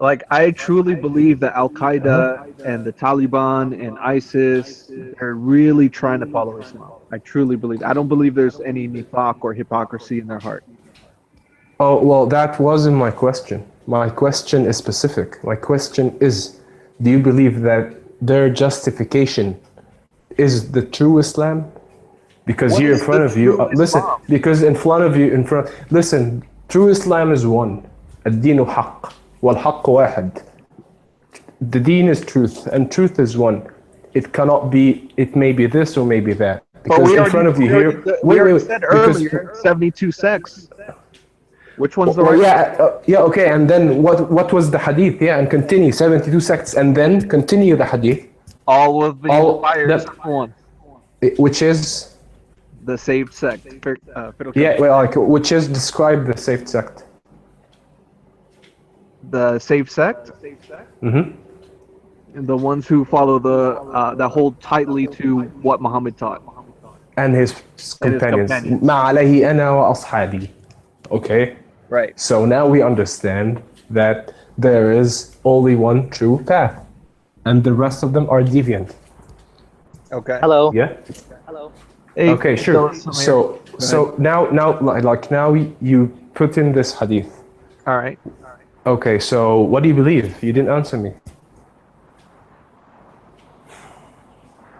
Like, I truly believe that Al Uh-huh. Qaeda and the Taliban and ISIS, they're really trying to follow Islam. I truly believe. I don't believe there's any nifaq or hypocrisy in their heart. Oh, well, that wasn't my question. My question is specific. My question is, do you believe that their justification is the true Islam? Because What here in is the front of you, true listen, Islam? because in front of you, listen, true Islam is one. الدين حق والحق واحد. The deen is truth, and truth is one. It cannot be, it may be this or maybe that. But Because in front of you here, we already wait, said because earlier 72 sects. Which one's the well, right one? yeah, yeah, okay, and then what was the hadith? Yeah, and continue 72 sects, and then continue the hadith. All of the All fire that, except for one. which is The saved sect. yeah, well, like which is describe the saved sect. The saved sect? Mm-hmm. The ones who follow that hold tightly to what Muhammad taught And his and his companions. companions. ما عليه أنا وأصحابي. Okay. Right. So now we understand that there is only one true path, and the rest of them are deviant. Okay. Hello. Yeah. Hey, Okay, sure. So now you put in this hadith. all right. Okay, so what do you believe? You didn't answer me.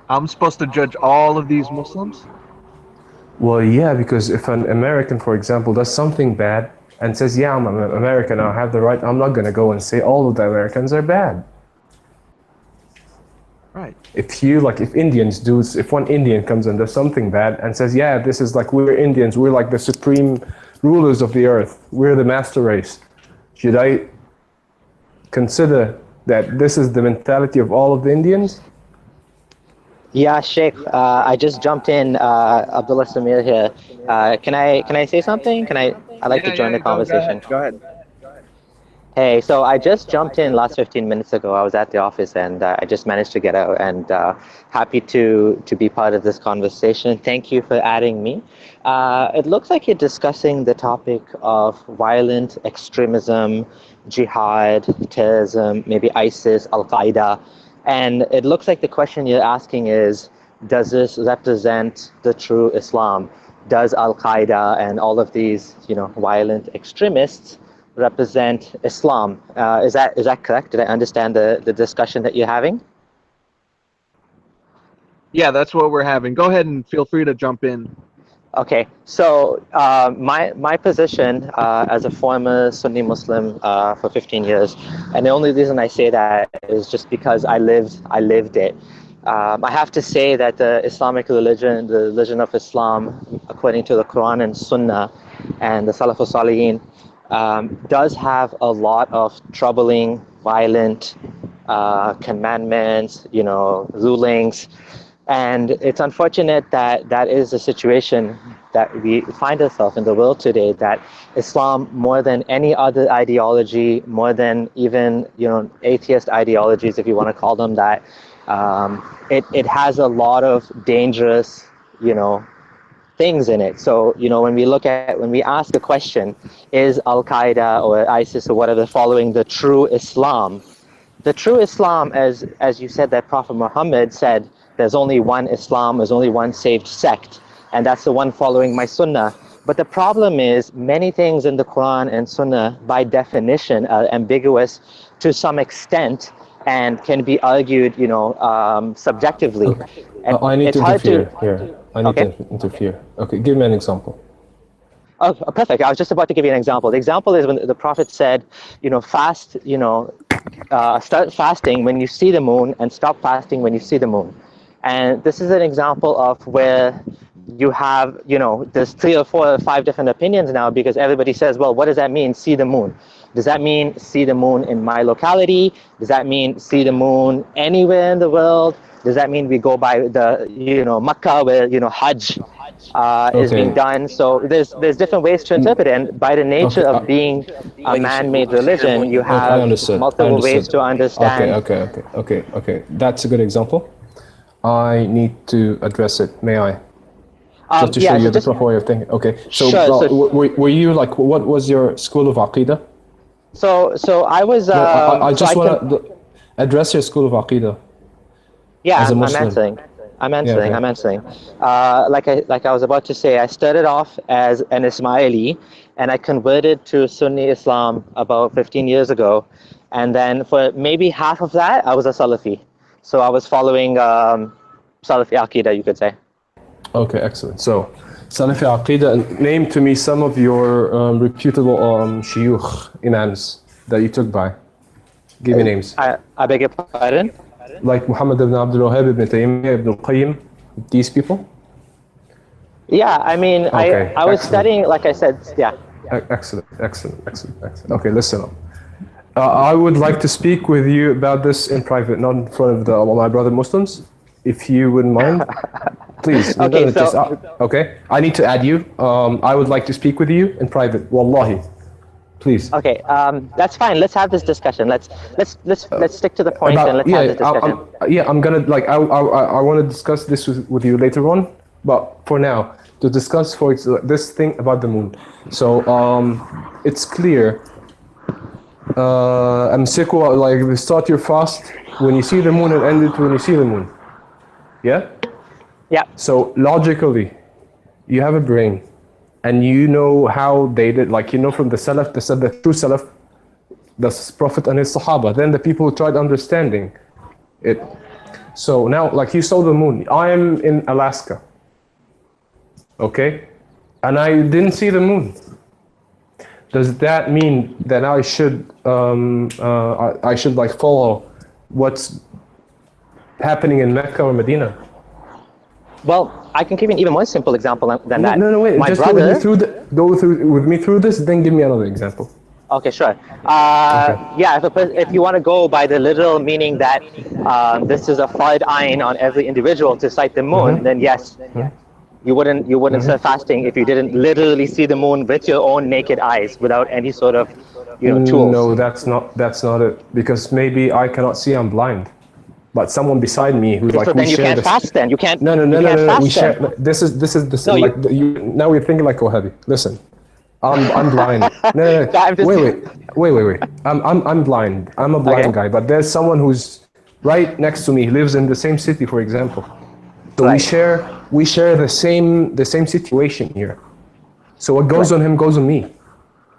I'm supposed to judge all of these Muslims? Well, yeah, because if an American, for example, does something bad and says, "Yeah, I'm an American, I have the right," I'm not gonna go and say all of the Americans are bad. Right. If Indians do, if one Indian comes and does something bad and says, "Yeah, this is like we're Indians, we're like the supreme rulers of the earth, we're the master race," should I consider that this is the mentality of all of the Indians? Yeah, Sheikh. I just jumped in. Abdullah Samir here. Can I say something? I'd like to join the Go conversation. ahead. Go ahead. Hey, so I just jumped in last 15 minutes ago. I was at the office and I just managed to get out, and happy to be part of this conversation. Thank you for adding me. It looks like you're discussing the topic of violent extremism, jihad, terrorism, maybe ISIS, Al-Qaeda. And it looks like the question you're asking is, does this represent the true Islam? Does Al-Qaeda and all of these, violent extremists represent Islam? Is that correct? Did I understand the discussion that you're having? Yeah, that's what we're having. Go ahead and feel free to jump in. Okay, so my position as a former Sunni Muslim for 15 years, and the only reason I say that is just because I lived it. I have to say that the Islamic religion, the religion of Islam, according to the Quran and Sunnah and the Salaf al-Salihin, does have a lot of troubling, violent commandments, rulings. And it's unfortunate that that is the situation that we find ourselves in the world today, that Islam, more than any other ideology, more than even, atheist ideologies, if you want to call them that, it has a lot of dangerous, things in it. So, when we ask the question, is Al-Qaeda or ISIS or whatever following the true Islam? The true Islam, as you said, that Prophet Muhammad said, there's only one Islam, there's only one saved sect, and that's the one following my Sunnah. But the problem is, many things in the Quran and Sunnah, by definition, are ambiguous to some extent and can be argued, subjectively. Okay. And I need it's to hard interfere here. I need Okay. to interfere. Okay, give me an example. Oh, perfect. I was just about to give you an example. The example is when the Prophet said, fast, start fasting when you see the moon and stop fasting when you see the moon. And this is an example of where you have, there's 3 or 4 or 5 different opinions now, because everybody says, well, what does that mean, see the moon? Does that mean see the moon in my locality? Does that mean see the moon anywhere in the world? Does that mean we go by the, Makkah where, Hajj is being Okay. done? So there's different ways to interpret it. And by the nature Okay. of being a man-made religion, you Okay, I have understood. I multiple ways understood. to understand. Okay. That's a good example. I need to address it. May I? Just to show Yeah, so you the just proper way of thinking. Okay. So, sure. So were you like, what was your school of Aqidah? So I was No, I so just I can. want to address your school of Aqidah Yeah, as a I'm Muslim. answering. I'm Yeah, answering. okay. I'm answering. Like I was about to say, I started off as an Ismaili, and I converted to Sunni Islam about 15 years ago, and then for maybe half of that, I was a Salafi. So I was following Salafi Aqidah, you could say. Okay, excellent. So, Salafi Aqidah, and name to me some of your reputable shuyukh, imams that you took by. Give me names. I beg your pardon. Like Muhammad ibn Abdul Wahhab, ibn Taymiyyah, ibn al-Qayyim, these people? Yeah, I mean, Okay, I was excellent. studying, like I said, yeah. Excellent, excellent, excellent, excellent. Okay, listen up. I would like to speak with you about this in private, not in front of my brother Muslims, if you wouldn't mind. Please, no, Okay, no, just, so okay. I need to add you. I would like to speak with you in private. Wallahi, please. okay, that's fine. Let's have this discussion. Let's stick to the point and let's have this discussion. I'm gonna like I want to discuss this with you later on, but for now to discuss this thing about the moon. So it's clear. أمسكوا like start your fast when you see the moon and end it when you see the moon. Yeah. Yeah. So logically, you have a brain, and you know how they did. Like you know from the Salaf, they said the true Salaf, the Prophet and his Sahaba. Then the people who tried understanding it. So now, like you saw the moon. I am in Alaska. Okay, and I didn't see the moon. Does that mean that I should like follow what's happening in Mecca or Medina? Well, I can give you an even more simple example than that. No, wait. My Just brother. go with me through this, then give me another example. Okay, sure. Okay. Yeah, if you want to go by the literal meaning that this is a fard ayn on every individual to sight the moon, then yes, you wouldn't start fasting if you didn't literally see the moon with your own naked eyes without any sort of tools. No, that's not it. Because maybe I cannot see, I'm blind. But someone beside me who's like, So we then you share can't this. fast. Then you can't. No. Fast We share. then. This is No, like now we're thinking like Wahhabi. Listen, I'm blind. No. I'm just- Wait. I'm blind. I'm a blind guy. But there's someone who's right next to me. He lives in the same city, for example. So Right. we share the same situation here. So what goes on him goes on me.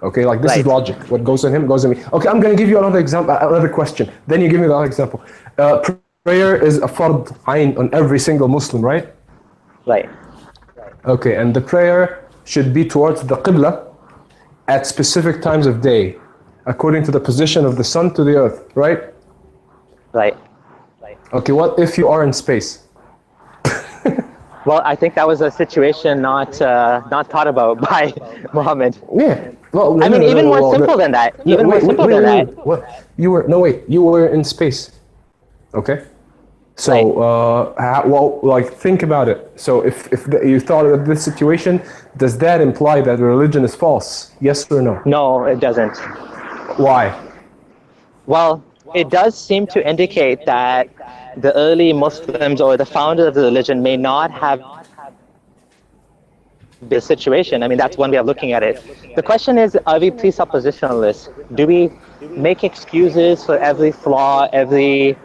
Okay, like this is Right. logic. What goes on him goes on me. Okay, I'm gonna give you another example, another question. Then you give me the other example. Prayer is a fard ayn on every single Muslim, right? Right. Okay, and the prayer should be towards the Qibla at specific times of day, according to the position of the sun to the earth, right? Right. Okay, what if you are in space? Well, I think that was a situation not thought about by Muhammad. Yeah. Well, I mean, even more simple than that. Even more simple than that. What? You were in space. Okay. So, think about it. So, if you thought of this situation, does that imply that religion is false? Yes or no? No, it doesn't. Why? Well, it does seem to indicate that the early Muslims or the founders of the religion may not have this situation. I mean, that's one way of looking at it. The question is, are we presuppositionalists? Do we make excuses for every flaw, every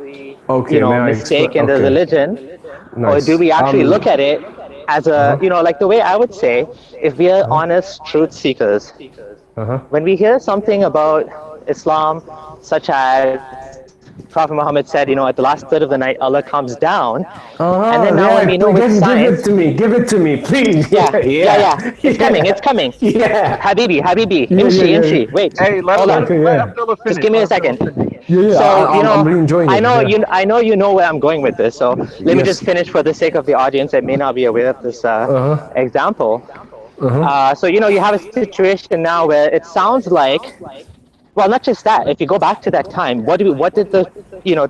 mistake in the religion? Nice. Or do we actually look at it as a, like the way I would say, if we are honest truth seekers, when we hear something about Islam, such as Prophet Muhammad said, at the last third of the night, Allah comes down. And then now when we know with science... Give it to me, please. Yeah. It's coming. Yeah. Habibi. Imshi. Wait. Hey, let him finish. Just give me a second. Yeah, So, I'm really enjoying it. I know you know where I'm going with this. So let me just finish for the sake of the audience that may not be aware of this example. So, you have a situation now where it sounds like, well, not just that. If you go back to that time, what did the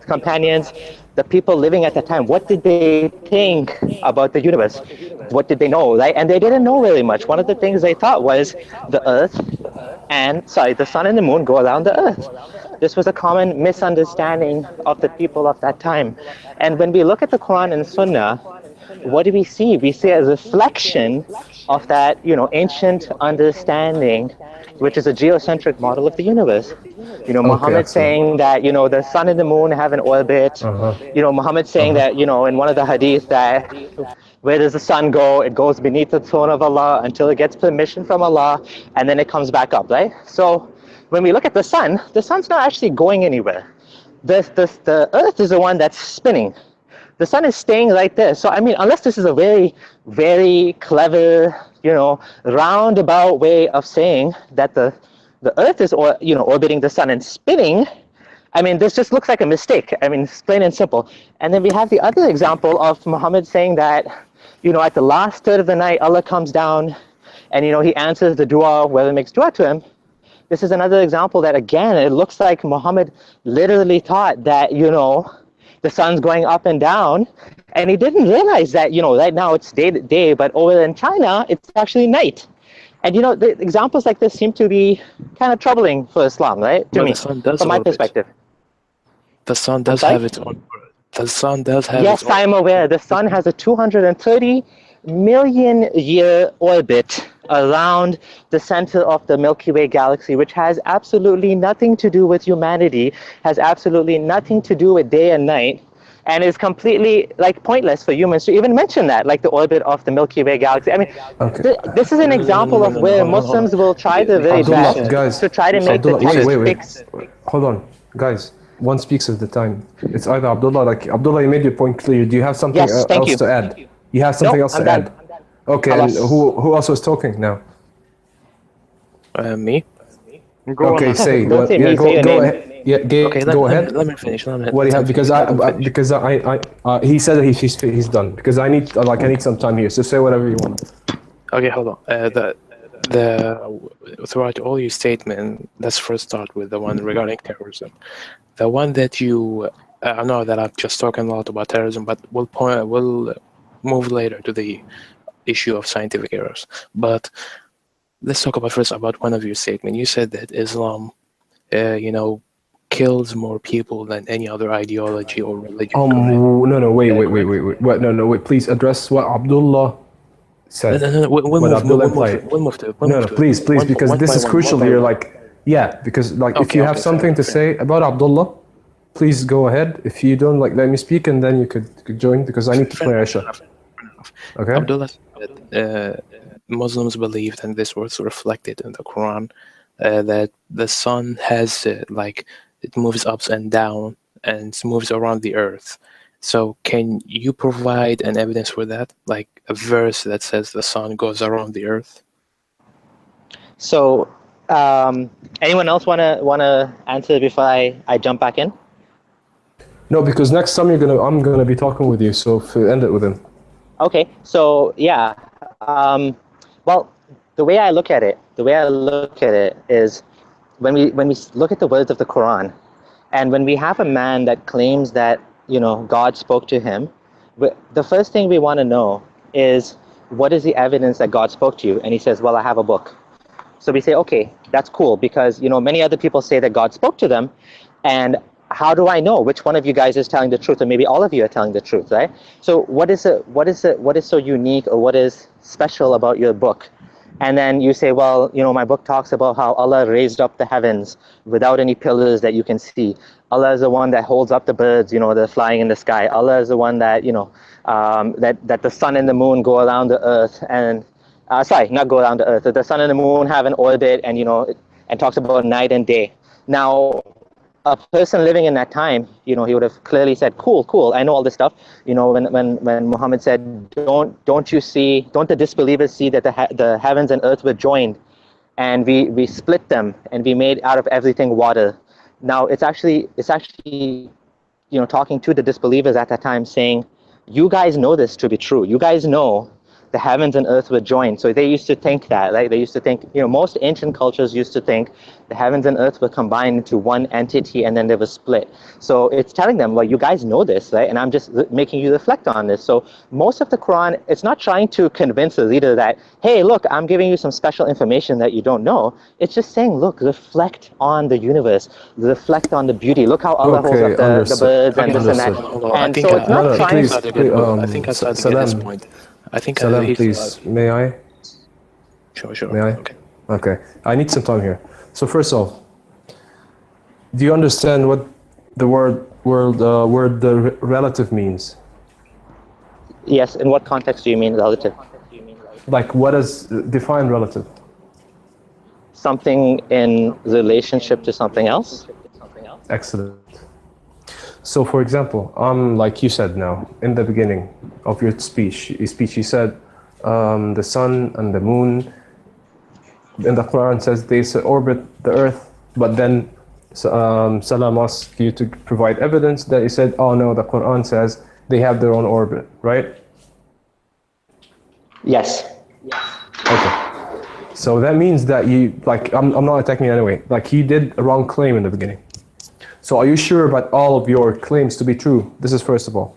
companions, the people living at that time, what did they think about the universe? What did they know, right? And they didn't know really much. One of the things they thought was the sun and the moon go around the earth. This was a common misunderstanding of the people of that time. And when we look at the Quran and Sunnah, what do we see? We see a reflection of that, ancient understanding, which is a geocentric model of the universe. Okay, Muhammad excellent. saying that, the sun and the moon have an orbit. Uh-huh. Muhammad saying that, in one of the hadith that where does the sun go? It goes beneath the throne of Allah until it gets permission from Allah, and then it comes back up, right? So when we look at the sun's not actually going anywhere. The earth is the one that's spinning. The sun is staying right there. So, I mean, unless this is a very, very clever, roundabout way of saying that the earth is, orbiting the sun and spinning, I mean, this just looks like a mistake. I mean, it's plain and simple. And then we have the other example of Muhammad saying that, at the last third of the night, Allah comes down and, he answers the dua, whoever makes dua to him. This is another example that, again, it looks like Muhammad literally thought that, the sun's going up and down, and he didn't realize that, right now it's day, but over in China, it's actually night. And, the examples like this seem to be kind of troubling for Islam, right? To But me, the sun does from my orbit. perspective. The sun does sorry? have its own. The sun does have Yes, its own. I'm aware. The sun has a 230 million year orbit around the center of the Milky Way galaxy, which has absolutely nothing to do with humanity, has absolutely nothing to do with day and night, and is completely pointless for humans to even mention that, like the orbit of the Milky Way galaxy. I mean, Okay. this is an example of where Muslims will try their very Abdullah, best guys, to try to make the Abdullah, text wait. fix. Hold on, guys. One speaks at the time. It's either Abdullah, Abdullah, you made your point clear. Do you have something Yes, thank else you. to add? You have something else I'm to done. add? Okay, and Halas. who else was talking now? Me? Go Okay, on. say. Don't say yeah, me, go, say your go name. ahead. Yeah, Okay, go ahead. let me finish. What do you have? Because he said that he's done. Because I need I need some time here. So say whatever you want. Okay, hold on. The throughout all your statement, let's first start with the one regarding terrorism. The one that you, I know that I've just talking a lot about terrorism, but we'll move later to the issue of scientific errors. But let's talk first about one of your statements. You said that Islam, kills more people than any other ideology or religion. No, wait. What? No, wait. Please address what Abdullah said. No, we'll What move. Abdullah We'll implied. move to. No, please, because this is crucial here. Because if Okay, you have okay, something to say about Abdullah, please go ahead. If you don't, let me speak, and then you could join, because I need to play Isha. Okay? Abdullah said Muslims believed, and this was reflected in the Quran, that the sun has it moves up and down and moves around the earth. So can you provide an evidence for that, like a verse that says the sun goes around the earth? So, anyone else wanna answer before I jump back in? No, because next time I'm gonna be talking with you, so end it with him. Okay, so yeah, well, the way I look at it is when we look at the words of the Quran, and when we have a man that claims that God spoke to him, the first thing we want to know is, what is the evidence that God spoke to you? And he says, well, I have a book. So we say, okay, that's cool, because many other people say that God spoke to them, and how do I know which one of you guys is telling the truth, or maybe all of you are telling the truth, right? So what is so unique, or what is special about your book? And then you say, well, my book talks about how Allah raised up the heavens without any pillars that you can see. Allah is the one that holds up the birds, they're flying in the sky. Allah is the one that, that the sun and the moon go around the earth, and sorry, not go around the earth. The sun and the moon have an orbit, and and talks about night and day. Now, a person living in that time, he would have clearly said, cool, I know all this stuff. When Muhammad said, don't the disbelievers see that the heavens and earth were joined, and we split them, and we made out of everything water. Now it's actually talking to the disbelievers at that time, saying, you guys know this to be true. You guys know the heavens and earth were joined. So they used to think that, right? They used to think, most ancient cultures used to think the heavens and earth were combined into one entity and then they were split. So it's telling them, well, you guys know this, right? And I'm just making you reflect on this. So most of the Quran, it's not trying to convince the reader that, hey, look, I'm giving you some special information that you don't know. It's just saying, look, reflect on the universe, reflect on the beauty. Look how Allah holds up the birds and this and that. And so it's not trying to... I think I started to get this point. I think Salam, he's please. May I? Sure. May I? Okay. I need some time here. So first off, do you understand what the word relative means? Yes. In what context do you mean relative? Like, what is define relative? Something in relationship to something else. Excellent. So, for example, like you said now, in the beginning of your speech, you said the sun and the moon, in the Quran says they orbit the earth, but then Salam asked you to provide evidence that you said, oh no, the Quran says they have their own orbit, right? Yes. Okay. So that means that you, like, I'm not attacking you anyway, like he did a wrong claim in the beginning. So are you sure about all of your claims to be true? This is first of all.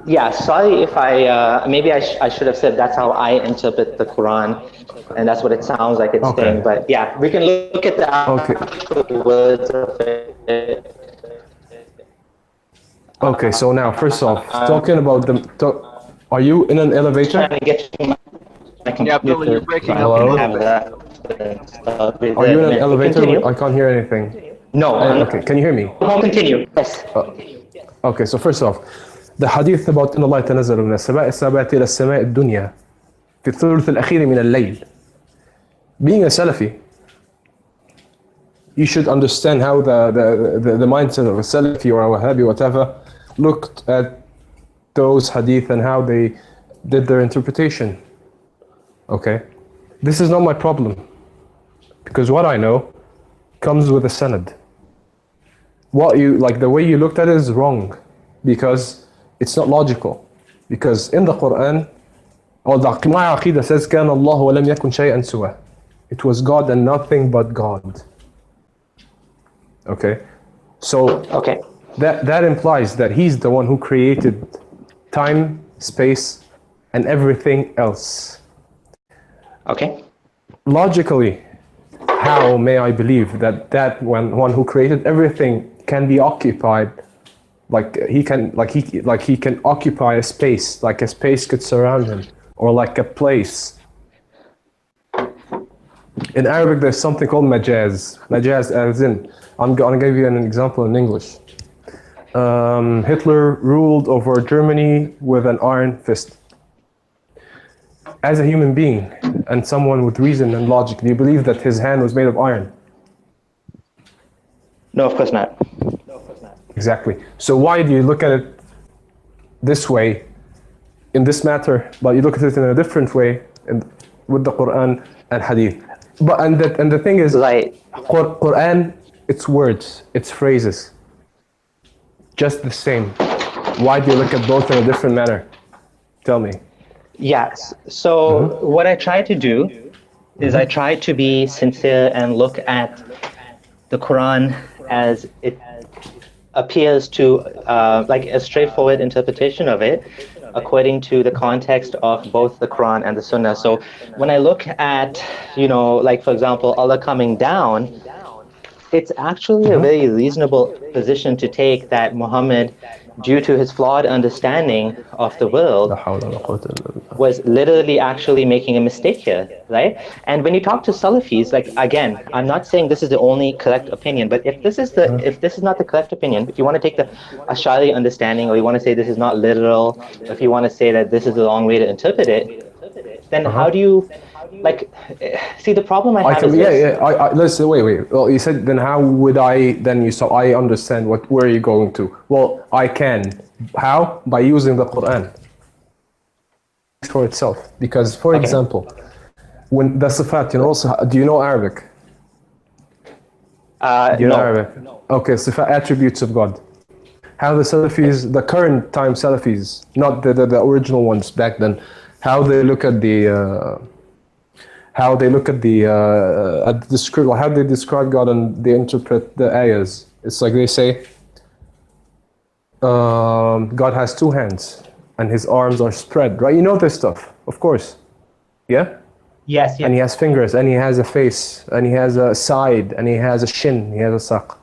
Yeah, sorry if maybe I should have said that's how I interpret the Quran, and that's what it sounds like it's saying. But yeah, we can look at the actual words of it. Okay, so now, first off, talking about are you in an elevator? Trying to get to my computer. Yeah, Billy, you're breaking up. Hello? Are you in an elevator? Continue. I can't hear anything. No. Okay, can you hear me? I'll continue. Yes. Okay, so first off, the hadith about إن الله تنزل من السماء السابعة إلى السماء الدنيا في الثلث الأخير من الليل. Being a Salafi, you should understand how the mindset of a Salafi or a Wahhabi, whatever, looked at those hadith and how they did their interpretation. Okay? This is not my problem. Because what I know comes with a sanad. The way you looked at it is wrong. Because it's not logical. Because in the Quran, my aqidah says, كان الله ولم يكن شيئا سواه. It was God and nothing but God. Okay? So that implies that He's the one who created time, space, and everything else. Okay. Logically, how may I believe that one who created everything can be occupied, he can occupy a space, like a space could surround him, or like a place. In Arabic, there's something called majaz. Majaz as in, I'm gonna give you an example in English. Hitler ruled over Germany with an iron fist. As a human being and someone with reason and logic, do you believe that his hand was made of iron? No, of course not. Exactly. So why do you look at it this way in this matter, but you look at it in a different way with the Quran and Hadith? But and the thing is, Quran, it's words, it's phrases, just the same. Why do you look at both in a different manner? Tell me. Yes. So what I try to do is I try to be sincere and look at the Quran as it appears to, like a straightforward interpretation of it, according to the context of both the Quran and the Sunnah. So when I look at, like for example, Allah coming down, it's actually a very reasonable position to take that Muhammad, due to his flawed understanding of the world, was literally actually making a mistake here, right? And when you talk to Salafis, like again, I'm not saying this is the only correct opinion, but if this is not the correct opinion, if you want to take the Ash'ari understanding, or you want to say this is not literal, if you want to say that this is the wrong way to interpret it, then how do you, see, the problem I have is this. Listen, wait. Well, you said, then how would I, so I understand where you're going to. Well, I can. How? By using the Quran for itself. Because, for example, when the sifat, do you know Arabic? Do you know Arabic? Okay, sifat, attributes of God. how the Salafis, the current time Salafis, not the original ones back then, how they look at the how they look at the how they describe God and they interpret the ayahs. It's like they say, God has two hands and his arms are spread, right? You know this stuff, of course. Yeah? Yes, yes. And he has fingers, and he has a face, and he has a side, and he has a shin, he has a saq.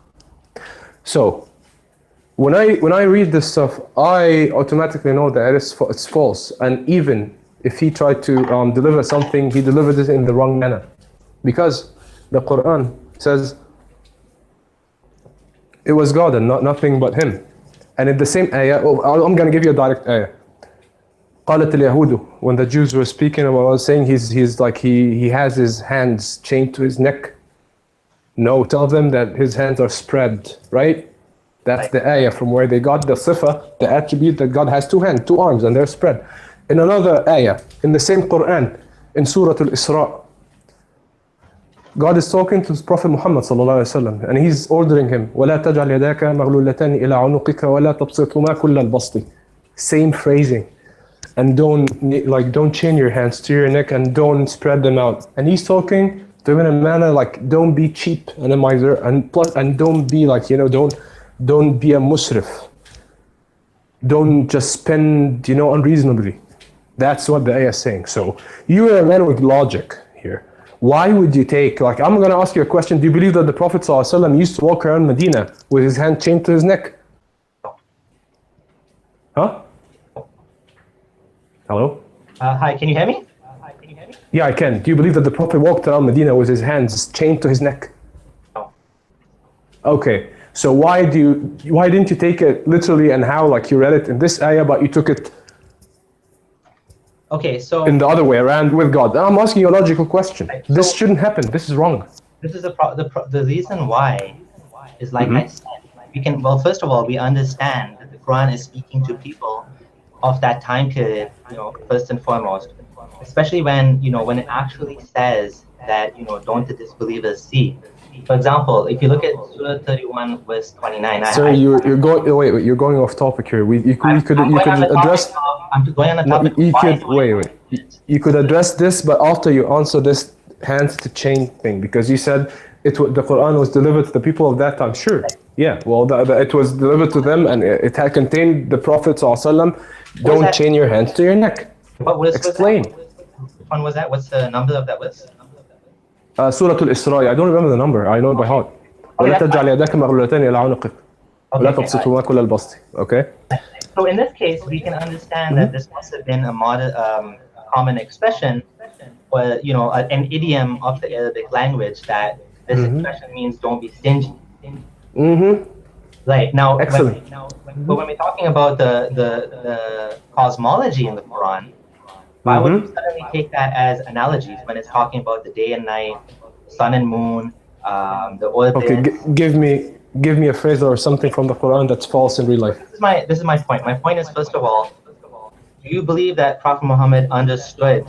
So, when I read this stuff, I automatically know that it's false. And even if he tried to deliver something, he delivered it in the wrong manner. Because the Quran says, it was God and nothing but him. And in the same ayah, I'm going to give you a direct ayah. قالت اليهود, when the Jews were speaking about saying he's like he has his hands chained to his neck. No, tell them that his hands are spread, right? That's the ayah from where they got the sifa, the attribute that God has two hands, two arms, and they're spread. In another ayah, in the same Quran, in Surah Al-Isra, God is talking to his Prophet Muhammad sallallahu alaihi wasallam, and he's ordering him, وَلَا تَجْعَلْ يَدَاكَ مَغْلُولَتَانِ إِلَىٰ عُنُقِكَ وَلَا تَبْسِطْهُمَا كُلَّ الْبَسْطِ. Same phrasing. And don't chain your hands to your neck and don't spread them out. And he's talking to him in a manner like, don't be cheap and a miser, and don't be like, don't be a musrif. Don't just spend, unreasonably. That's what the ayah is saying. So you're a man with logic here. Why would you take, like, I'm going to ask you a question. Do you believe that the Prophet ﷺ used to walk around Medina with his hand chained to his neck? Huh? Hello? Hi, can you hear me? Yeah, I can. Do you believe that the Prophet walked around Medina with his hands chained to his neck? No. Okay. So why didn't you take it literally and how, like, you read it in this ayah, but you took it in the other way around with God? I'm asking you a logical question. Right, this shouldn't happen. This is wrong. This is the reason why is like I said. First of all, we understand that the Quran is speaking to people of that time period, first and foremost, especially when it actually says that don't the disbelievers see. For example, if you look at Surah 31 verse 29. Sir, you're going off topic here. You could address. I'm going on a topic. You could address this, but after you answer this hands to chain thing, because you said the Quran was delivered to the people of that time. Sure. Yeah, well, it was delivered to them, and it had contained the Prophet ﷺ. Don't chain your hands to your neck. What verse Explain. Was that? Which one was that? What's the number of that verse? Surah Al-Isra. I don't remember the number. I know it by heart. ولا تجعل يدك مغلولتين إلى عنقك ولا تبسطهما كل البسط. Okay. So in this case, we can understand that this must have been a modern, common expression, or an idiom of the Arabic language, that this expression means don't be stingy. Right now, excellent. But when we're talking about the cosmology in the Quran, why would you suddenly take that as analogies when it's talking about the day and night, sun and moon, the orbit? Okay, give me a phrase or something from the Quran that's false in real life. This is my point. My point is, first of all, do you believe that Prophet Muhammad understood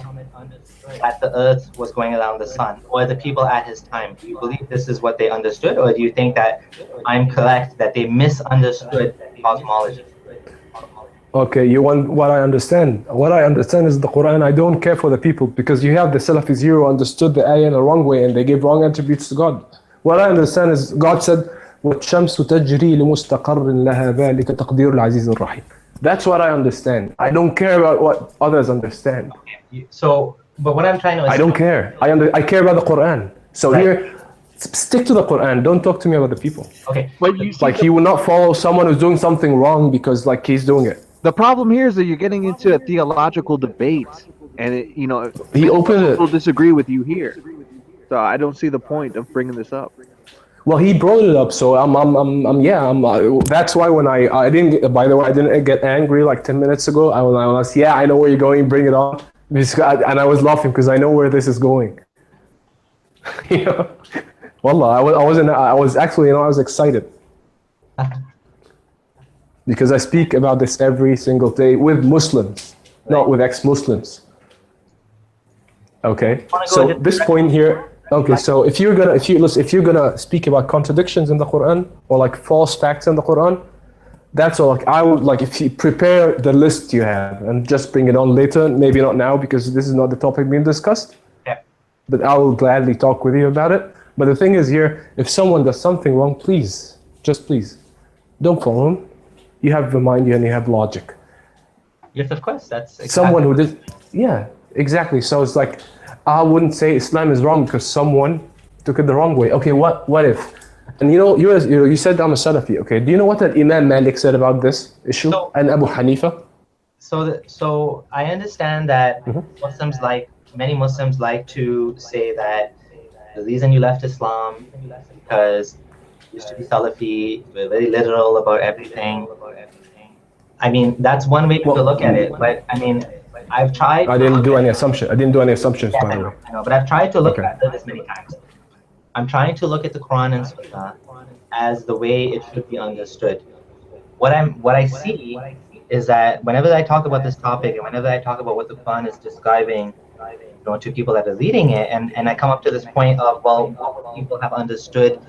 that the earth was going around the sun, or the people at his time? Do you believe this is what they understood, or do you think that I'm correct that they misunderstood cosmology? Okay, you want what I understand. What I understand is the Quran. I don't care for the people, because you have the Salafis here who understood the ayah in the wrong way and they gave wrong attributes to God. What I understand is God said, وَالشَّمْسُ تَجْرِي لِمُسْتَقَرٍ لَهَا ذَلِكَ تَقْدِيرُ الْعَزِيزِ الرَّحِيمِ. That's what I understand. I don't care about what others understand. Okay. But what I'm trying to... I don't care. I care about the Quran. So here, stick to the Quran. Don't talk to me about the people. Okay. Like he will not follow someone who's doing something wrong because like he's doing it. The problem here is that you're getting into a theological debate, and he opened it. People disagree with you here, so I don't see the point of bringing this up. Well, he brought it up, so that's why when I didn't get, by the way, I didn't get angry like 10 minutes ago. I was I know where you're going, bring it on, and I was laughing because I know where this is going. Wallah, I was excited. Because I speak about this every single day with Muslims, not with ex-Muslims. Okay. So this point here. Okay. So if you're gonna speak about contradictions in the Quran or like false facts in the Quran, That's all. Like I would like if you prepare the list you have and just bring it on later. Maybe not now because this is not the topic being discussed. Yeah. But I will gladly talk with you about it. But the thing is here, if someone does something wrong, please, just please, don't follow him. You have a mind and you have logic. Yes, of course. That's exactly Someone who did, yeah, exactly. So it's like, I wouldn't say Islam is wrong because someone took it the wrong way. Okay, what if? And you said I'm a Salafi. Okay, do you know what Imam Malik said about this issue and Abu Hanifa? So I understand that many Muslims like to say that the reason you left Islam because you used to be Salafi, we're very literal about everything. I mean, that's one way to look at it, but I mean, I've tried. I didn't do any assumption. I didn't do any assumptions, by the way. I know, but I've tried to look at this many times. I'm trying to look at the Quran and Sunnah as the way it should be understood. What I see is that whenever I talk about this topic and whenever I talk about what the Quran is describing, to people that are reading it, and I come up to this point of, well, what people have understood.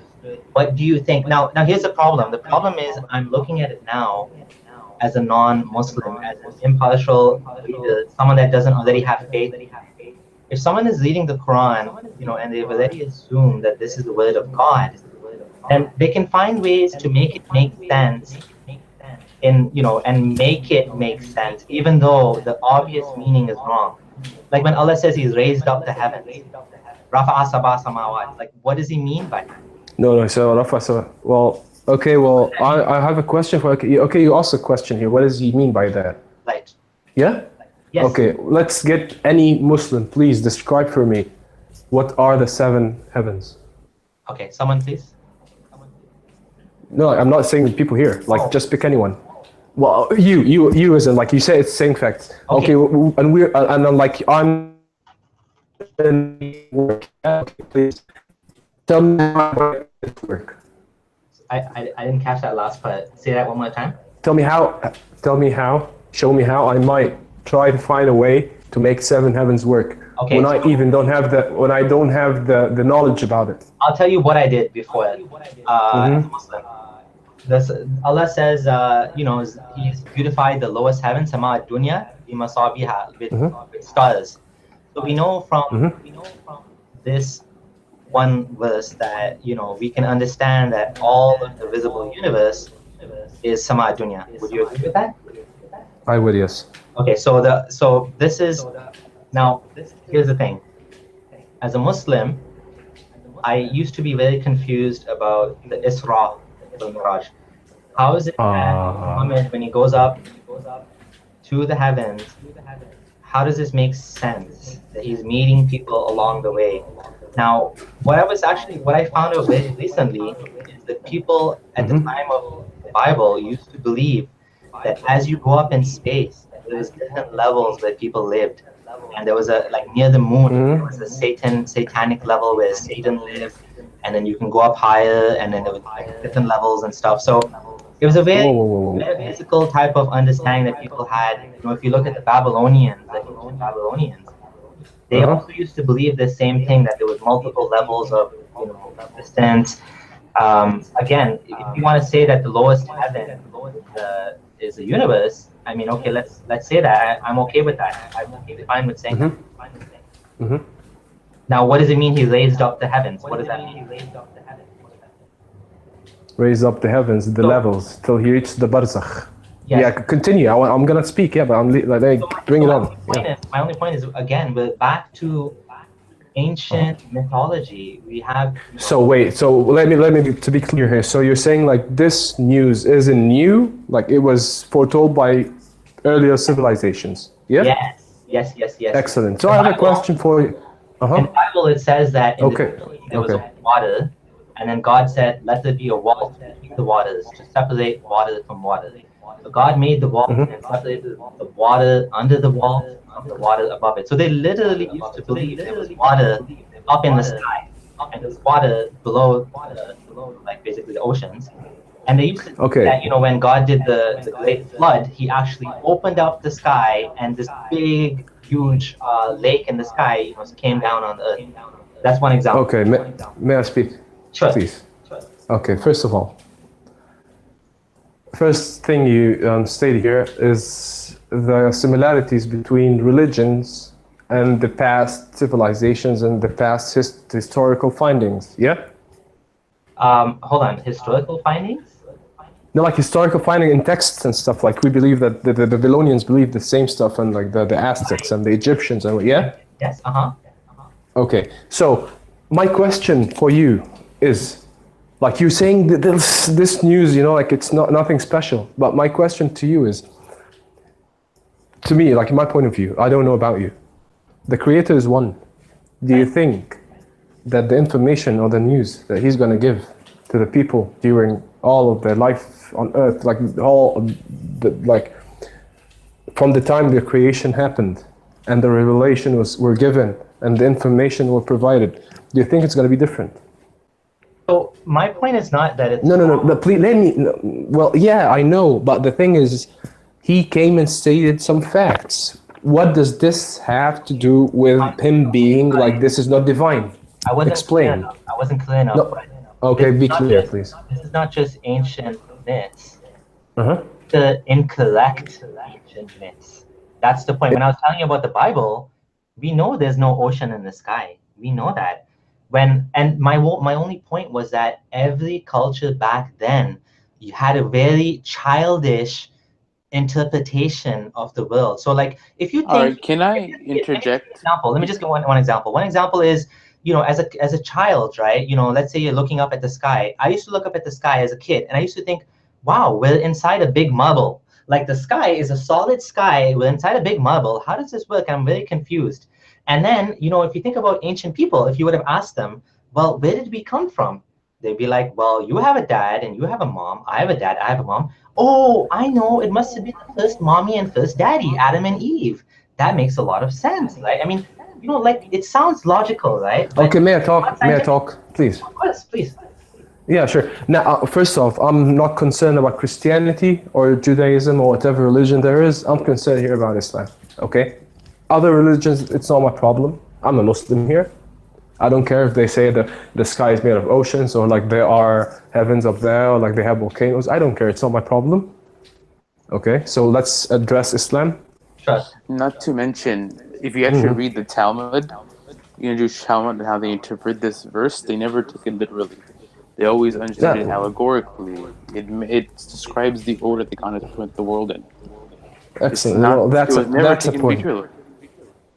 What do you think? Now here's the problem. The problem is I'm looking at it now as a non-Muslim, as an impartial reader, someone that doesn't already have faith. If someone is reading the Quran, and they've already assumed that this is the word of God, then they can find ways to make it make sense and make it make sense, even though the obvious meaning is wrong. Like when Allah says He's raised up the heavens, Rafa'a sab'a samawat, like what does He mean by that? No, so Rafa, well, okay, well, I have a question for, okay, you asked a question here. What does he mean by that? Light. Yeah? Yes. Okay, let's get any Muslim, please describe for me what are the 7 heavens. Okay, someone please. No, I'm not saying the people here, like just pick anyone. Well, you as in like you say it's saying facts. Okay, and I'm like, I'm okay, please tell me how it works. I didn't catch that last part. Say that one more time. Tell me how, show me how I might try to find a way to make 7 heavens work. Okay, when I don't have the knowledge about it. I'll tell you what I did before as a Muslim. Allah says, He's beautified the lowest heaven, sama dunya, bimasabiha, with stars. So we know from this one verse that we can understand that all of the visible universe is sama dunya. Would you agree with that? I would, yes. Okay, so this is now. Here's the thing. As a Muslim, I used to be very confused about the Isra wal Miraj. How is it that Muhammad, when he goes up to the heavens, how does this make sense that he's meeting people along the way? Now, what I found out very recently is that people at the time of the Bible used to believe that as you go up in space, there was different levels where people lived. And there was near the moon, there was a satanic level where Satan lived, and then you can go up higher, and then there was different levels and stuff. So it was a very metaphysical type of understanding that people had. If you look at the Babylonians, they also used to believe the same thing, that there was multiple levels of existence. Again, if you want to say that the lowest heaven is the universe, I mean, okay, let's say that. I'm okay with that. I'm fine with saying that. Now, what does it mean He raised up the heavens? What does that mean? Raised up the heavens, the levels, till He reached the barzakh. Yes. Yeah, continue. I'm gonna speak. Yeah, but bring it on. My only point is, again, we're back to ancient mythology. We have. So wait. So let me to be clear here. So you're saying like this news isn't new? Like it was foretold by earlier civilizations? Yeah. Yes. Excellent. So I have a question for you. In the Bible, it says that there was water, and then God said, "Let there be a wall between the waters to separate water from water." So God made the wall and separated the water under the wall from the water above it. So they literally used to believe there was water up in the sky, and there was water below, like basically the oceans. And they used to think that, when God did the great flood, He actually opened up the sky, and this big, huge lake in the sky came down on the earth. That's one example. Okay, may I speak? Sure. Please. Okay, first of all, First thing you stated here is the similarities between religions and the past civilizations and the past historical findings. Yeah? Hold on, historical findings? No, like historical finding in texts and stuff. Like we believe that the Babylonians believed the same stuff, and like the Aztecs and the Egyptians and yeah. Yes. Uh-huh. Okay, so my question for you is, like you're saying that this news, you know, like it's not nothing special. But my question to you is, to me, like in my point of view, I don't know about you. The Creator is one. Do you think that the information or the news that He's going to give to the people during all of their life on Earth, like like from the time the creation happened and the revelation were given and the information were provided, do you think it's going to be different? So my point is not that it's No. But please let me. No, well, yeah, I know, but the thing is, He came and stated some facts. What does this have to do with Him being like this is not divine? I wasn't Explain. clear enough. I wasn't clear enough. No. Okay, be clear, please. This is not just ancient myths. Uh-huh. The incorrect ancient myths. That's the point. When I was telling you about the Bible, we know there's no ocean in the sky. We know that. And my only point was that every culture back then, you had a very childish interpretation of the world. So like if you think, All right, can I interject? Let me just give one example. One example is, you know, as a child, right? You know, let's say you're looking up at the sky. I used to look up at the sky as a kid, and I used to think, wow, we're inside a big marble. Like the sky is a solid sky, we're inside a big marble. How does this work? I'm very confused. And then, you know, if you think about ancient people, if you would have asked them, well, where did we come from? They'd be like, well, you have a dad and you have a mom. I have a dad, I have a mom. Oh, I know, it must have been the first mommy and first daddy, Adam and Eve. That makes a lot of sense, right? I mean, you know, like it sounds logical, right? But Okay, may I talk? May I talk, please? of course, please. Yeah, sure. Now, first off, I'm not concerned about Christianity or Judaism or whatever religion there is. I'm concerned here about Islam, okay? Other religions, it's not my problem. I'm a Muslim here. I don't care if they say that the sky is made of oceans or like there are heavens up there or like they have volcanoes. I don't care. It's not my problem. Okay, so let's address Islam. Sure. Not to mention, if you actually read the Talmud, you know, Jewish Talmud and how they interpret this verse, they never took it literally. They always understood it allegorically. It describes the order that God has put the world in. Excellent. Well, that's a point. Literally.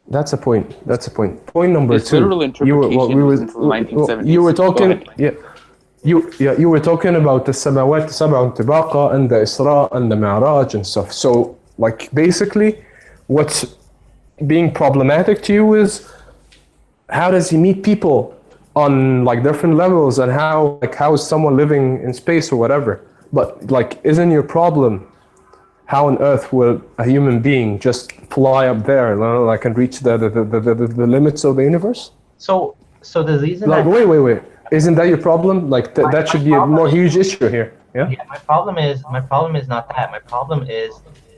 That's a point. That's a point. Point number Its two. literal interpretation was until the 1970s. You were talking. Go ahead. You were talking about the samawat sab'un tibaqa and the Isra and the Mi'raj and stuff. So like basically, what's being problematic to you is how does he meet people on like different levels and how is someone living in space or whatever. But like, isn't your problem how on earth will a human being just fly up there, like, and reach the limits of the universe? So the reason like, wait. Isn't that your problem? Like, that should be a more huge issue here. Yeah? Yeah, my problem is not that. My problem is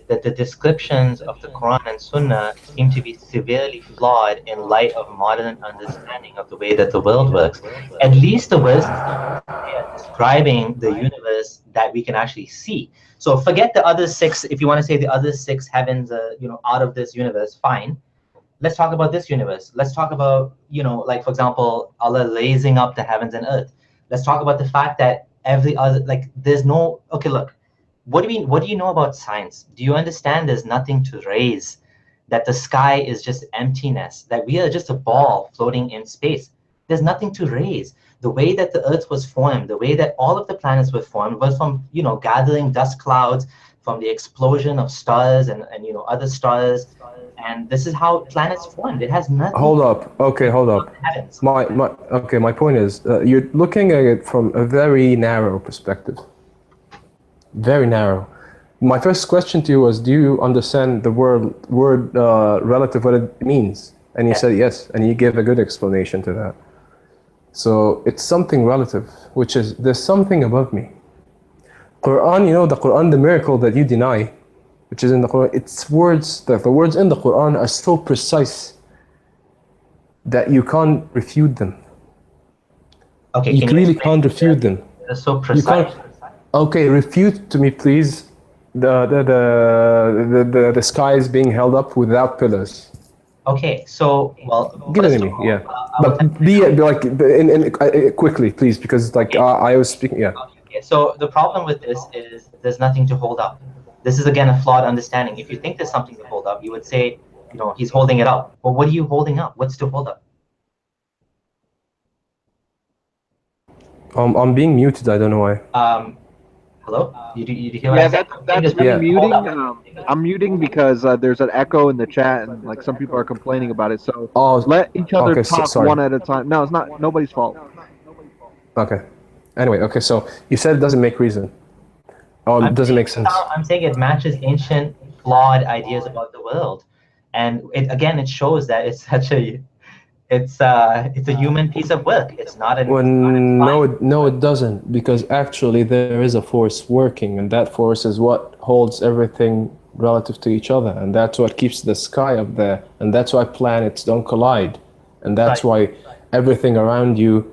that the descriptions of the Quran and Sunnah seem to be severely flawed in light of modern understanding of the way that the world works. At least the verses are describing the universe that we can actually see. So forget the other six. If you want to say the other six heavens are, you know, out of this universe, fine. Let's talk about this universe. Let's talk about, you know, like for example, Allah raising up the heavens and earth. Let's talk about the fact that every other, like, there's no, okay, look, what do you know about science? Do you understand there's nothing to raise? That the sky is just emptiness, that we are just a ball floating in space. There's nothing to raise. The way that the earth was formed, the way that all of the planets were formed was from, you know, gathering dust clouds, from the explosion of stars and you know, other stars. And this is how planets formed. It has nothing. Hold up. Okay, hold up. My point is, you're looking at it from a very narrow perspective. Very narrow. My first question to you was, do you understand the word relative, what it means? And you said yes, and you gave a good explanation to that. So it's something relative, which is there's something above me. Quran, you know, the Quran, the miracle that you deny, which is in the Quran, it's words, that the words in the Quran are so precise that you can't refute them. Okay, you really can't refute them. They're so precise. Okay, refute to me, please. The sky is being held up without pillars. Okay, so, well, Give it first to of me, all, yeah. I will tell But be like quickly, please, because like okay, I was speaking. Yeah. okay. So the problem with this is there's nothing to hold up. This is again a flawed understanding. If you think there's something to hold up, you would say, he's holding it up. Well, what are you holding up? What's to hold up? I'm being muted. I don't know why. Hello? You hear what Yeah, I'm saying? that's me Yeah. muting. I'm muting because there's an echo in the chat and like some people are complaining about it. So Oh, let each other okay. talk Sorry. one at a time. No, it's not nobody's fault. Okay. Anyway, okay. So you said it doesn't make reason. Oh, it doesn't make sense. I'm saying it matches ancient, flawed ideas about the world, and it shows that it's such a it's a human piece of work. It's not an. Well, no, it doesn't, because actually there is a force working, and that force is what holds everything relative to each other, and that's what keeps the sky up there, and that's why planets don't collide, and that's why everything around you,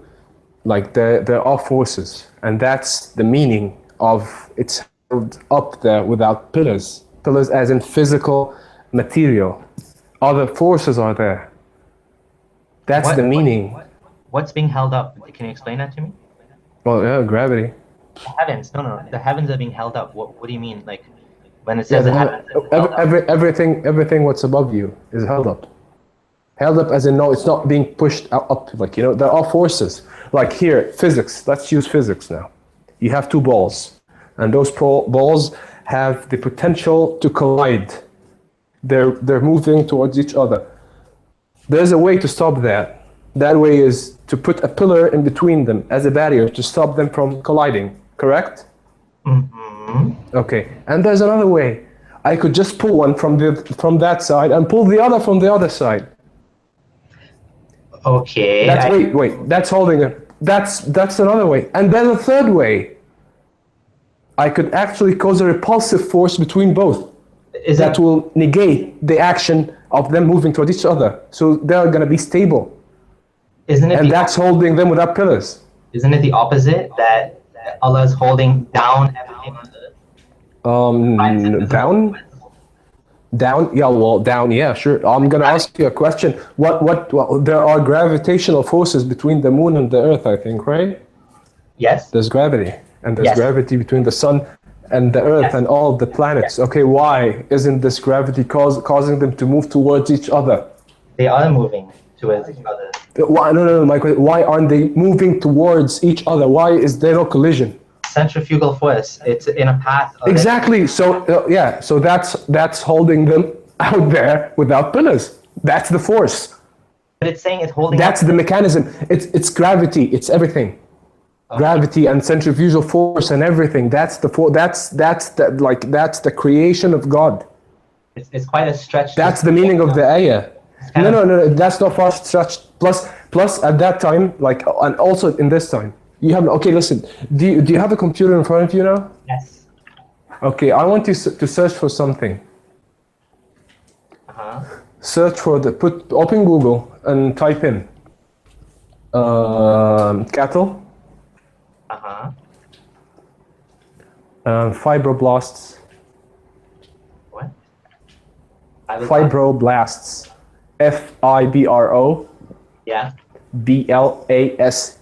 like there are forces, and that's the meaning of it's held up there without pillars. Pillars as in physical material. Other forces are there. That's the meaning. What's being held up? Can you explain that to me? Well, yeah, gravity. The heavens. No. The heavens are being held up. What do you mean? Like when it says the heavens are being held up? Everything what's above you is held up. Held up as in no, it's not being pushed up. Like, there are forces. Like here, physics. Let's use physics now. You have two balls, and those balls have the potential to collide. They're moving towards each other. There's a way to stop that. That way is to put a pillar in between them as a barrier to stop them from colliding, correct? Mm-hmm. Okay, and there's another way. I could just pull one from that side and pull the other from the other side. Okay. Wait, that's holding it. That's another way. And there's a third way. I could actually cause a repulsive force between both that will negate the action of them moving toward each other. So they're going to be stable. And that's holding them without pillars. Isn't it the opposite, that Allah is holding down everything on earth? Down? Yeah, well, down, yeah, sure. I'm going to ask you a question. Well, there are gravitational forces between the moon and the earth, I think, right? Yes. There's gravity. And there's gravity between the sun and the earth and all the planets. Okay, why isn't this gravity causing them to move towards each other? They are moving towards each other. Why? No, my question, why aren't they moving towards each other? Why is there no collision? Centrifugal force. It's in a path. Exactly. So so that's holding them out there without pillars. That's the force. But it's saying it's holding. That's the mechanism. It's gravity. It's everything. Okay. Gravity and centrifugal force and everything. That's the creation of God. It's quite a stretch. That's the meaning of the ayah. No, that's not far stretched. Plus at that time, like, and also in this time, you have, okay, listen, do you have a computer in front of you now? Yes. Okay, I want you to search for something. Search for open Google and type in cattle. Fibroblasts. What? Fibroblasts. FIBRO. Yeah. BLASTS.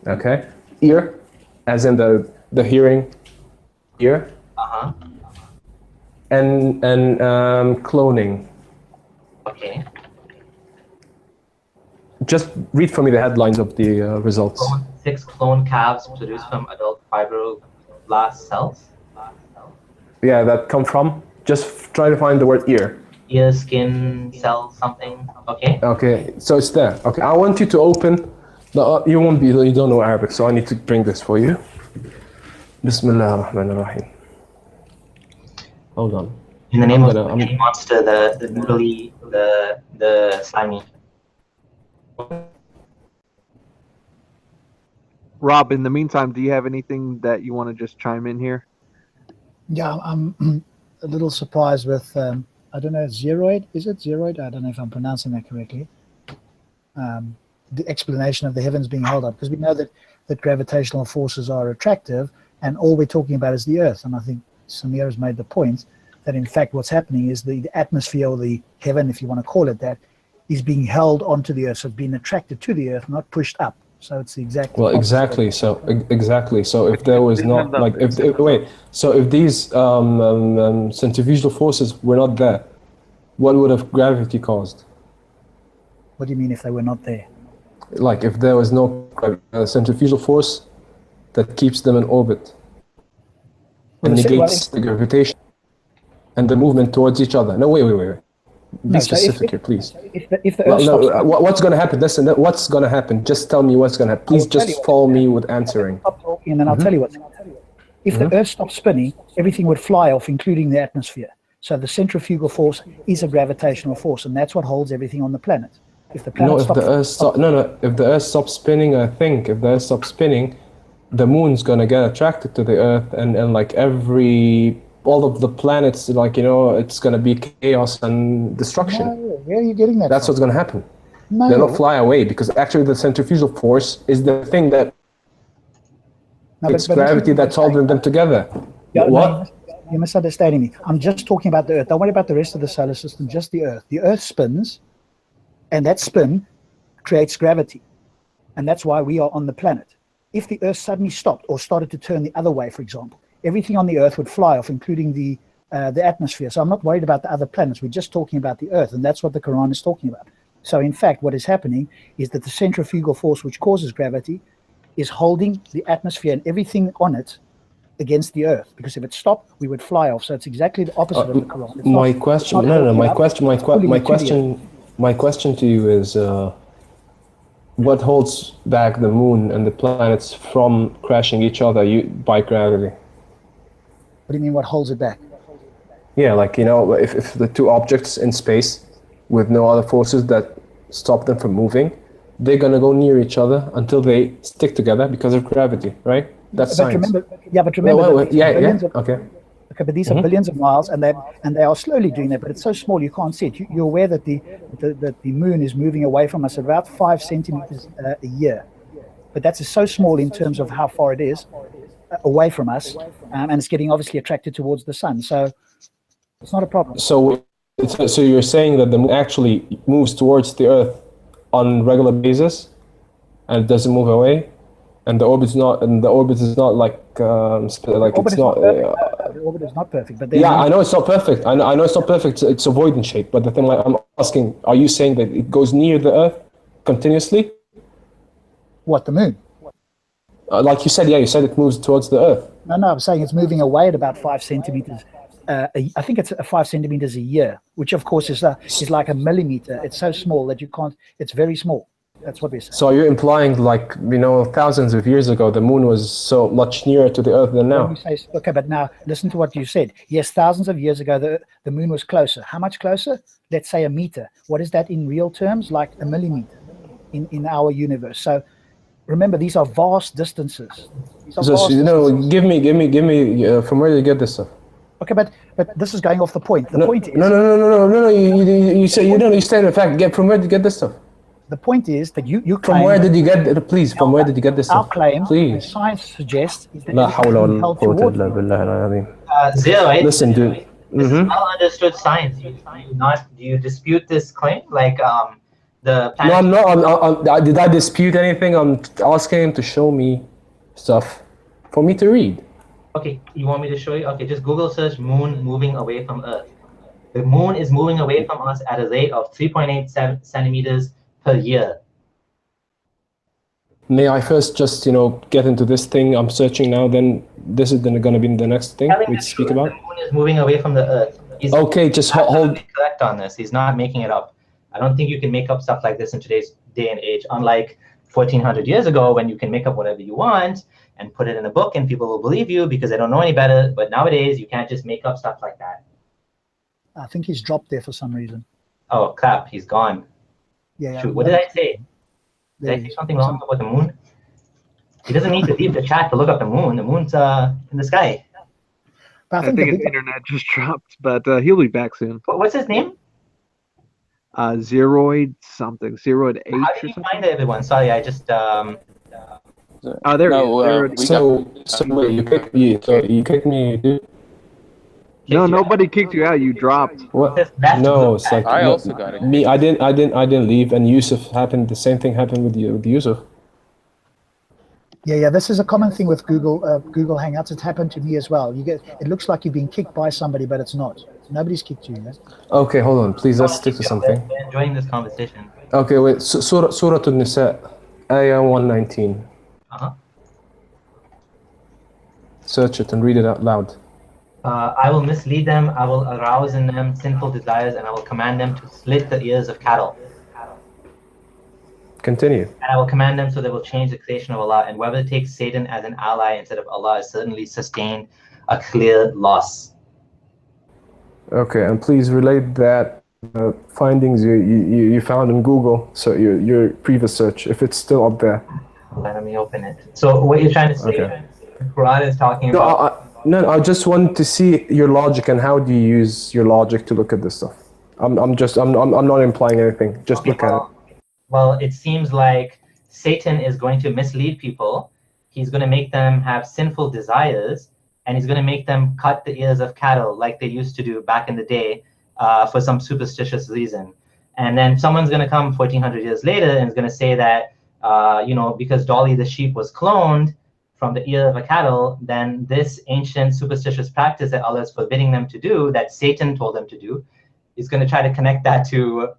Okay. Ear, as in the hearing ear. And cloning. Okay. Just read for me the headlines of the results. 6 clone calves produced from adult fibroblast cells. Yeah, that come from. Just try to find the word ear. Ear, skin, cell, something. Okay. Okay, so it's there. Okay, I want you to open. You don't know Arabic, so I need to bring this for you. Bismillah ar-Rahman ar-Rahim. Hold on. In the name of the monster, the noodly, the slimy. Rob, in the meantime, do you have anything that you want to just chime in here? Yeah, I'm a little surprised with, I don't know, Xeroid. Is it Xeroid? I don't know if I'm pronouncing that correctly. the explanation of the heavens being held up, because we know that gravitational forces are attractive, and all we're talking about is the Earth. And I think Samir has made the point that in fact what's happening is the atmosphere, or the heaven, if you want to call it that, is being held onto the Earth, so it's being attracted to the Earth, not pushed up. So it's the exact Well, exactly. Exactly. So if there was not like if these centrifugal forces were not there, what would have gravity caused? What do you mean if they were not there? Like if there was no centrifugal force that keeps them in orbit and negates the gravitation and the movement towards each other. No, wait. Be specific here, please. If the Earth stops, what's going to happen? Listen, what's going to happen? Just tell me what's going to happen. Please just follow me with answering. Stop talking, and then I'll tell you what's going to happen. If the Earth stops spinning, everything would fly off, including the atmosphere. So the centrifugal force is a gravitational force, and that's what holds everything on the planet. If the planet if the Earth stops spinning, I think if the Earth stops spinning, the moon's going to get attracted to the Earth, and like all of the planets, like, it's going to be chaos and destruction. No, where are you getting that That's from? what's going to happen. No. They'll not fly away, because actually the centrifugal force is the thing that it's gravity that's holding them together. Yeah, What? No, you're misunderstanding me. I'm just talking about the Earth. Don't worry about the rest of the solar system, just the Earth. The Earth spins, and that spin creates gravity. And that's why we are on the planet. If the Earth suddenly stopped or started to turn the other way, for example, everything on the Earth would fly off, including the atmosphere. So I'm not worried about the other planets. We're just talking about the Earth, and that's what the Quran is talking about. So in fact, what is happening is that the centrifugal force, which causes gravity, is holding the atmosphere and everything on it against the Earth. Because if it stopped, we would fly off. So it's exactly the opposite of the Quran. My question to you is, what holds back the moon and the planets from crashing each other by gravity? What do you mean, what holds it back? Yeah, like, if the two objects in space with no other forces that stop them from moving, they're going to go near each other until they stick together because of gravity, right? That's science. Okay, but these are billions of miles, and they are slowly doing that, but it's so small you can't see it. You're aware that the moon is moving away from us about 5 centimeters a year, but that's so small in terms of how far it is away from us, and it's getting obviously attracted towards the sun. So it's not a problem. So you're saying that the moon actually moves towards the Earth on regular basis, and it doesn't move away, and the orbit is not like it's not. The orbit is not perfect, but I know it's not perfect. I know it's not perfect. It's avoidant shape. But the thing, I'm asking, are you saying that it goes near the Earth continuously? What, the moon? Like you said, you said it moves towards the Earth. No, I'm saying it's moving away at about 5 centimeters. I think it's 5 centimeters a year, which of course is like a millimeter. It's so small that you can't. It's very small. That's what we're saying. So you're implying, like, thousands of years ago, the moon was so much nearer to the Earth than now. Okay, but now listen to what you said. Yes, thousands of years ago, the moon was closer. How much closer? Let's say a meter. What is that in real terms? Like a millimeter in our universe. So remember, these are vast distances. Give me. From where do you get this stuff? Okay, but this is going off the point. The point is. No. You say you state the fact. From where do you get this stuff? The point is that you claim. From where did you get it? Please, from where did you get this stuff? Our claim, please. Science suggests, is that Xeroid, listen, dude. This is well understood science. Do you dispute this claim? Like the planet? No, did I dispute anything? I'm asking him to show me stuff for me to read. Okay, you want me to show you? Okay, just Google search moon moving away from Earth. The moon is moving away from us at a rate of 3.8 centimeters per year. May I first just, get into this thing I'm searching now, then this is going to be the next thing we speak about? The moon is moving away from the Earth. He's okay, just hold. Correct on this. He's not making it up. I don't think you can make up stuff like this in today's day and age, unlike 1400 years ago when you can make up whatever you want and put it in a book and people will believe you because they don't know any better. But nowadays, you can't just make up stuff like that. I think he's dropped there for some reason. Oh, crap. He's gone. Yeah. Shoot, what did I say? Did I say something wrong about the moon? He doesn't need to leave the chat to look up the moon. The moon's in the sky. But I think his internet just dropped, but he'll be back soon. What's his name? Xeroid something, Xeroid H How or did you something. find everyone? Sorry, I just Oh, there he is. No, Xeroid. we So, got. so wait, you kicked me, dude? No, you out. nobody kicked you out. You dropped. What? Just left No, group it's chat. like I no, also got it. me. I didn't leave, and Yusuf happened. The same thing happened with you, with Yusuf. Yeah, this is a common thing with Google Hangouts. It's happened to me as well. It looks like you're being kicked by somebody, but it's not. Nobody's kicked you. Yeah? Okay, hold on, please. Let's stick to something. We're enjoying this conversation. Okay, wait. Surah An-Nisa, ayah 119. Uh-huh. Search it and read it out loud. I will mislead them, I will arouse in them sinful desires, and I will command them to slit the ears of cattle. Continue. And I will command them so they will change the creation of Allah. And whoever takes Satan as an ally instead of Allah is certainly sustained a clear loss. Okay, and please relate that findings you found in Google, so your previous search, if it's still up there. Let me open it. So what you're trying to say, Okay. the Quran is talking No, about... I just want to see your logic and how do you use your logic to look at this stuff. I'm not implying anything. Just look at it. Well, it seems like Satan is going to mislead people. He's going to make them have sinful desires, and he's going to make them cut the ears of cattle like they used to do back in the day for some superstitious reason. And then someone's going to come 1400 years later and is going to say that, because Dolly the sheep was cloned from the ear of a cattle, then this ancient superstitious practice that Allah is forbidding them to do, that Satan told them to do, is going to try to connect that to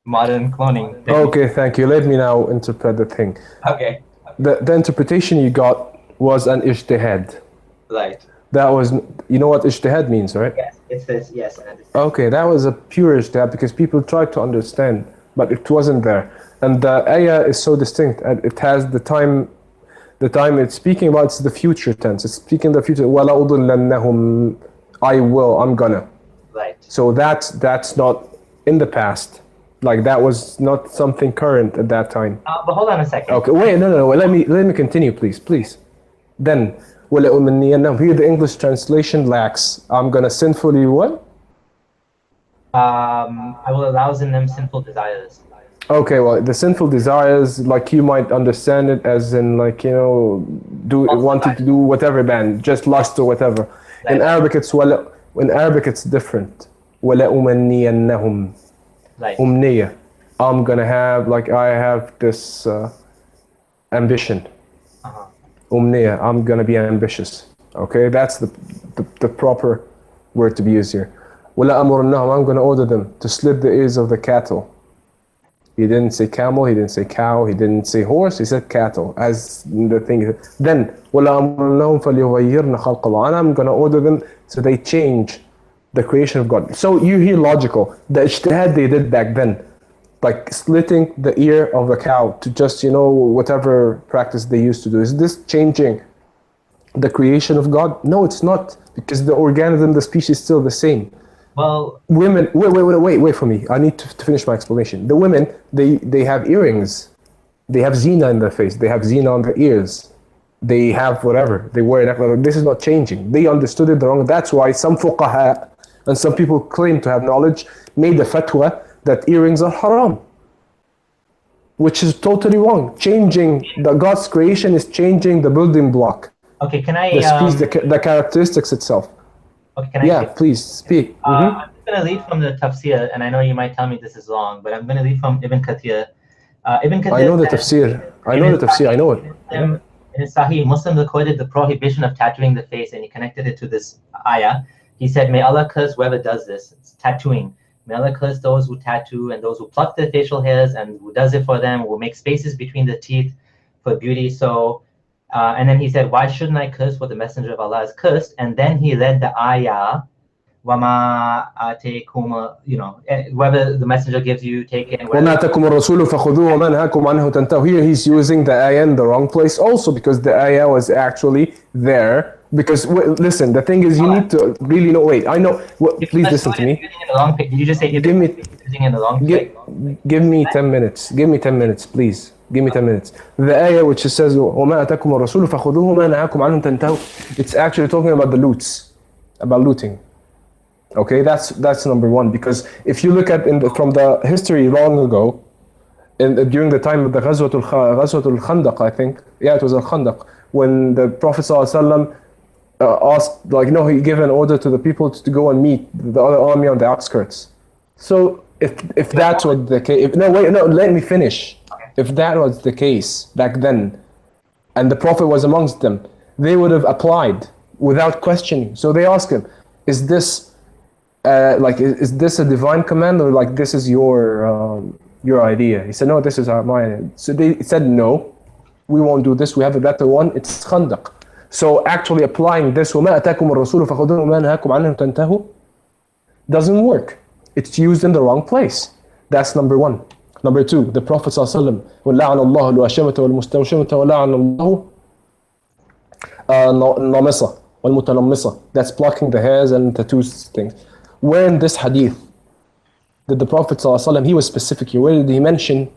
modern cloning. Okay, thank you. Let me now interpret the thing. Okay. The interpretation you got was an ijtihad. Right. That was, you know what ijtihad means, right? Yes, it says yes. I understand. Okay, that was a pure ijtihad because people tried to understand, but it wasn't there. And the ayah is so distinct, and it has the time it's speaking about, it's the future tense. It's speaking the future. وَلَا أُضِلَّنَّهُمْ I'm gonna. Right. So that's not in the past. Like that was not something current at that time. But hold on a second. Okay, wait, no. Let me continue, please. Then, وَلَأُمَنِّيَنَّهُمْ. Here the English translation lacks. I'm gonna sinfully what? I will arouse in them sinful desires. Okay, well, the sinful desires, like you might understand it as in like, wanting to do whatever, man, just lust or whatever. In Arabic, it's different. وَلَأُمَنِّيَنَّهُمْ. Right. Umniya. I'm gonna have, I have this ambition. Umniya. I'm gonna be ambitious. Okay, that's the proper word to be used here. وَلَا أَمُرُنَّهُمْ. I'm gonna order them to slit the ears of the cattle. He didn't say camel, he didn't say cow, he didn't say horse, he said cattle, as the thing. Then, وَلَا أَمُرُنَّهُمْ فَلْيُغَيِّرْنَ خَلْقَ اللَّهِ. And I'm gonna order them so they change the creation of God. So you hear logical. The ijtihad they did back then, like slitting the ear of a cow to just, whatever practice they used to do. Is this changing the creation of God? No, it's not, because the organism, the species is still the same. Well, Women, wait for me. I need to finish my explanation. The women, they have earrings. They have zina in their face. They have zina on their ears. They have whatever. They wear it. This is not changing. They understood it wrong. That's why some fuqaha and some people claim to have knowledge made a fatwa that earrings are haram, which is totally wrong. Changing God's creation is changing the building block. okay, can I... The species, the characteristics itself. Okay, can I... Yeah, please speak. I'm just going to read from the tafsir, and I know you might tell me this is wrong, but I'm going to read from Ibn Kathir. Ibn Kathir... I know the tafsir. I know it. In Sahih, Muslim recorded the prohibition of tattooing the face, and he connected it to this ayah. He said, may Allah curse whoever does this. It's tattooing. May Allah curse those who tattoo and those who pluck their facial hairs and who does it for them, who make spaces between the teeth for beauty. So, and then he said, why shouldn't I curse what the Messenger of Allah has cursed? And then he read the ayah, وَمَا آتَيْكُمْ, whoever the Messenger gives you, take it. وَمَا أَتَاكُمُ الرَّسُولُ فَخُذُوهُ وَمَا نَهَاكُمْ عَنْهُ تَنْتَهُوا. Here he's using the ayah in the wrong place also, because the ayah was actually there. Because listen, the thing is, you need to really know. Wait, I know. Please listen to me. Did you just say give me using in the wrong place? Give me 10 minutes. Give me 10 minutes, please. Give me 10 minutes. The ayah which says وَمَا أَتَاكُمُ الرَّسُولُ فَخُذُوهُ وَمَا نَهَاكُمْ عَنْهُ تَنْتَهُوا. It's actually talking about the loots, about looting. Okay, that's number one. Because if you look at from the history long ago, during the time of the Ghazwatul Khandaq, I think, yeah, it was Al Khandaq, when the Prophet ﷺ asked, like, no, he gave an order to the people to go and meet the other army on the outskirts. So if that's what the case, no, wait, no, let me finish. If that was the case back then, and the Prophet was amongst them, they would have applied without questioning. So they asked him, is this is this a divine command, or like this is your idea? He said, no, this is my idea. So they said, no, we won't do this. We have a better one. It's Khandaq. So actually applying this وَمَا أَتَاكُمُ الرَّسُولُ فَخُذُوهُ وَمَا نَهَاكُمْ عَنْهُ تَنْتَهُوا doesn't work. It's used in the wrong place. That's number one. Number two, the Prophet ﷺ وَلَعَنَ اللَّهُ الْوَاشِمَةَ وَالْمُسْتَوْشِمَةَ وَلَعَنَ اللَّهُ النَّامِصَةَ وَالْمُتَنَمِّصَةَ. That's plucking the hairs and tattoos things. Where in this hadith did the Prophet ﷺ, he was specific here, where did he mention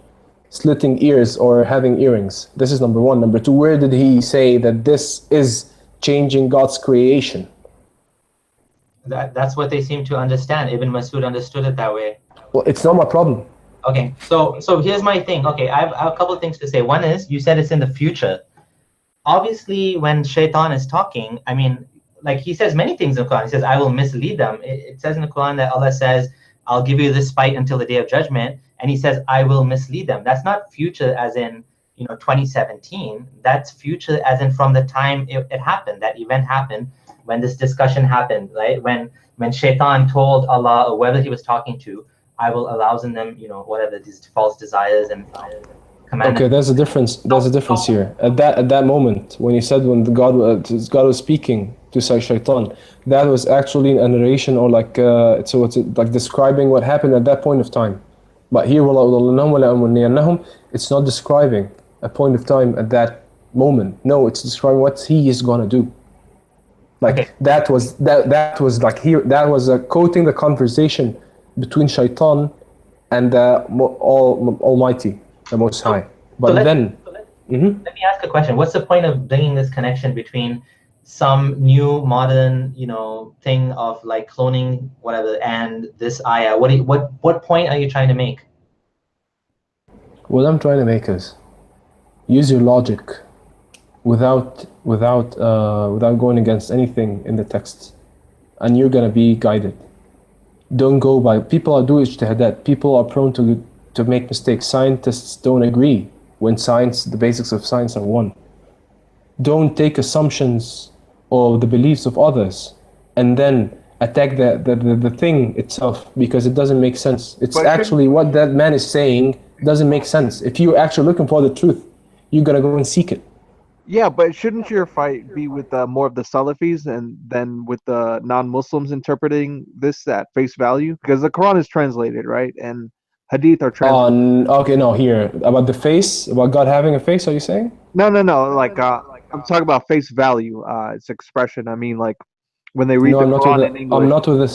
slitting ears or having earrings? This is number one. Number two, where did he say that this is changing God's creation? That's what they seem to understand. Ibn Masud understood it that way. Well, it's not my problem. Okay, so here's my thing. Okay, I have a couple of things to say. One is, you said it's in the future. Obviously, when Shaitan is talking, I mean, like he says many things in the Quran. He says, I will mislead them. It says in the Quran that Allah says, I'll give you this fight until the day of judgment. And he says, I will mislead them. That's not future as in, 2017. That's future as in from the time it happened, that event happened, when this discussion happened, right? When Shaitan told Allah, or whoever he was talking to, I will arouse in them, whatever these false desires and command. Okay, there's a difference. There's a difference here. At that moment, when he said when God was speaking to Shaitan, that was actually a narration, or like so it's like describing what happened at that point of time. But here, it's not describing a point of time at that moment. No, it's describing what he is gonna do. Like okay. that was like here. That was quoting the conversation between Shaitan and the Almighty, the Most High. But let me ask a question. What's the point of bringing this connection between some new modern, thing of like cloning, whatever, and this ayah? What point are you trying to make? What I'm trying to make is use your logic without going against anything in the text, and you're gonna be guided. Don't go by people do ijtihadat. People are prone to make mistakes. Scientists don't agree when the basics of science are one. Don't take assumptions or the beliefs of others and then attack the thing itself, because it doesn't make sense. It's actually what that man is saying doesn't make sense. If you're actually looking for the truth, you're gonna go and seek it. Yeah, but shouldn't your fight be with more of the Salafis and then with the non-Muslims interpreting this at face value? Because the Quran is translated, right? And Hadith are translated. Okay, no, here. About the face, about God having a face, are you saying? No. Like, I'm talking about face value. It's expression. I mean, like, when they read the Quran in English. I'm not with the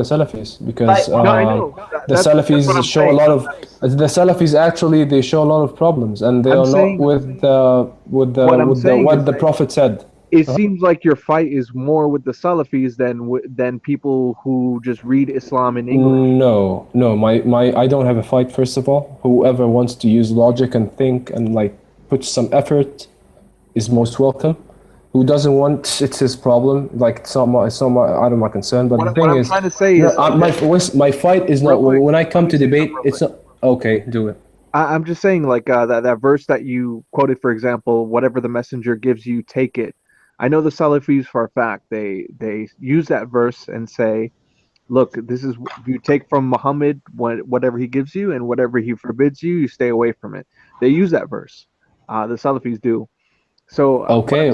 Salafis because I know. The Salafis show a lot of. The Salafis actually they show a lot of problems, and they are not with what the Prophet said. It seems like your fight is more with the Salafis than people who just read Islam in English. No. I don't have a fight. First of all, whoever wants to use logic and think and like put some effort is most welcome. Who doesn't want, it's his problem. Like it's not out of my concern. But the thing is, trying to say is my fight is not when I come to debate. It's not okay. Do it. I'm just saying, like that verse that you quoted, for example, whatever the messenger gives you, take it. I know the Salafis for a fact. They use that verse and say, look, this is you take from Muhammad whatever he gives you, and whatever he forbids you, you stay away from it. They use that verse. The Salafis do. So okay,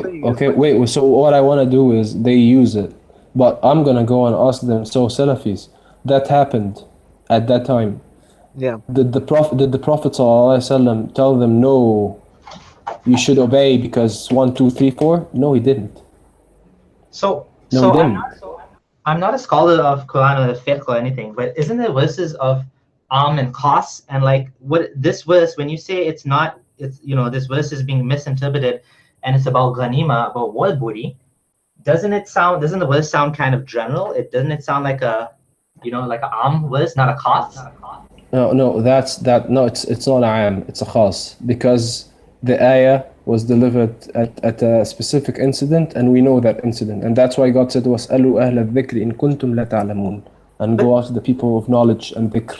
wait. So what I want to do is they use it, but I'm gonna go and ask them. So Salafis, that happened at that time. Yeah. Did the Prophet ﷺ tell them no? You should obey because 1, 2, 3, 4? No, he didn't. He didn't. I'm not a scholar of Quran or fiqh or anything, but isn't there verses of and khas, and like what this verse, when you say it's this verse is being misinterpreted and it's about ghanima, about war booty, doesn't the verse sound kind of general? Doesn't it sound like a, like a verse, not a khas? No, no, it's not a am, it's a khas, because the ayah was delivered at a specific incident, and we know that incident, and that's why God said, وَاسْأَلُوا أَهْلَ الذِّكْرِ إِن كُنتُم لَا تَعْلَمُونَ, and go after the people of knowledge and dhikr.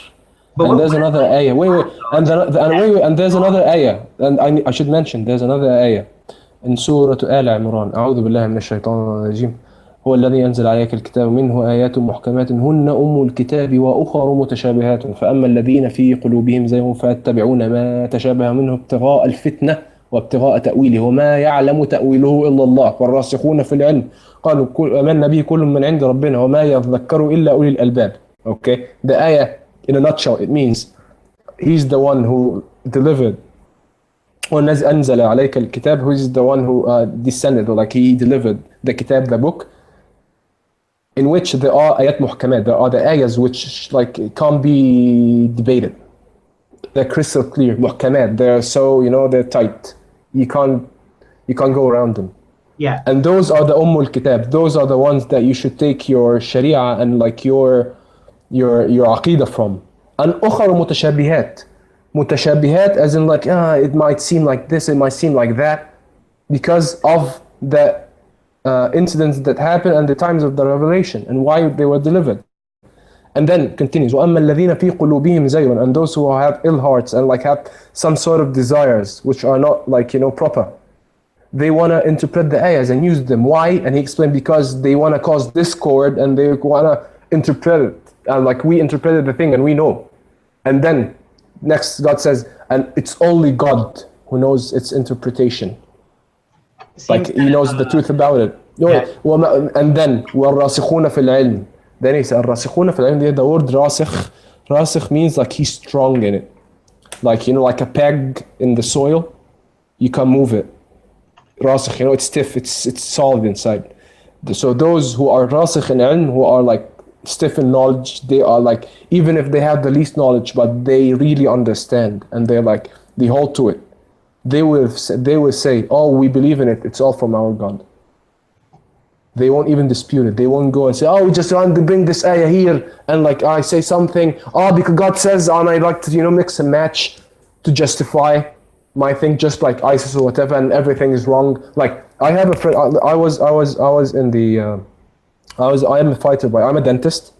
And there's another ayah. Wait, and there's another ayah, and I should mention there's another ayah in Surah Al Imran. أعوذ بالله من الشيطان الرجيم. هو الذي أنزل عليك الكتاب منه آيات محكمات هن أم الكتاب وأخر متشابهات فأما الذين في قلوبهم زيغ فيتبعون ما تشابه منه ابتغاء الفتنة وابتغاء تأويله وما يعلم تأويله إلا الله والراسخون في العلم قالوا آمنا به كل من عند ربنا وما يذكر إلا أولي الألباب. Okay, the ayah in a nutshell, it means he's the one who delivered, والذي أنزل عليك الكتاب, who is the one who descended, or like he delivered the kitab, the book, in which there are ayat muhkamat, there are the ayahs which like can't be debated. They're crystal clear, muhkamat, they're so, they're tight. You can't go around them. Yeah. And those are the kitab, those are the ones that you should take your sharia and like your aqidah from. And أخر متشابهات. Mutashabihat as in like, it might seem like this, it might seem like that, because of the incidents that happened and the times of the revelation and why they were delivered. And then continues, وَأَمَّا الَّذِينَ فِي قُلُوبِهِمْ زَيْغٌ, and those who have ill hearts and like have some sort of desires which are not like, proper. They want to interpret the ayahs and use them. Why? And he explained, because they want to cause discord and they want to interpret it. And like we interpreted the thing and we know. And then next God says, and it's only God who knows its interpretation. Like he knows the truth about it. Yeah. And then وَالرَّاسِخُونَ فِي الْعِلْمِ. Then he said, الرَّاسِخُونَ فِي الْعِلْمِ, the word rasikh, rasikh means like he's strong in it. Like, like a peg in the soil, you can't move it. Rasikh, it's stiff, it's solid inside. So those who are rasikh in ilm, who are like stiff in knowledge, they are like, even if they have the least knowledge, but they really understand and they're like, they hold to it. They will say, oh, we believe in it, it's all from our God. They won't even dispute it. They won't go and say, oh, we just want to bring this ayah here, and like I say something, because God says, and I like to, mix and match to justify my thing, just like ISIS or whatever, and everything is wrong. Like I have a friend, I was in the, I am a fighter, but I'm a dentist,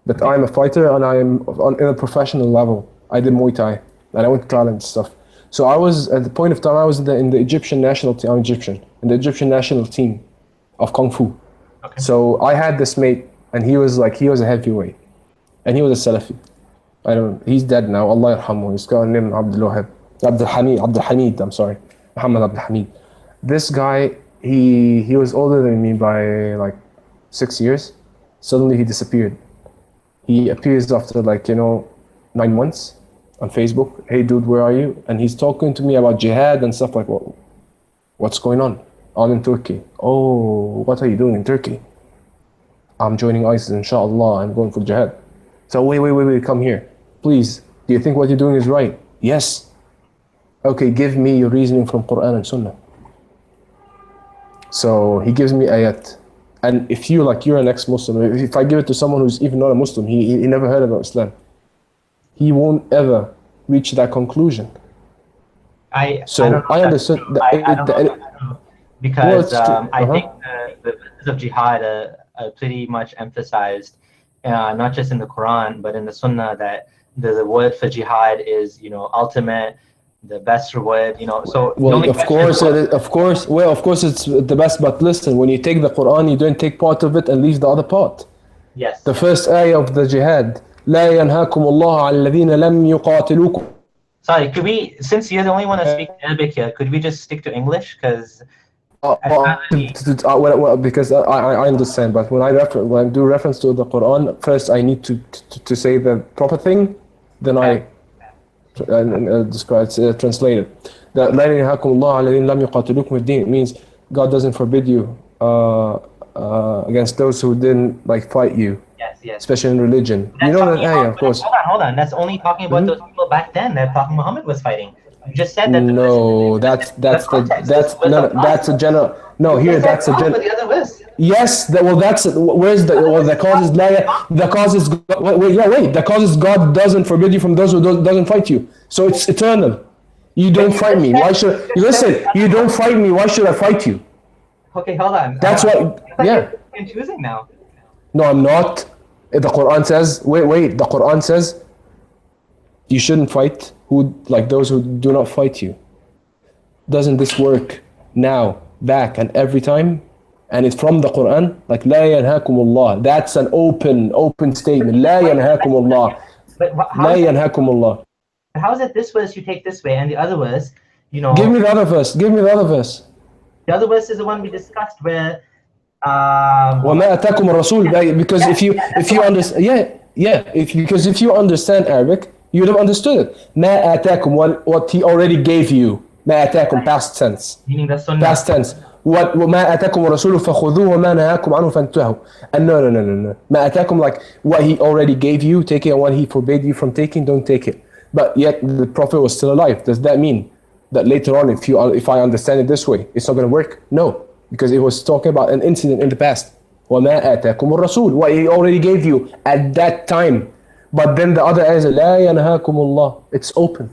but I'm a fighter and I'm in a professional level. I did Muay Thai and I went to Thailand and stuff. So I was, at the point of time, I was in the Egyptian national team, I'm Egyptian, in the Egyptian national team of Kung Fu. Okay. So I had this mate and he was a heavyweight and he was a Salafi. He's dead now, Allah yarhamu. He's got a name, Abdul Hamid, I'm sorry, Muhammad Abdul Hamid. This guy, he was older than me by like 6 years. Suddenly he disappeared. He appears after 9 months on Facebook. Hey dude, where are you? And he's talking to me about jihad and stuff like, what's going on? I'm in Turkey. Oh, what are you doing in Turkey? I'm joining ISIS, inshallah. I'm going for jihad. So wait, come here. Please, do you think what you're doing is right? Yes. Okay, give me your reasoning from Quran and Sunnah. So he gives me ayat. And if you're an ex-Muslim, if I give it to someone who's even not a Muslim, he never heard about Islam, he won't ever reach that conclusion. I understood because I think the verses of jihad are pretty much emphasized, not just in the Quran but in the Sunnah, that the word for jihad is ultimate, the best reward, so of course it's the best, but listen, when you take the Quran, you don't take part of it and leave the other part. Yes. The first ayah of the jihad, لا ينهاكم الله عن الذين لم يقاتلوكم. Sorry, could we, since you're the only one that speaks Arabic here, could we just stick to English? Because because I understand, but when I do reference to the Quran, first I need to say the proper thing, then I describe it, translate it. That لا ينهاكم الله عن الذين لم يقاتلوكم في الدين means God doesn't forbid you against those who didn't fight you. Yes. Especially in religion. That ayah, of course. Hold on. That's only talking about those people back then that Prophet Muhammad was fighting. You just said that. No, that's a general. No, here that's a general. The other verse. Yes, that's where's the cause is the cause is the cause is God doesn't forbid you from those who doesn't fight you. So it's eternal. You don't fight me. Why should you listen? You don't fight me. Why should I fight you? Okay, hold on. That's what. Yeah. You're choosing now. No, I'm not. The Quran says. Wait. The Quran says you shouldn't fight those who do not fight you. Doesn't this work now, back, and every time? And it's from the Quran, like لا ينهاكم الله. That's an open statement. لا ينهاكم الله. لا ينهاكم الله. How is it this verse you take this way and the other verse, Give me the other verse. The other verse is the one we discussed where. وما أتاكم الرسول. Because if you understand, because if you understand Arabic, you would have understood it. ما أتاكم, what he already gave you. ما أتاكم, past tense. Meaning the sunnah. Past tense. وما أتاكم الرسول فخذوه وما نهاكم عنه فانتهوا. And no. ما أتاكم, like what he already gave you, take it, and what he forbade you from taking, don't take it. But yet the Prophet was still alive. Does that mean that later on, if I understand it this way, it's not going to work? No, because it was talking about an incident in the past. وما آتاكم الرسول, what he already gave you at that time. But then the other ayah, لا ينهاكم الله. It's open.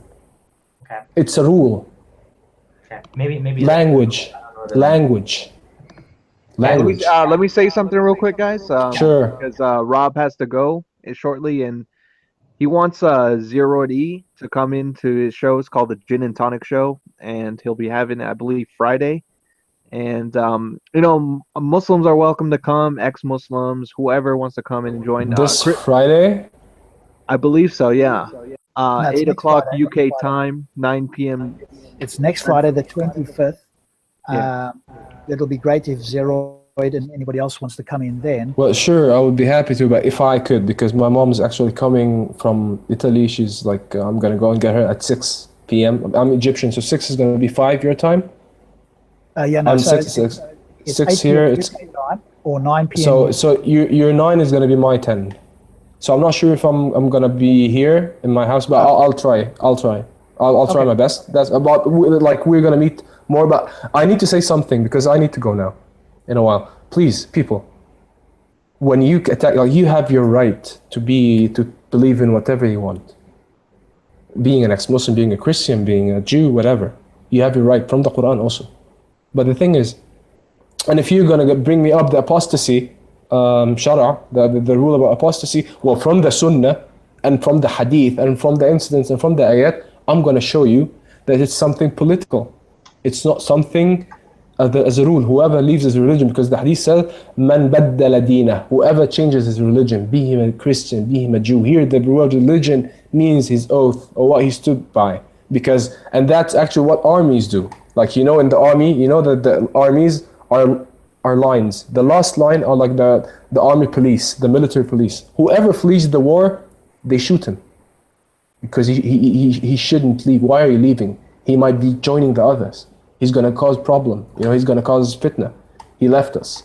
Okay. It's a rule. Okay. Maybe. Language. Let me say something real quick, guys. Sure. Because Rob has to go shortly, and he wants Xeroid to come into his show. It's called the Gin and Tonic Show, and he'll be having it, I believe, Friday. And Muslims are welcome to come. Ex-Muslims, whoever wants to come and join. This Friday? I believe so. Yeah. 8 o'clock Friday. UK time, 9 p.m. It's next Friday, the 25th. It'll be great if Xeroid and anybody else wants to come in then. Well, sure, I would be happy to, but if I could, because my mom's actually coming from Italy. She's like, I'm going to go and get her at 6 p.m. I'm Egyptian, so 6 is going to be 5 your time? No, so 6 here. It's time or 9 p.m. So your 9 is going to be my 10. So I'm not sure if I'm going to be here in my house, but I'll try. I'll try my best. That's about, like, we're going to meet more, but I need to say something because I need to go now in a while. Please, people, when you attack, like, you have your right to believe in whatever you want. Being an ex-Muslim, being a Christian, being a Jew, whatever. You have your right from the Quran also. But the thing is, and if you're going to bring me up the apostasy, shara, the rule about apostasy, well, from the Sunnah and from the Hadith and from the incidents and from the ayat, I'm going to show you that it's something political. It's not something as a rule. Whoever leaves his religion, because the Hadith says, "Man baddala deenah," whoever changes his religion, be him a Christian, be him a Jew. Here, the word religion means his oath or what he stood by, and that's actually what armies do. Like, in the army, that the armies are lines. The last line are like the army police, the military police. Whoever flees the war, they shoot him. Because he shouldn't leave. Why are you leaving? He might be joining the others. He's going to cause problem. He's going to cause fitna. He left us.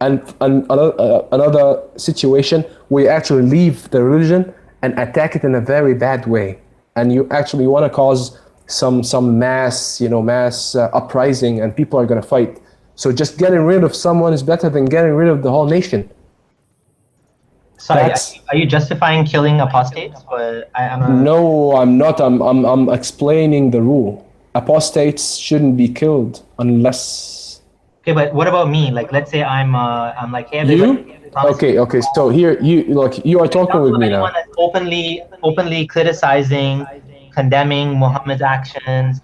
And another situation where you actually leave the religion and attack it in a very bad way. And you actually want to cause some mass uprising, and people are going to fight. So just getting rid of someone is better than getting rid of the whole nation. Sorry, are you justifying killing apostates? No, I'm not. I'm explaining the rule. Apostates shouldn't be killed unless. Okay, but what about me? Like, let's say I'm like, hey, you? Okay. So here you are talking with me now. That's openly criticizing, condemning Muhammad's actions,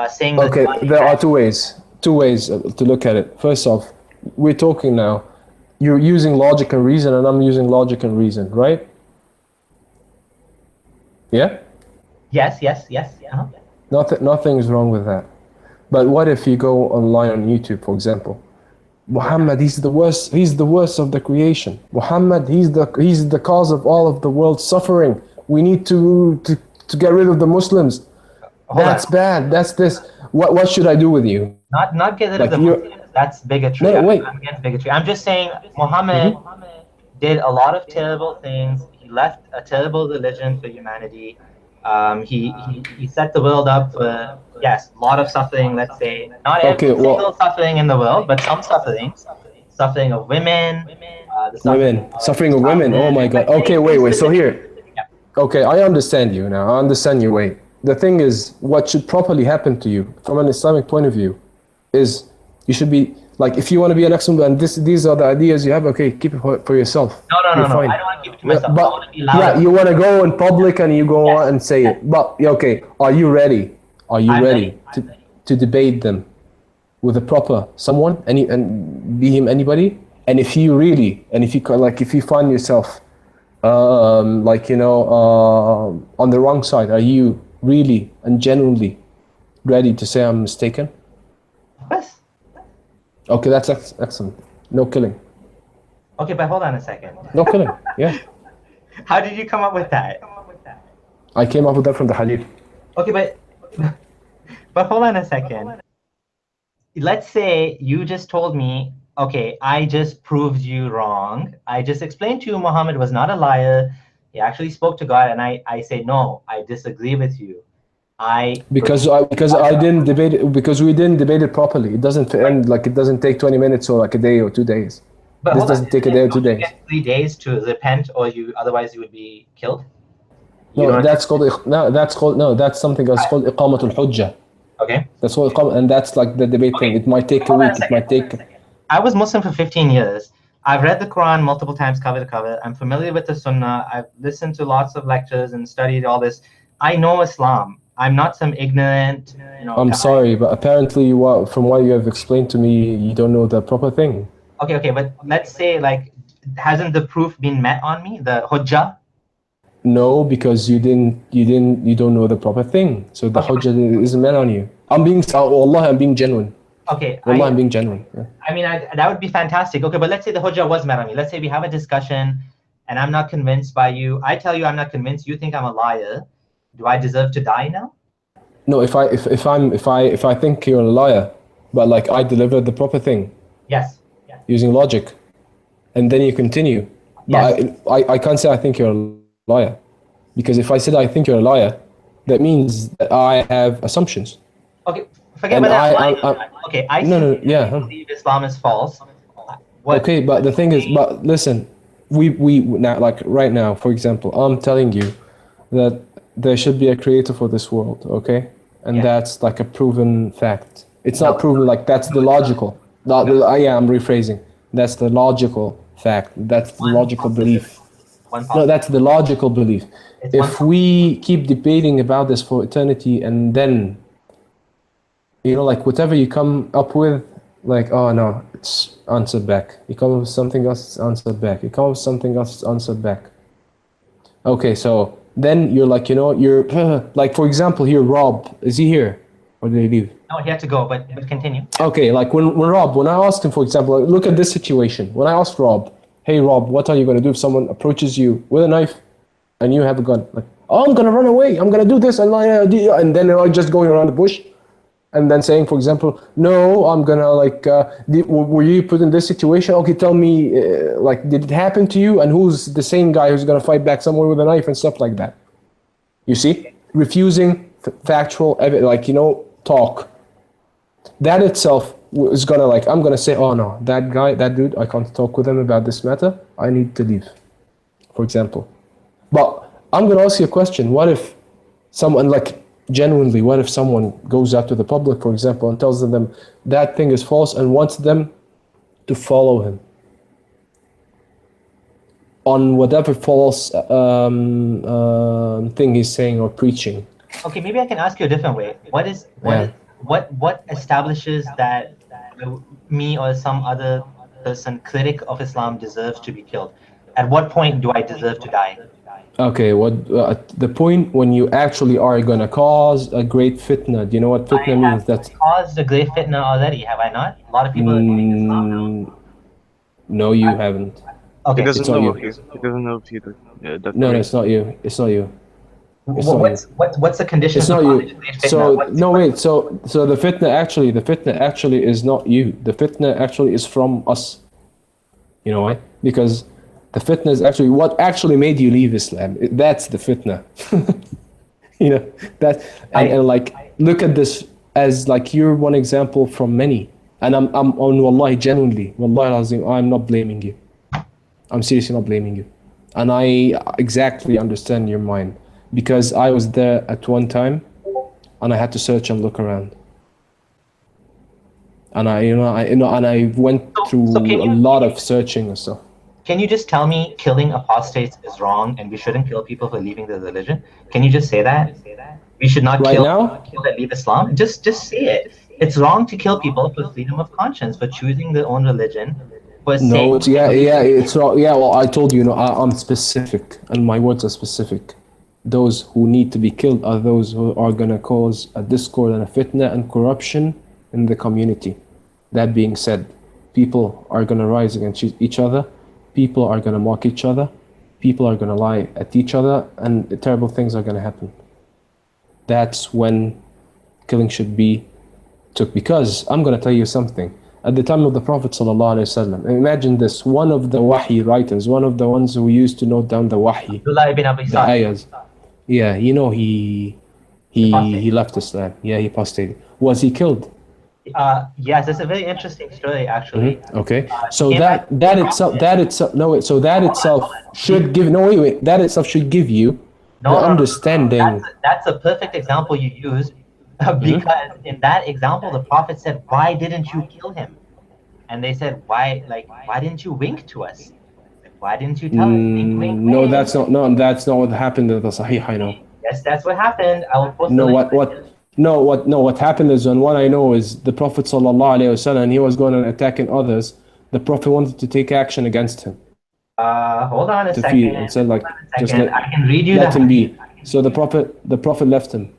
saying that. Okay, there are two ways to look at it. First off, we're talking now. You're using logic and reason, and I'm using logic and reason, right? Yeah? Yes. Uh-huh. Nothing is wrong with that. But what if you go online on YouTube, for example? Muhammad, he's the worst of the creation. Muhammad, he's the cause of all of the world's suffering. We need to get rid of the Muslims. That's bad. That's this. What should I do with you? Not get rid of the Muslims. That's bigotry. No, wait. I'm against bigotry. I'm just saying Muhammad did a lot of terrible things. He left a terrible religion for humanity. He set the world up for, yes, a lot of suffering. Let's say not every Okay, well, single suffering in the world, but some suffering of women, the suffering suffering of of women. Oh my God. Okay, wait. So here, Yeah. okay, I understand you now. I understand your way. The thing is, what should properly happen to you from an Islamic point of view is you should be like, if you want to be an excellent, and these are the ideas you have, okay, keep it for yourself. You're No. fine. I don't want to keep it to Yeah, myself. I want to be but yeah, louder. you want to go in public and you go on and say it. But yeah, okay, are you ready? Are you I'm ready ready. to debate them with a proper someone, and be him anybody? And if you really, and if you like, if you find yourself like, you know, on the wrong side, are you really and genuinely ready to say I'm mistaken? Yes. Okay, that's excellent. No killing. Okay, but hold on a second. No killing. Yeah, How did you come up with that? I came up with that from the hadith. Okay, but hold on a second. Let's say you just told me, okay, I just proved you wrong. I just explained to you Muhammad was not a liar. He actually spoke to God, and I say, no, I disagree with you. Because I didn't debate it, because we didn't debate it properly. It doesn't end, like, it doesn't take 20 minutes or like a day or 2 days. But This hold on, doesn't take a day or 2 don't you days. get 3 days to repent, or otherwise you would be killed? You No, don't- that's something that's called iqamatul hujjah. Okay. That's what and that's like the debate thing. It might take a Hold on week. a It might second. take. I was Muslim for 15 years. I've read the Quran multiple times, cover to cover. I'm familiar with the Sunnah. I've listened to lots of lectures and studied all this. I know Islam. I'm not some ignorant, I'm guy. sorry, but apparently, from what you have explained to me, you don't know the proper thing. Okay, but let's say, like, hasn't the proof been met on me? The hujjah? No, because you don't know the proper thing. So the Okay. hujjah isn't meant on you. I'm being genuine. Okay. Wallah, I'm being genuine. Yeah. I mean, that would be fantastic. Okay, but let's say the hujjah was met on me. Let's say we have a discussion and I'm not convinced by you. I tell you I'm not convinced. You think I'm a liar. Do I deserve to die now? No, if I think you're a liar, but like I delivered the proper thing Yes. using logic, and then you continue. Yes. But I can't say I think you're a liar, because if I said I think you're a liar, that means that I have assumptions. Okay, forget And about that. Okay, I believe Islam is false. Okay, but the thing is, but listen, we now, like right now, for example, I'm telling you that there should be a creator for this world, okay? And that's like a proven fact. It's not proven, like that's the logical. I'm rephrasing. That's the logical fact. That's the logical belief. No, that's the logical belief. If we keep debating about this for eternity, and then, like whatever you come up with, like, oh no, it's answered back. You come up with something else, it's answered back. You come up with something else, it's answered back. Okay, so then you're like, you're like, for example, here, Rob, is he here? Or did he leave? No, he had to go, but continue. Okay, like when I asked him, for example, look at this situation. When I asked Rob, hey Rob, what are you going to do if someone approaches you with a knife and you have a gun? Like, oh, I'm going to run away. I'm going to do this. And then just going around the bush. And then saying, for example, no, I'm going to like, were you put in this situation? Okay, tell me, like, did it happen to you? And who's the same guy who's going to fight back someone with a knife and stuff like that? You see? Refusing factual, like, talk. That itself is going to, like, I'm going to say, oh no, that guy, that dude, I can't talk with him about this matter. I need to leave, for example. But I'm going to ask you a question. What if someone, like, genuinely, what if someone goes out to the public, for example, and tells them that thing is false and wants them to follow him on whatever false thing he's saying or preaching? Okay, maybe I can ask you a different way. What establishes that me or some other person, critic of Islam, deserves to be killed? At what point do I deserve to die? Okay, the point when you actually are gonna cause a great fitna. Do you know what fitna means? That's caused a great fitna already, have I not? A lot of people are doing Islam now. No, you haven't. Okay, He doesn't not know. you. He doesn't know if he. No, it's not you. It's not you. What's the condition? It's not you. So no, wait. So the fitna actually is not you. The fitna actually is from us. You know why? Because the fitna is actually what actually made you leave Islam. That's the fitna. You know, that, and like, look at this as like you're one example from many. And I'm on wallahi, genuinely, wallahi alazim, I'm not blaming you. I'm seriously not blaming you. And I exactly understand your mind, because I was there at one time and I had to search and look around. And I went through a lot of searching and stuff. Can you just tell me killing apostates is wrong and we shouldn't kill people for leaving the religion? Can you just say that? We should not Right kill now? people that leave Islam? Just say it. It's wrong to kill people for freedom of conscience, for choosing their own religion. For No, saying, it's, it's wrong. Yeah, well, I told you, I'm specific, and my words are specific. Those who need to be killed are those who are going to cause a discord and a fitna and corruption in the community. That being said, people are going to rise against each other. People are going to mock each other. People are going to lie at each other, and terrible things are going to happen. That's when killing should be took. Because I'm going to tell you something. At the time of the Prophet ﷺ, imagine this, one of the wahi writers, one of the ones who used to note down the wahi, the ayahs. Yeah, you know, he left Islam. Yeah, he apostated. Was he killed? Yes, it's a very interesting story, actually. Mm-hmm. Okay, so that itself should give that itself should give you the understanding. That's a perfect example you used, because in that example the Prophet said, "Why didn't you kill him?" And they said, "Why didn't you wink to us? Why didn't you tell us?" Wink, wink, No, wink. that's not what happened in the Sahih. I know. Yes, that's what happened. I will post No, the link. what happened is, on what I know is the Prophet ﷺ, he was going and attacking others. The Prophet wanted to take action against him. Hold on a To second. feed and said, like, just I can read you let the him be. So the Prophet left him.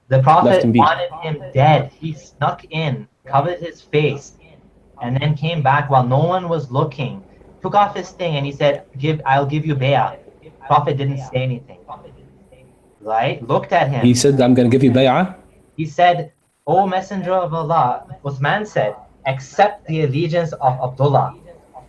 The Prophet Left him be. wanted him dead. He snuck in, covered his face, and then came back while no one was looking. Took off his thing and he said, I'll give you bay'ah. Prophet didn't say anything. Right? Looked at him. He said, I'm going to give you bay'ah. He said, "O Messenger of Allah," Uthman said, "accept the allegiance of Abdullah."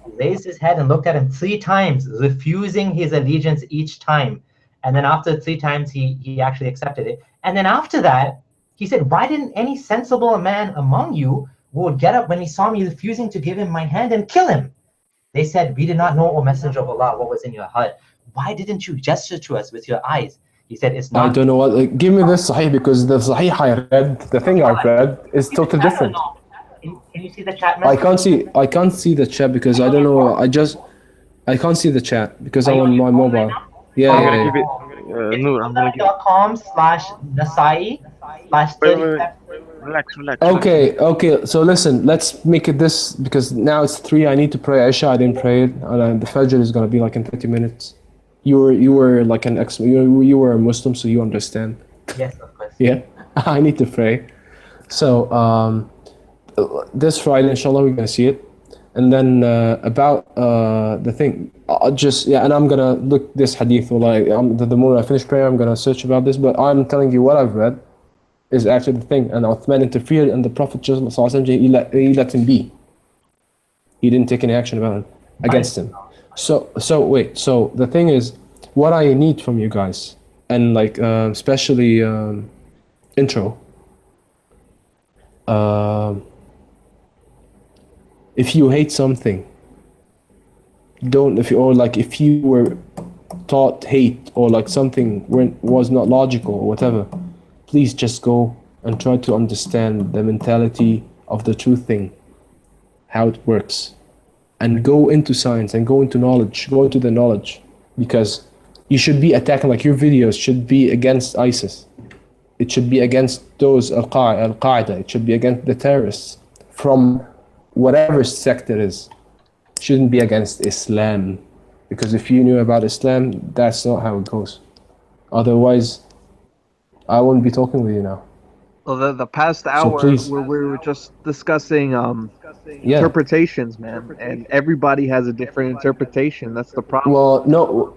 He raised his head and looked at him 3 times, refusing his allegiance each time. And then after 3 times, he actually accepted it. And then after that, he said, "Why didn't any sensible man among you would get up when he saw me refusing to give him my hand and kill him?" They said, "We did not know, O Messenger of Allah, what was in your heart. Why didn't you gesture to us with your eyes?" He said, "It's not." I don't know what. Give me this Sahih, because the Sahih I read, the thing I read, is totally different. Can you see the chat message? I can't see the chat because I don't know. I can't see the chat because I'm on my mobile. Yeah, I'm yeah, gonna yeah. Nour, I'm gonna give .com/Nasai/30. relax. Okay. So listen, let's make it this, because now it's 3. I need to pray Isha. I didn't pray it, and the Fajr is gonna be like in 30 minutes. You were like you were a Muslim, so you understand. Yes, of course. Yeah, I need to pray. So this Friday, inshallah, we're gonna see it, and then about the thing. And I'm gonna look this hadith. Like the more I finish prayer, I'm gonna search about this. But I'm telling you what I've read is actually the thing. And Uthman interfered, and the Prophet he let him be. He didn't take any action about it against him. So the thing is, what I need from you guys, and like especially intro, if you hate something, if you were taught hate, or like something was not logical or whatever, please just go and try to understand the mentality of the true thing, how it works. And go into science and go into the knowledge, because you should be attacking, like your videos should be against ISIS. It should be against those Al-Qaeda. It should be against the terrorists from whatever sect it is. It shouldn't be against Islam, because if you knew about Islam, that's not how it goes. Otherwise, I wouldn't be talking with you now. Well, the past hour where we were just discussing interpretations, man, and everybody has a different interpretation. That's the problem. Well, no.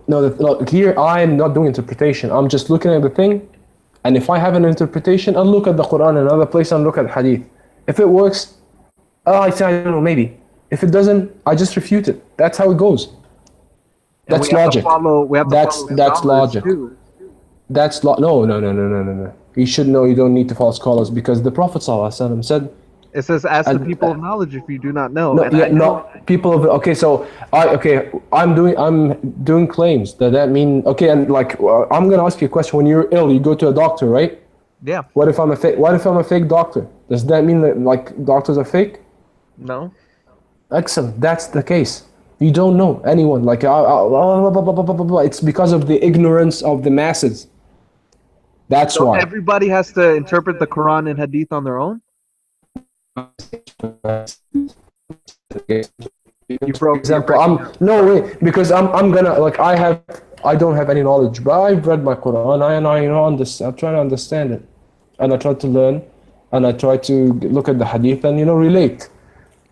Here I am not doing interpretation. I'm just looking at the thing, and if I have an interpretation, I'll look at the Quran in another place and look at Hadith. If it works, I say, I don't know, maybe. If it doesn't, I just refute it. That's how it goes. That's logic. We have to follow that's logic. Too. That's no. You should know you don't need to follow scholars because the Prophet ﷺ said, It says, "Ask the and people of knowledge if you do not know." no, And yeah, I know. no, people of okay. So I'm doing claims that mean okay, and like I'm gonna ask you a question. When you're ill, you go to a doctor, right? Yeah. What if I'm a fake? What if I'm a fake doctor? Does that mean that like doctors are fake? No. Excellent. That's the case. You don't know anyone. Like it's because of the ignorance of the masses. That's So why. everybody has to interpret the Quran and Hadith on their own. You For broke. example, I'm no way because I'm gonna like I don't have any knowledge, but I've read my Quran and I I'm trying to understand it, and I try to learn, and I try to look at the Hadith and relate.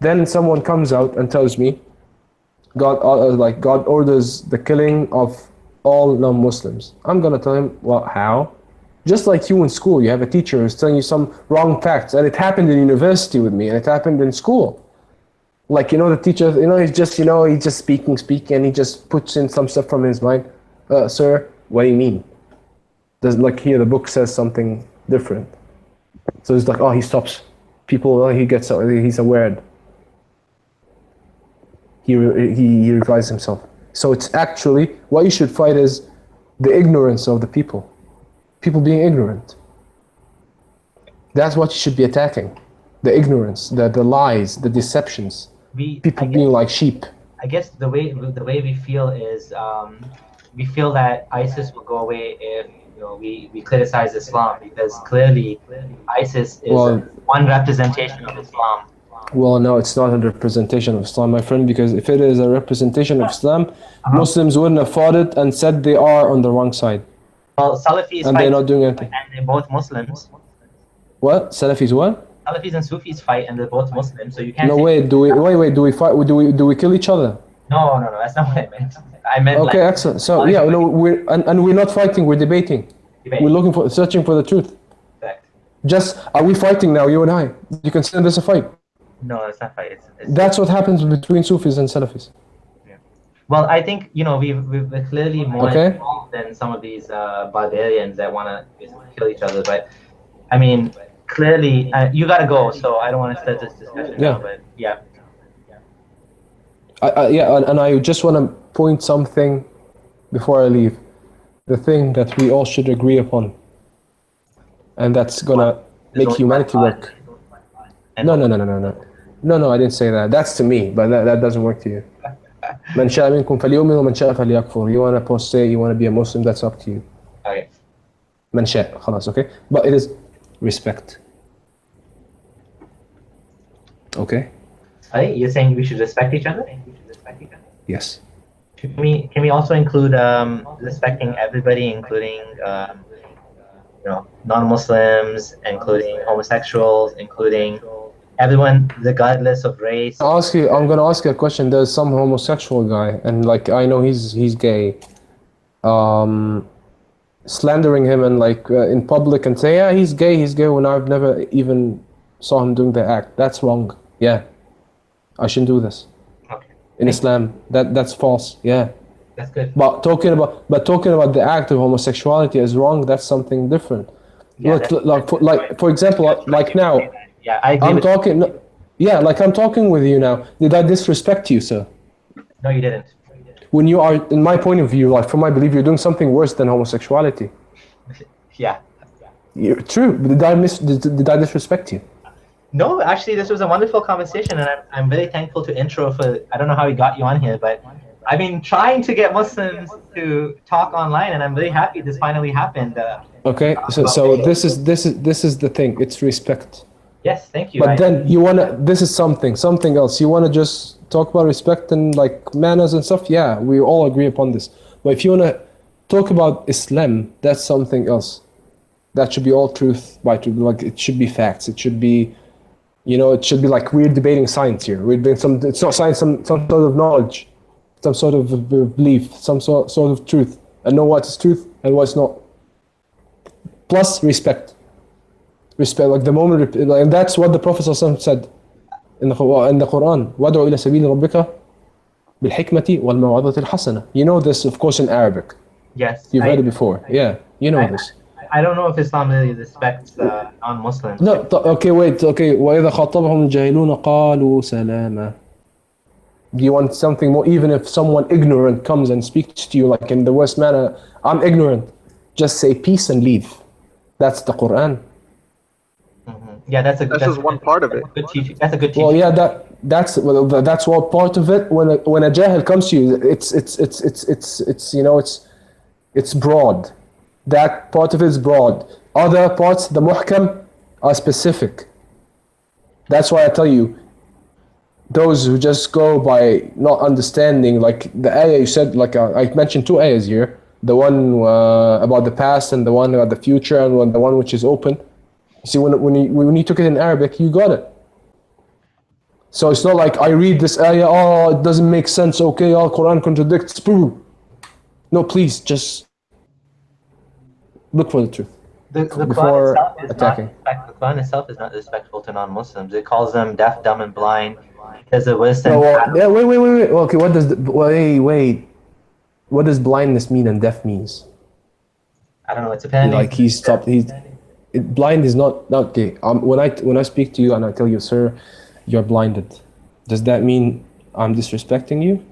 Then someone comes out and tells me, God orders the killing of all non-Muslims. I'm gonna tell him, well, how? Just like you in school, you have a teacher who's telling you some wrong facts, and it happened in university with me, and it happened in school. Like the teacher, he's just speaking, and he just puts in some stuff from his mind. Sir, what do you mean? Does like here the book says something different. So it's like, oh, he stops. People, he's aware. He revises himself. So it's actually what you should fight is the ignorance of the people. People being ignorant. That's what you should be attacking. The ignorance, the lies, the deceptions. People being like sheep. I guess the way we feel is we feel that ISIS will go away if we criticize Islam, because clearly ISIS is one representation of Islam. Well, no, it's not a representation of Islam, my friend, because if it is a representation of Islam, Muslims wouldn't have fought it and said they are on the wrong side. Well, Salafis and fight, they're not doing anything. And they're both Muslims. What? Salafis what? Salafis and Sufis fight, and they're both Muslims, so you can't. No, wait. Do we fight? Do we kill each other? No. That's not what I meant. I meant. Okay, excellent. So yeah, no, we're not fighting. We're debating. We're searching for the truth. Correct. Just are we fighting now, you and I? You consider this a fight? No, it's not fight. It's That's what happens between Sufis and Salafis. Yeah. Well, I think we're clearly more involved than some of these barbarians that want to kill each other. But I mean, clearly, you gotta go. So I don't want to start this discussion now. But yeah. And I just want to point something before I leave. The thing that we all should agree upon, and that's gonna make humanity work. No, I didn't say that. That's to me, but that doesn't work to you. من شاء منكم فليؤمن ومن شاء فليكفر. You want to apostate, you want to be a Muslim, that's up to you. Okay. من شاء, خلاص, okay? But it is respect. Okay? You're saying we should respect each other? Yes. Can we also include respecting everybody, including non-Muslims, including homosexuals, including everyone, regardless of race? I'm gonna ask you a question. There's some homosexual guy, and like I know he's gay, slandering him and in public and say, yeah, he's gay when I've never even saw him doing the act. That's wrong. Yeah, I shouldn't do this. Okay. In Islam, that's false. Yeah. That's good. But talking about the act of homosexuality is wrong. That's something different. Yeah, for example, like now. Yeah, I agree. I'm talking with you now. Did I disrespect you, sir? No, you didn't. When you are, in my point of view, from my belief, you're doing something worse than homosexuality. Yeah. True. Did I disrespect you? No, actually, this was a wonderful conversation, and I'm very thankful to Intro for. I don't know how he got you on here, but I've been trying to get Muslims to talk online, and I'm very happy this finally happened. Okay, so this is the thing. It's respect. Yes, thank you. But then you wanna. This is something else. You wanna just talk about respect and manners and stuff. Yeah, we all agree upon this. But if you wanna talk about Islam, that's something else. That should be all truth by truth. It should be facts. It should be, it should be we're debating science here. We're doing it's not science, some sort of knowledge, some sort of belief, some sort of truth, and know what's truth and what's not. Plus respect. Respect, the moment, and that's what the Prophet ﷺ said in the Quran. وَادْعُ إِلَى سَبِيلِ رَبِّكَ بِالْحِكْمَةِ وَالْمَوْعِظَةِ الْحَسَنَةِ. You know this, of course, in Arabic. Yes. You've heard it before. Yeah. You know this. I don't know if Islam really respects non-Muslims. No, okay, wait, okay. وَإِذَا خَاطَبَهُمْ الْجَاهِلُونَ قَالُوا سَلَامًا. Do you want something more? Even if someone ignorant comes and speaks to you like in the worst manner, I'm ignorant. Just say peace and leave. That's the Quran. Yeah, that's just one part of it. Good teaching. That's a good teaching. Well, yeah, that's what part of it. When a jahil comes to you, it's you know it's broad. That part of it is broad. Other parts, the muhkam, are specific. That's why I tell you, those who just go by not understanding, like the ayah you said, like I mentioned two ayahs here, the one about the past and the one about the future and the one which is open. You see, when you took it in Arabic, you got it. So it's not like I read this ayah, oh, it doesn't make sense, okay, oh, Quran contradicts, boom. No, please, just look for the truth before attacking. The Quran itself is not respectful to non-Muslims. It calls them deaf, dumb, and blind because of wisdom. No, yeah, wait. Okay, wait. What does blindness mean and deaf means? I don't know. It's depending. Like blind is not okay. When I speak to you and I tell you, sir, you're blinded, does that mean I'm disrespecting you?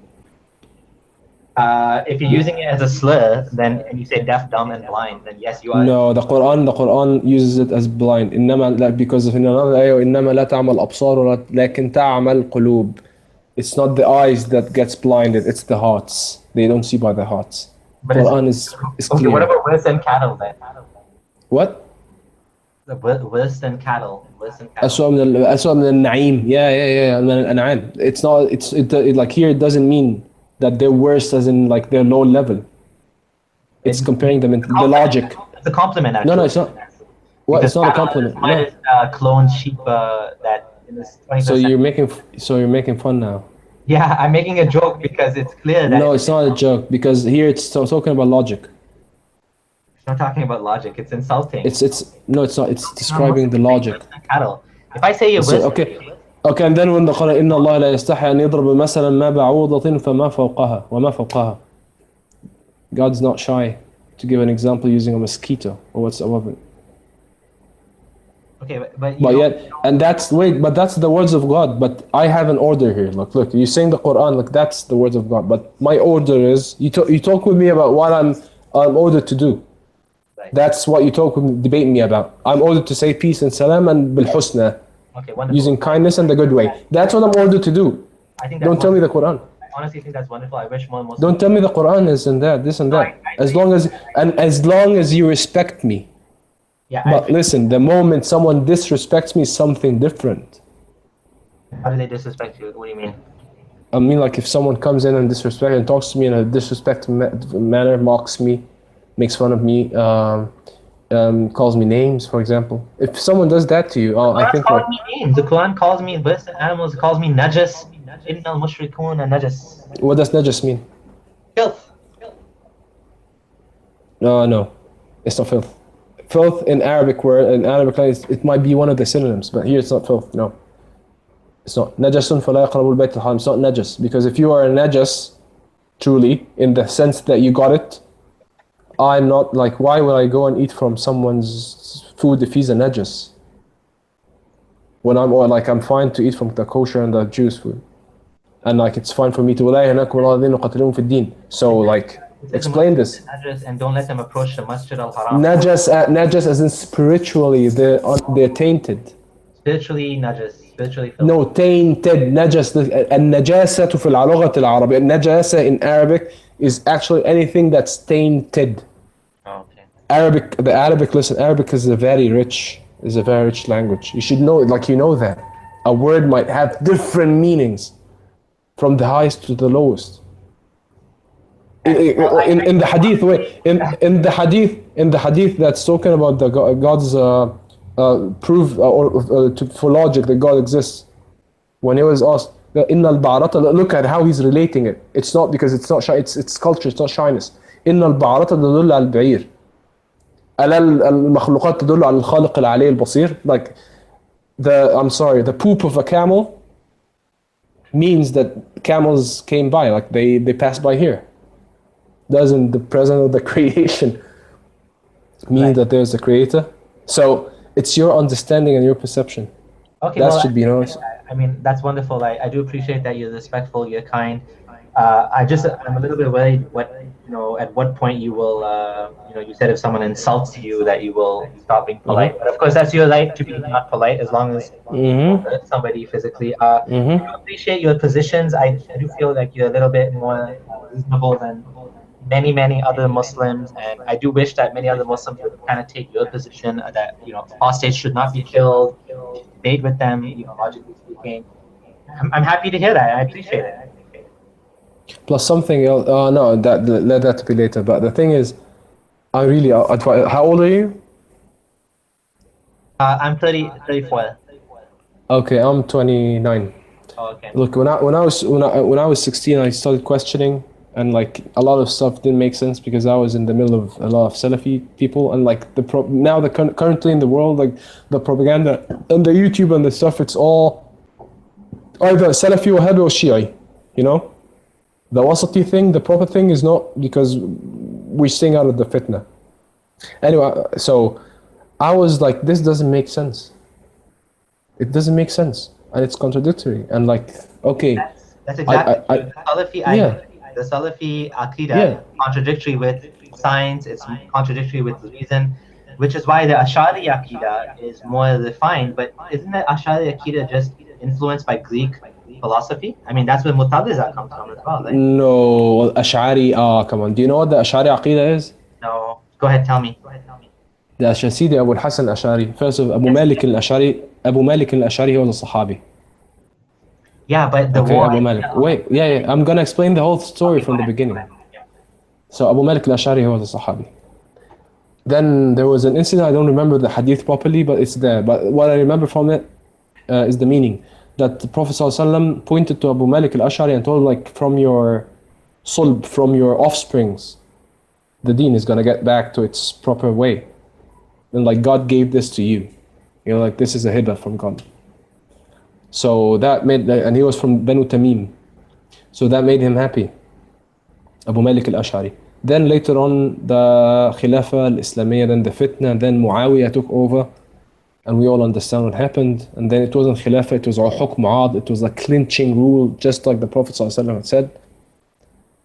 If you're using it as a slur, then and you say deaf, dumb, and blind, then yes, you are. No, the Quran uses it as blind. Because in another ayah, إنما لا تعمل الأبصار لكن تعمل القلوب. It's not the eyes that gets blinded; it's the hearts. They don't see by the hearts. But Quran is clear. What about worse than cattle then? What? Worse than cattle. أسوأ من النعيم. Yeah. من الأنعام. It's not. It like here. It doesn't mean that they're worse as in like they're low level. It's comparing them in the logic. It's a compliment, actually. No, it's not. What? It's not a compliment. Mine is cloned sheep that in this 20%. So you're making fun now. Yeah, I'm making a joke because it's clear that. No, it's not a joke because here it's talking about logic. It's not talking about logic. It's insulting. No, it's not. It's describing the logic. Cattle. If I say you're Okay, and then when the Quran, إن الله لا يستحي أن يضرب مثلا ما بعوضة فما فوقها وما فوقها. God's not shy to give an example using a mosquito or what's above it. Okay, but that's the words of God. But I have an order here. Look, you're saying the Quran, like that's the words of God. But my order is you talk with me about what I'm ordered to do. Right. That's what you debate me about. I'm ordered to say peace and salam and bil husna. Okay, wonderful. Using kindness and the good way. That's what I'm ordered to do. Don't tell me the Quran. I honestly think that's wonderful. I wish more Muslims. Don't tell me the Quran is and that, this and that. As long as you respect me. Yeah. But listen, the moment someone disrespects me, something different. How do they disrespect you? What do you mean? I mean, like if someone comes in and disrespects and talks to me in a disrespectful manner, mocks me, makes fun of me, calls me names, for example. If someone does that to you, I think like me names. The Quran calls me birds and animals. It calls me najas. Innal mushrikun najas. What does najas mean? Filth. No, it's not filth. Filth in Arabic language, it might be one of the synonyms, but here it's not filth. No, it's not. Najasun fala yaqrabu al-bayt al-haram. It's not najas because if you are a najas, truly in the sense that you got it. I'm not like, why would I go and eat from someone's food if he's a najas? When I'm fine to eat from the kosher and the Jews food. And like, it's fine for me to so like, explain this. And don't let them approach the Masjid al-Haram. Najas as in spiritually, they're tainted. Spiritually najas. Spiritually no, tainted. Najas. النجاسة في اللغة العربية. النجاسة in Arabic is actually anything that's tainted. Oh, okay. Arabic is a very rich language. You should know, like you know that. A word might have different meanings from the highest to the lowest. In the hadith that's talking about the God's proof for logic that God exists. When he was asked, Inna al-ba'rata, look at how he's relating it. It's not because it's not shy, it's culture, it's not shyness. Inna al-ba'rata تدل على البعير. ألا المخلوقات تدل على الخالق العلي البصير. Like the poop of a camel means that camels came by, like they passed by here. Doesn't the presence of the creation meaning Right. that there's a creator. So it's your understanding and your perception. Okay, That well, should be known. I mean, that's wonderful. I do appreciate that you're respectful, you're kind. I'm a little bit worried at what point you will, you said if someone insults you that you will stop being polite. But of course, that's your right to be not polite as long as you don't hurt somebody physically. I do appreciate your positions. I do feel like you're a little bit more reasonable than many other Muslims, and I do wish that many other Muslims would kind of take your position that apostates should not be killed. You should debate with them, logically speaking. I'm happy to hear that. I appreciate it. Plus something else. No, let that be later. But the thing is, I really advise. How old are you? I'm 34. Okay, I'm 29. Oh, okay. Look, when I was 16, I started questioning, and like a lot of stuff didn't make sense because I was in the middle of a lot of Salafi people, and like currently in the world, like the propaganda and the YouTube and the stuff, it's all either Salafi or Wahhabi or Shi'i, The wasati thing, the proper thing is not, because we're staying out of the fitna. Anyway, so I was like, this doesn't make sense. It doesn't make sense, and it's contradictory. And like, okay, that's exactly true. The yeah. Salafi Aqidah is contradictory with science. It's contradictory with reason, which is why the Ash'ari Aqidah is more refined. But isn't the Ash'ari Aqidah just influenced by Greek philosophy? I mean, that's where Mutazilah comes from as well, right? No, Ash'ari. Come on. Do you know what the Ash'ari Aqidah is? No. Go ahead, tell me. The Sidi Abu al-Hasan al-Ash'ari. First of Abu Malik al-Ash'ari. Abu Malik al-Ash'ari was a Sahabi. Yeah, but the war. Abu Malik. Wait, yeah. I'm gonna explain the whole story from the beginning. So Abu Malik al-Ash'ari was a Sahabi. Then there was an incident. I don't remember the hadith properly, but it's there. But what I remember from it is the meaning. That the Prophet ﷺ pointed to Abu Malik al-Ash'ari and told, like, from your sulb, from your offsprings, the deen is gonna get back to its proper way. And like, God gave this to you. Like, this is a hibah from God. So that made, and he was from Banu Tamim. So that made him happy. Abu Malik al-Ash'ari. Then later on, the Khilafah al-Islamiyya, then the fitna, then Muawiyah took over. And we all understand what happened. And then it wasn't Khilafah, it was hukm aad, it was a clinching rule, just like the Prophet ﷺ had said.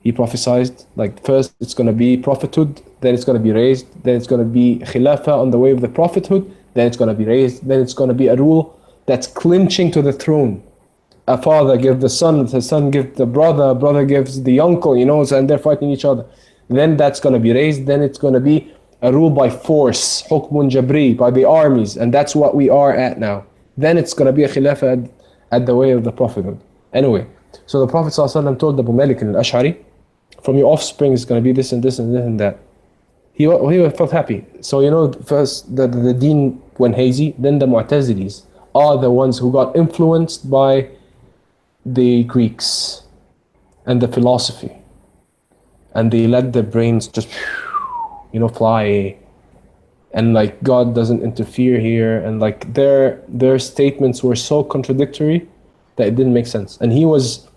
He prophesied, like, first it's going to be prophethood, then it's going to be raised, then it's going to be Khilafah on the way of the prophethood, then it's going to be raised, then it's going to be a rule that's clinching to the throne. A father gives the son gives the brother gives the uncle, and they're fighting each other. Then that's going to be raised, then it's going to be a rule by force, hukmun jabri, by the armies, and that's what we are at now. Then it's going to be a khilafah at the way of the prophethood. Anyway, so the Prophet ﷺ told Abu Malik al-Ash'ari, from your offspring is going to be this and this and this and that. He felt happy. So first the deen went hazy, then the Mu'tazilis are the ones who got influenced by the Greeks and the philosophy, and they let their brains just fly, and like, God doesn't interfere here, and like their statements were so contradictory that it didn't make sense. And he was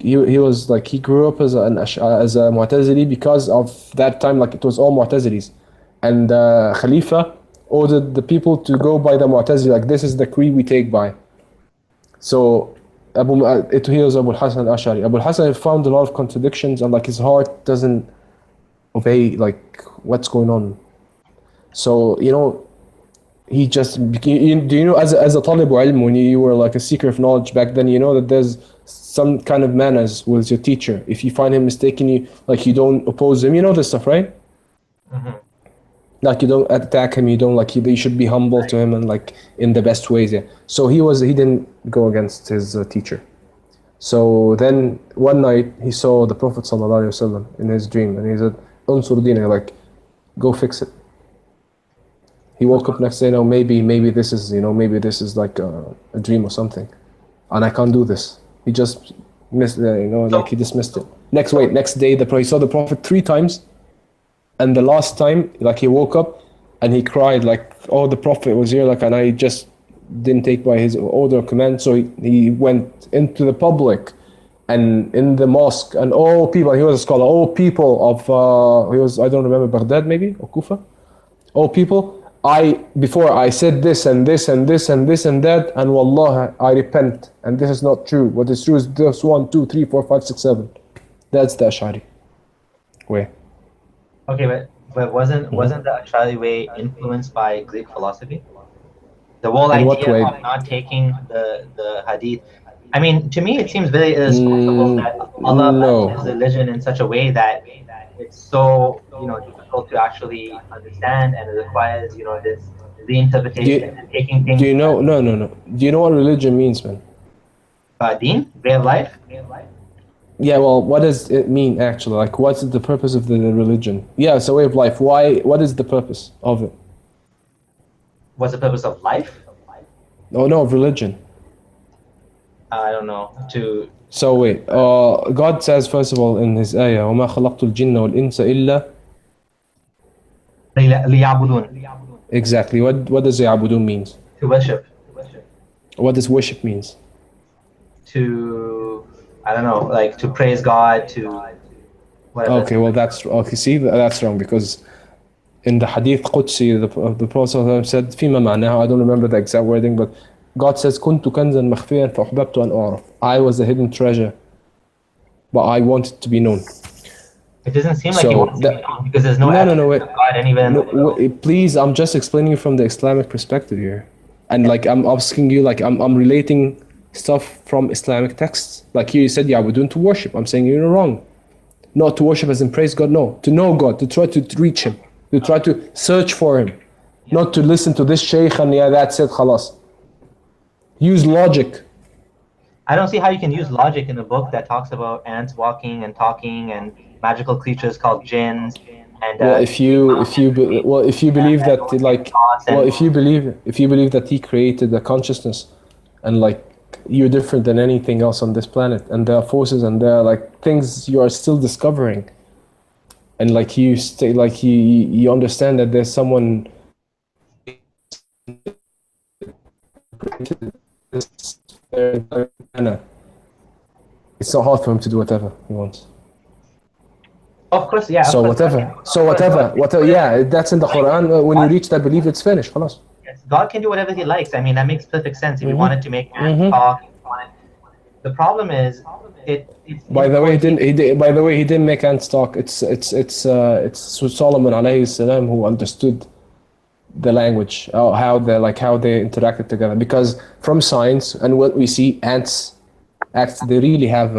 like, he grew up as a Mu'tazili because of that time, like, it was all Mu'tazilis, and Khalifa ordered the people to go by the Mu'tazili, like, this is the creed we take by. So he was Abu al-Hasan al-Ash'ari. Abu al-Hasan found a lot of contradictions, and like, his heart doesn't obey like what's going on. So he just as a talib ilm, when you were like a seeker of knowledge back then, that there's some kind of manners with your teacher. If you find him mistaken, you don't oppose him, this stuff, right? Mm-hmm. Like, you don't attack him, you don't you should be humble to him, and like in the best ways. Yeah. So he didn't go against his teacher. So then one night he saw the Prophet ﷺ in his dream, and he said, "Unsur dina," like, go fix it. He woke up next day, maybe this is like a dream or something, and I can't do this. He just missed, like, he dismissed it. Next day, he saw the Prophet 3 times, and the last time, like, he woke up and he cried, like, oh, the Prophet was here, like, and I just didn't take by his order or command. So he went into the public and in the mosque, and all people, he was a scholar, all people of, I don't remember, Baghdad maybe, or Kufa, oh people, before I said this and this and this and this and that, and wallah, I repent, and this is not true. What is true is this 1, 2, 3, 4, 5, 6, 7. That's the Ash'ari way. Okay, but wasn't the Ash'ari way influenced by Greek philosophy? The whole In what idea way? of not taking the hadith. I mean, to me, it seems very irresponsible that Allah no. left His religion in such a way that it's so difficult to actually understand, and it requires this reinterpretation and taking things. Do you know? No. Do you know what religion means, man? Deen, way of life. Yeah, well, what does it mean actually? Like, what's the purpose of the religion? Yeah, it's a way of life. Why? What is the purpose of it? What's the purpose of life? Oh no, of religion. I don't know. So wait, God says first of all in His ayah, وَمَا خَلَقْتُ الْجِنَّ وَالْإِنسَ إِلَّا لِيَعْبُدُونَ. Exactly. What does يَعْبُدُون means? To worship. What does worship means? To, I don't know, like to praise God, to whatever. Okay, well that's okay. See, that's wrong because in the Hadith Qudsi, the Prophet said فيما معناها. I don't remember the exact wording, but God says كنت كنزا مخفيا فأحببت أن أعرف. I was a hidden treasure, but I wanted to be known. It doesn't seem like you want to be known because there's no wait. of God anywhere. Wait, please, I'm just explaining from the Islamic perspective here, and like I'm asking you, like I'm relating stuff from Islamic texts. Like here you said, yeah, we're doing to worship. I'm saying you're wrong. Not to worship as in praise God, no. To know God, to try to reach Him, to try to search for Him, not to listen to this sheikh and yeah, that's it, khalas. Use logic. I don't see how you can use logic in a book that talks about ants walking and talking and magical creatures called jinns. And well, if you believe that He created the consciousness, and like you're different than anything else on this planet, and there are forces and there are like things you are still discovering, and like you stay like you understand that there's someone. It's so hard for him to do whatever he wants. Of course, yeah. So whatever. Yeah, that's in the Quran. When you reach that belief, it's finished. خلاص. Yes, God can do whatever He likes. I mean, that makes perfect sense. If He wanted to make ants talk, the problem is, By the way, he didn't make ants talk. It's Solomon alayhi salam who understood the language, how they interacted together. Because from science and what we see, ants they really have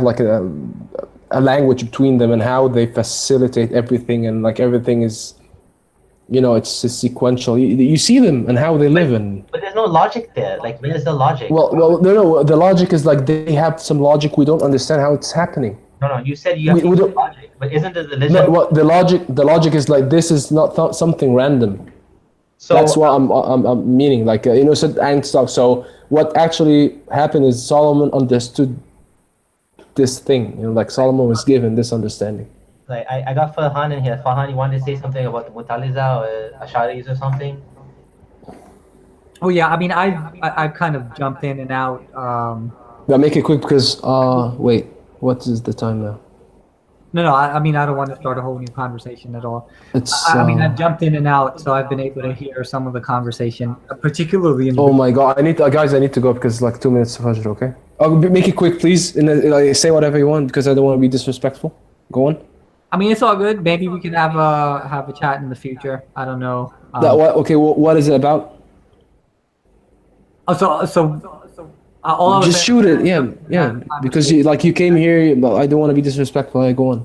like a language between them, and how they facilitate everything, and like everything is, it's sequential. You see them and how they live, but there's no logic there. Like, where's the logic? Well, no. The logic is like they have some logic. We don't understand how it's happening. No. You said you have to use logic, but isn't the religion? No, what the logic is like. This is not something random. So that's what I'm meaning. Like said and stuff. So what actually happened is Solomon understood this thing. Like Solomon was given this understanding. Like I got Farhan in here. Farhan, you wanted to say something about the Mutaliza or Asharis or something? Oh yeah, I mean I kind of jumped in and out. Now make it quick because wait, what is the time now? No, I mean I don't want to start a whole new conversation at all. I mean I've jumped in and out, so I've been able to hear some of the conversation, particularly in. Oh my God, I need to go because it's like 2 minutes to Fajr. Okay. Make it quick, please. And say whatever you want because I don't want to be disrespectful. Go on. I mean, it's all good. Maybe we can have a chat in the future. I don't know. What is it about? All just shoot it. Yeah. Because you came here, but I don't want to be disrespectful. Go on.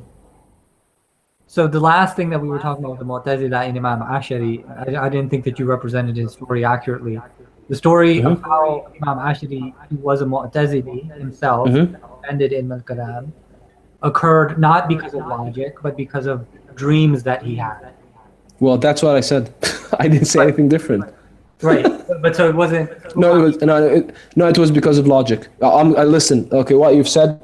So the last thing that we were talking about, the Mu'tazila and Imam Ash'ari, I didn't think that you represented his story accurately. The story of how Imam Ash'ari, who was a Mu'tazili himself, ended in Al-Kalam, occurred not because of logic, but because of dreams that he had. Well, that's what I said. I didn't say anything different. Right, but so it wasn't. It was because of logic. Listen. Okay, what you've said.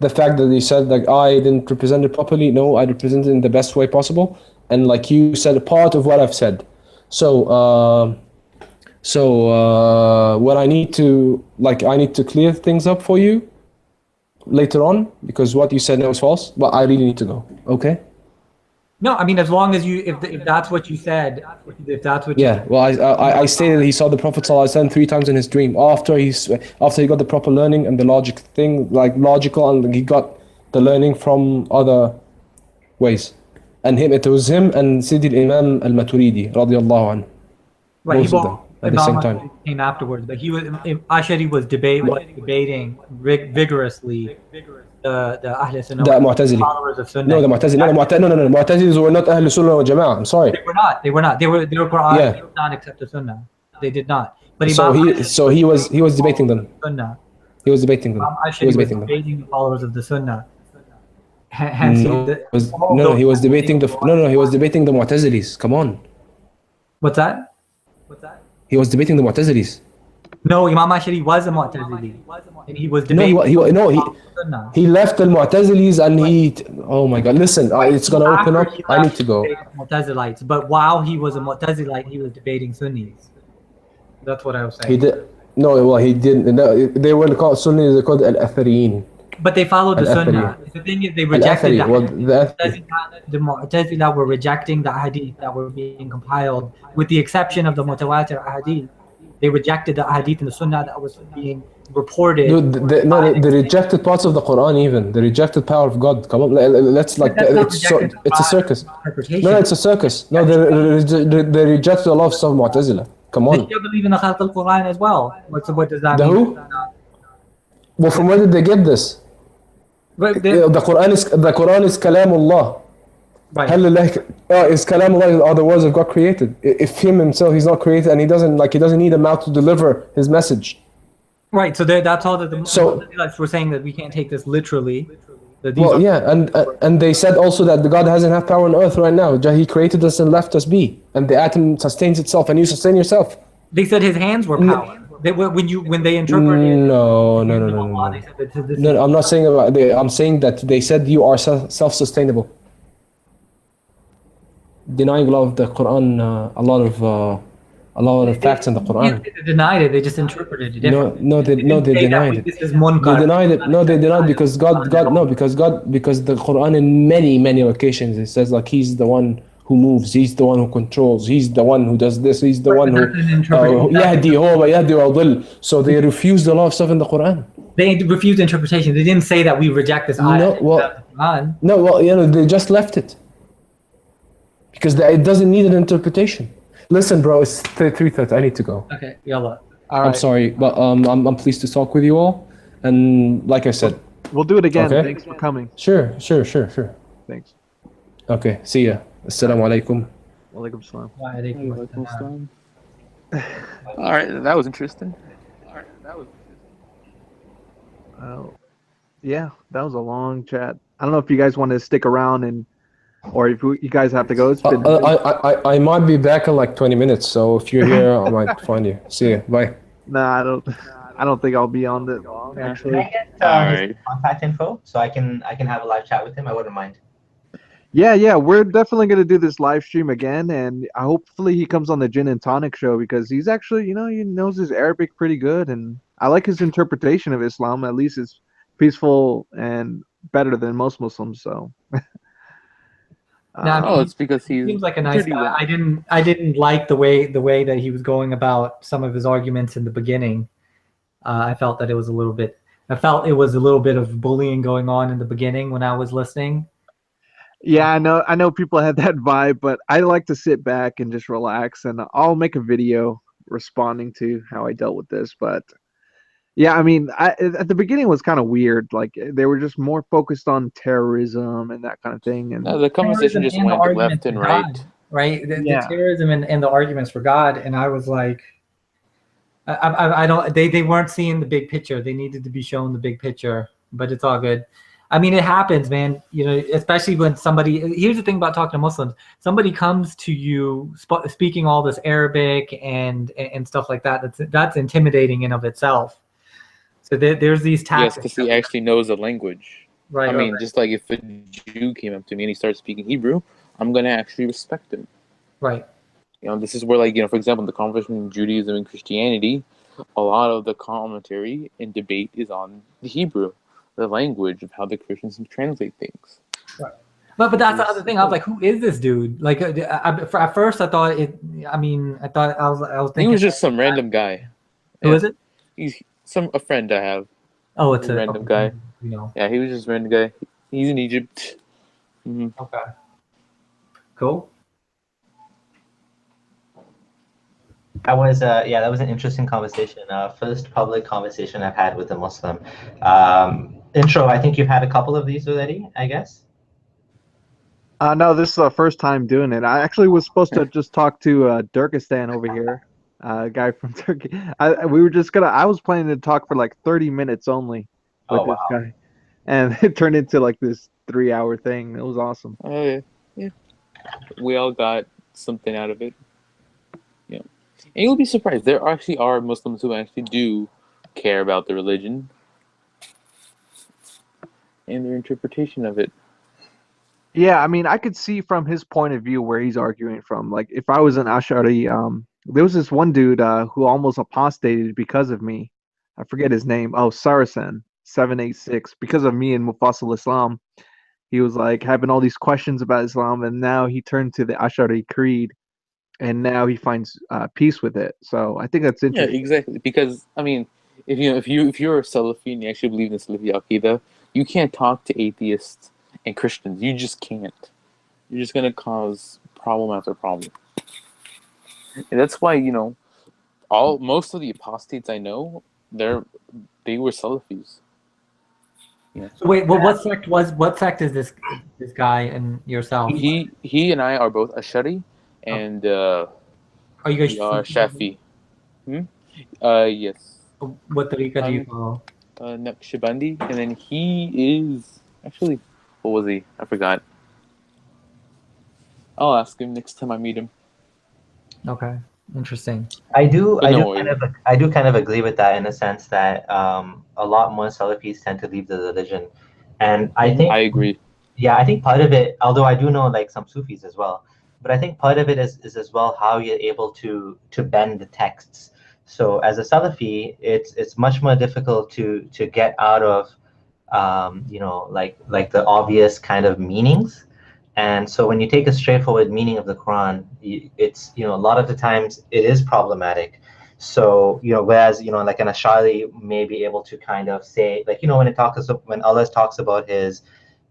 The fact that you said like I didn't represent it properly. No, I represented it in the best way possible, and like you said a part of what I've said. So what I need to clear things up for you later on, because what you said now is false, but I really need to go. Okay? No, I mean, as long as you, if that's what you said, if that's what you Yeah, said, well, I stated he saw the Prophet ﷺ 3 times in his dream after he got the proper learning and the logic thing, like logical, and he got the learning from other ways. And it was him and Sidi al-Imam al-Maturidi, radiallahu anhu, right? both of them at the Imam same time. Ashari came afterwards, but Ashari was debating vigorously the Ahl Sunnah, The Mu'tazili. followers of Sunnah. No, the Mu'tazili. No. Mu'tazilis were not Ahl Sunnah wal Jama'ah. I'm sorry. They were not. They were Quran. Yeah. They did not accept the Sunnah. They did not. But So Imam he was debating them. Sunnah. He was debating them. Imam He Ashari was was debating them. debating the followers of the Sunnah. Hence, He was debating the Mu'tazilis. Come on. What's that? He was debating the Mu'tazilis. No, Imam Ashari was a Mu'tazili, and he was No, debating. he left the Mu'tazilis and oh my God, listen, it's gonna open up. I need to go. Mu'tazilites, but while he was a Mu'tazilite, he was debating Sunnis. That's what I was saying. He did. No, well, he didn't. No, they weren't called Sunnis. They're called Al-Athariyin. But they followed the Sunnah. The thing is, they rejected the Mu'tazila were rejecting the hadith that were being compiled, with the exception of the mutawatir hadith. They rejected the hadith and the Sunnah that was being reported. Dude, they rejected parts of the Quran even. They rejected power of God. Come on, let's it's a circus. No, it's a circus. No, they rejected a lot of stuff Mu'tazila. Come on. They still believe in the Khalq al-Quran as well. What does that The mean? who? Well, from where did they get this? But The Quran is Kalamullah. right. Is Kalamullah, are the words of God created? If him himself, he's not created, and he doesn't need a mouth to deliver his message. Right, so that's all that So- we're saying, that we can't take this literally. That Well, yeah, and they said also that the God doesn't have power on earth right now. He created us and left us be, and the atom sustains itself, and you sustain yourself. They said his hands were power. When they interpreted No. they said that this No, I'm not saying about. I'm saying that they said you are self-sustainable. Denying a lot of the Quran, a lot of facts in the Quran. They denied it. They just interpreted it differently. No, they denied it. This is munkar. They denied it. No, they denied because because the Quran in many occasions it says like he's the one who moves, he's the one who controls, he's the one who does this, he's the one who yahdi huwa yahdi wa yudil. So they refused a lot of stuff in the Quran. They refused interpretation. They didn't say that we reject this ayah. They just left it because it doesn't need an interpretation. Listen, bro, it's 3:30. I need to go. Okay, yalla. All right. I'm sorry, but I'm pleased to talk with you all, and like I said, We'll do it again. Okay. Thanks for coming. sure. Thanks. Okay, see ya. Assalamu alaikum. Walaikum salam. Wa alaikum assalam. All right, that was interesting. Yeah, that was a long chat. I don't know if you guys want to stick around or if you guys have to go. It's been I might be back in like 20 minutes, so if you're here, I might find you. See ya. Bye. Nah, I don't think I'll be on that long Can actually. I get Alright. his contact info so I can have a live chat with him? I wouldn't mind. Yeah, we're definitely gonna do this live stream again, and hopefully he comes on the Gin and Tonic show because he's actually, he knows his Arabic pretty good, and I like his interpretation of Islam. At least it's peaceful and better than most Muslims. So. Oh, it's because He he's seems like a nice pretty guy. well. I didn't like the way that he was going about some of his arguments in the beginning. I felt that it was a little bit. I felt it was a little bit of bullying going on in the beginning when I was listening. Yeah, I know people had that vibe, but I like to sit back and just relax, and I'll make a video responding to how I dealt with this. But yeah, I mean, at the beginning it was kind of weird. Like they were just more focused on terrorism and that kind of thing. And No, the conversation just And the went arguments left and for right. God, right? The Yeah. terrorism and the arguments for God, and I was like, I don't. They weren't seeing the big picture. They needed to be shown the big picture, but it's all good. I mean, it happens, man. Especially when somebody. Here's the thing about talking to Muslims. Somebody comes to you speaking all this Arabic and stuff like that. That's intimidating in of itself. So there's these Yes, tactics. because he actually knows the language. Right. I mean, right. just like if a Jew came up to me and he started speaking Hebrew, I'm gonna actually respect him. Right. This is where, for example, the conversation between Judaism and Christianity, a lot of the commentary and debate is on the Hebrew, the language of how the Christians translate things. But that's the other thing. I was like, who is this dude? Like, at first I thought it. I mean, I was thinking He was just some random guy. Who is it? He's a friend I have. Oh, it's a random guy. You know. Yeah, he was just a random guy. He's in Egypt. Mm-hmm. Okay. Cool. That was an interesting conversation. First public conversation I've had with a Muslim. Intro, I think you've had a couple of these already, I guess. No, this is the first time doing it. I actually was supposed to just talk to Durkistan over here, a guy from Turkey. I was planning to talk for like 30 minutes only with this guy, and it turned into like this 3-hour thing. It was awesome. Oh yeah. We all got something out of it. Yeah, and you'll be surprised. There actually are Muslims who actually do care about the religion and their interpretation of it. Yeah, I mean, I could see from his point of view where he's arguing from. Like, if I was an Ash'ari, there was this one dude who almost apostated because of me. I forget his name. Oh, Saracen 786. Because of me and Mufassal Islam, he was like having all these questions about Islam, and now he turned to the Ash'ari creed, and now he finds peace with it. So I think that's interesting. Yeah, exactly. Because I mean, if you're a Salafi and you actually believe in Salafi Aqidah, you can't talk to atheists and Christians. You just can't. You're just gonna cause problem after problem. And that's why, most of the apostates I know, they were Salafis. Yeah. So wait, well, what sect is this guy and yourself? He and I are both Ash'ari, and are you guys Shafi? Yes. What tariqa do you follow? Naqshbandi, and then he is actually, what was he? I forgot. I'll ask him next time I meet him. Okay, interesting. I do kind of agree with that in the sense that a lot more Salafis tend to leave the religion, and I agree. Yeah, I think part of it, although I do know like some Sufis as well, but I think part of it is as well how you're able to bend the texts. So as a Salafi, it's much more difficult to get out of like the obvious kind of meanings. And so when you take a straightforward meaning of the Quran, it's, a lot of the times it is problematic. So, whereas, like an Ash'ari may be able to kind of say, like, when Allah talks about his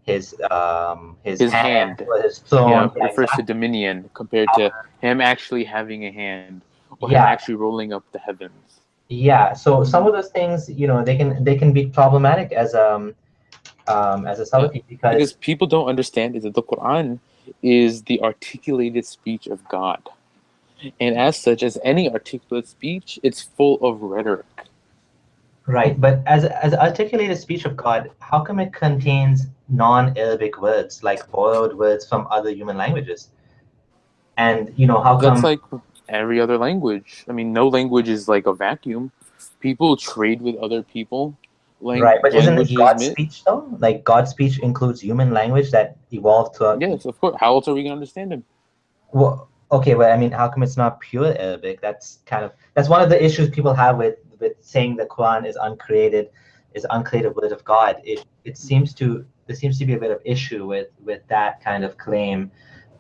hand or his throne, refers to dominion compared to him actually having a hand or him actually rolling up the heavens. Yeah. So some of those things, they can be problematic as a Salafi because people don't understand is that the Quran is the articulated speech of God, and as such, as any articulate speech, it's full of rhetoric. Right, but as articulated speech of God, how come it contains non-Arabic words like borrowed words from other human languages? And how come? That's like every other language. I mean, no language is like a vacuum. People trade with other people. Right, but isn't it God's speech though? Like God's speech includes human language that evolved throughout. Yes, of course. How else are we gonna understand him? Well, okay, but I mean, how come it's not pure Arabic? That's one of the issues people have with saying the Quran is uncreated word of God. There seems to be a bit of issue with that kind of claim,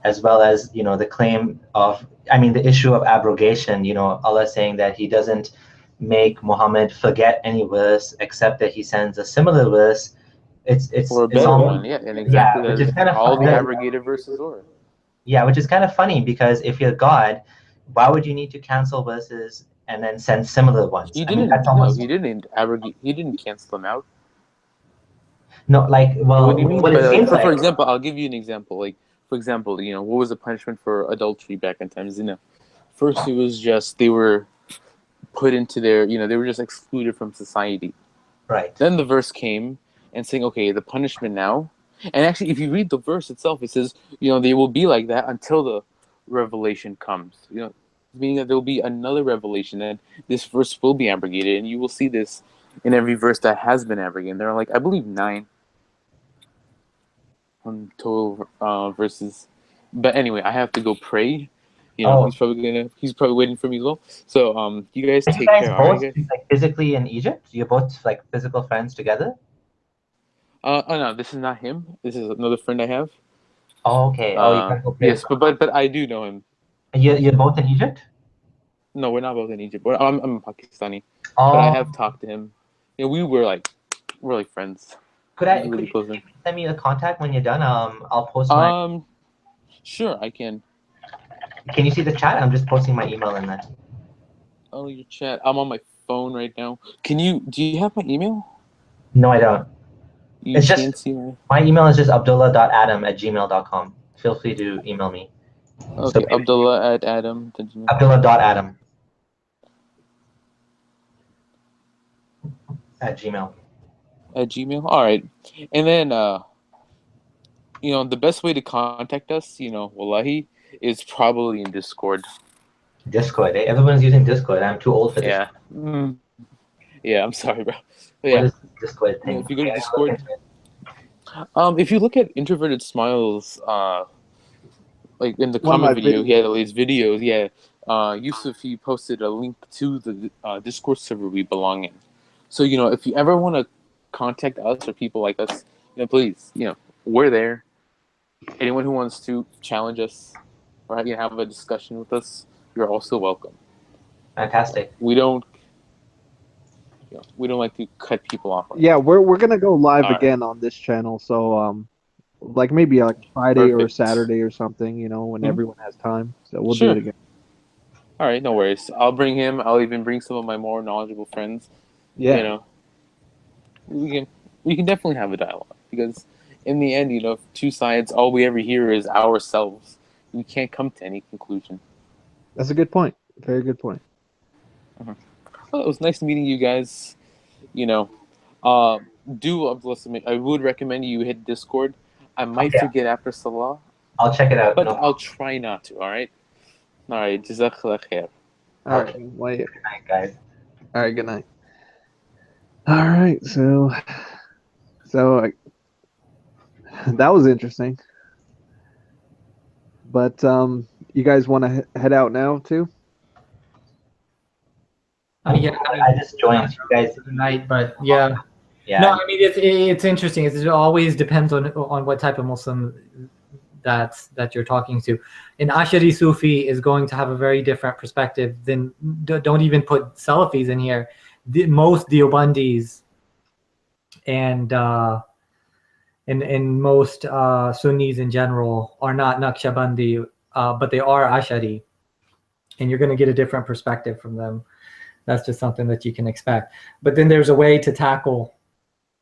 as well as the claim of, the issue of abrogation. Allah saying that He doesn't make Muhammad forget any verse except that He sends a similar verse. It's or a better one, yeah, and exactly. Yeah, which is kind of all the abrogated verses are. Yeah, which is kind of funny because if you're God, why would you need to cancel verses and then send similar ones? He didn't. He didn't abrogate. He didn't cancel them out. No, like, well, what do you mean? What it seems like, for example, I'll give you an example. Like, for example, what was the punishment for adultery back in times? First it was just they were put into their, they were just excluded from society. Right. Then the verse came and saying, okay, the punishment now. And actually, if you read the verse itself, it says, they will be like that until the revelation comes. Meaning that there will be another revelation, and this verse will be abrogated, and you will see this in every verse that has been abrogated. There are like, I believe, 9 total verses. But anyway, I have to go pray. He's probably waiting for me as well. So you guys take care. Both like physically in Egypt? You're both like physical friends together? Oh no, this is not him. This is another friend I have. Oh, okay. Oh, you gotta go pray. Yes, but I do know him. You're both in Egypt? No, we're not both in Egypt. I'm Pakistani, but I Oh, have talked to him. You know, we're like friends. could Really you close. maybe send me a contact when you're done? I'll post my. Sure, I can. Can you see the chat? I'm just posting my email in there. Oh, your chat. I'm on my phone right now. Do you have my email? No, I don't. You It's can't just see my. my email is just abdullah.adam@gmail.com. Feel free to email me. So Okay, Abdullah at Adam. Abdullah.adam at Gmail. At Gmail. All right, and then you know, the best way to contact us, you know, wallahi, is probably in Discord. Discord. Eh? Everyone's using Discord. I'm too old for Discord. Yeah. Yeah, I'm sorry, bro. But What yeah, is Discord you know, thing? if you go to Okay, I gotta look Discord, into it. if you look at Introverted Smiles, like in the One of comment my video, he had videos. all these videos. Yeah, Yusuf, he posted a link to the Discord server we belong in. So you know, if you ever want to contact us or people like us, you know, please, you know, we're there. Anyone who wants to challenge us or you know, have a discussion with us, you're also welcome. Fantastic. We don't, you know, we don't like to cut people off. Yeah, we're gonna go live All right, again on this channel. So like maybe like Friday or perfect. Saturday or something. You know, when Mhm. everyone has time. So we'll do Sure. it again. All right, no worries. I'll bring him. I'll even bring some of my more knowledgeable friends. Yeah. You know, we can definitely have a dialogue because in the end, you know, two sides, all we ever hear is ourselves. We can't come to any conclusion. That's a good point. Very good point. Well, it was nice meeting you guys. You know, listen. I would recommend you hit Discord. I might Okay, forget after Salah, I'll check it out. but No I'll problem. try not to. All right. All right. Jazakallah khair. All Okay. right. Well, yeah. Good night, guys. All right. Good night. All right. So that was interesting. But you guys want to head out now too? Yeah, I just joined. So you guys. tonight, but yeah. Yeah. No, I mean it's interesting. It always depends on what type of Muslim that you're talking to. An Ashari Sufi is going to have a very different perspective than. Don't even put Salafis in here. Most Deobandis and most Sunnis in general are not Naqshbandi, but they are Ashari, and you're going to get a different perspective from them. That's just something that you can expect. But then there's a way to tackle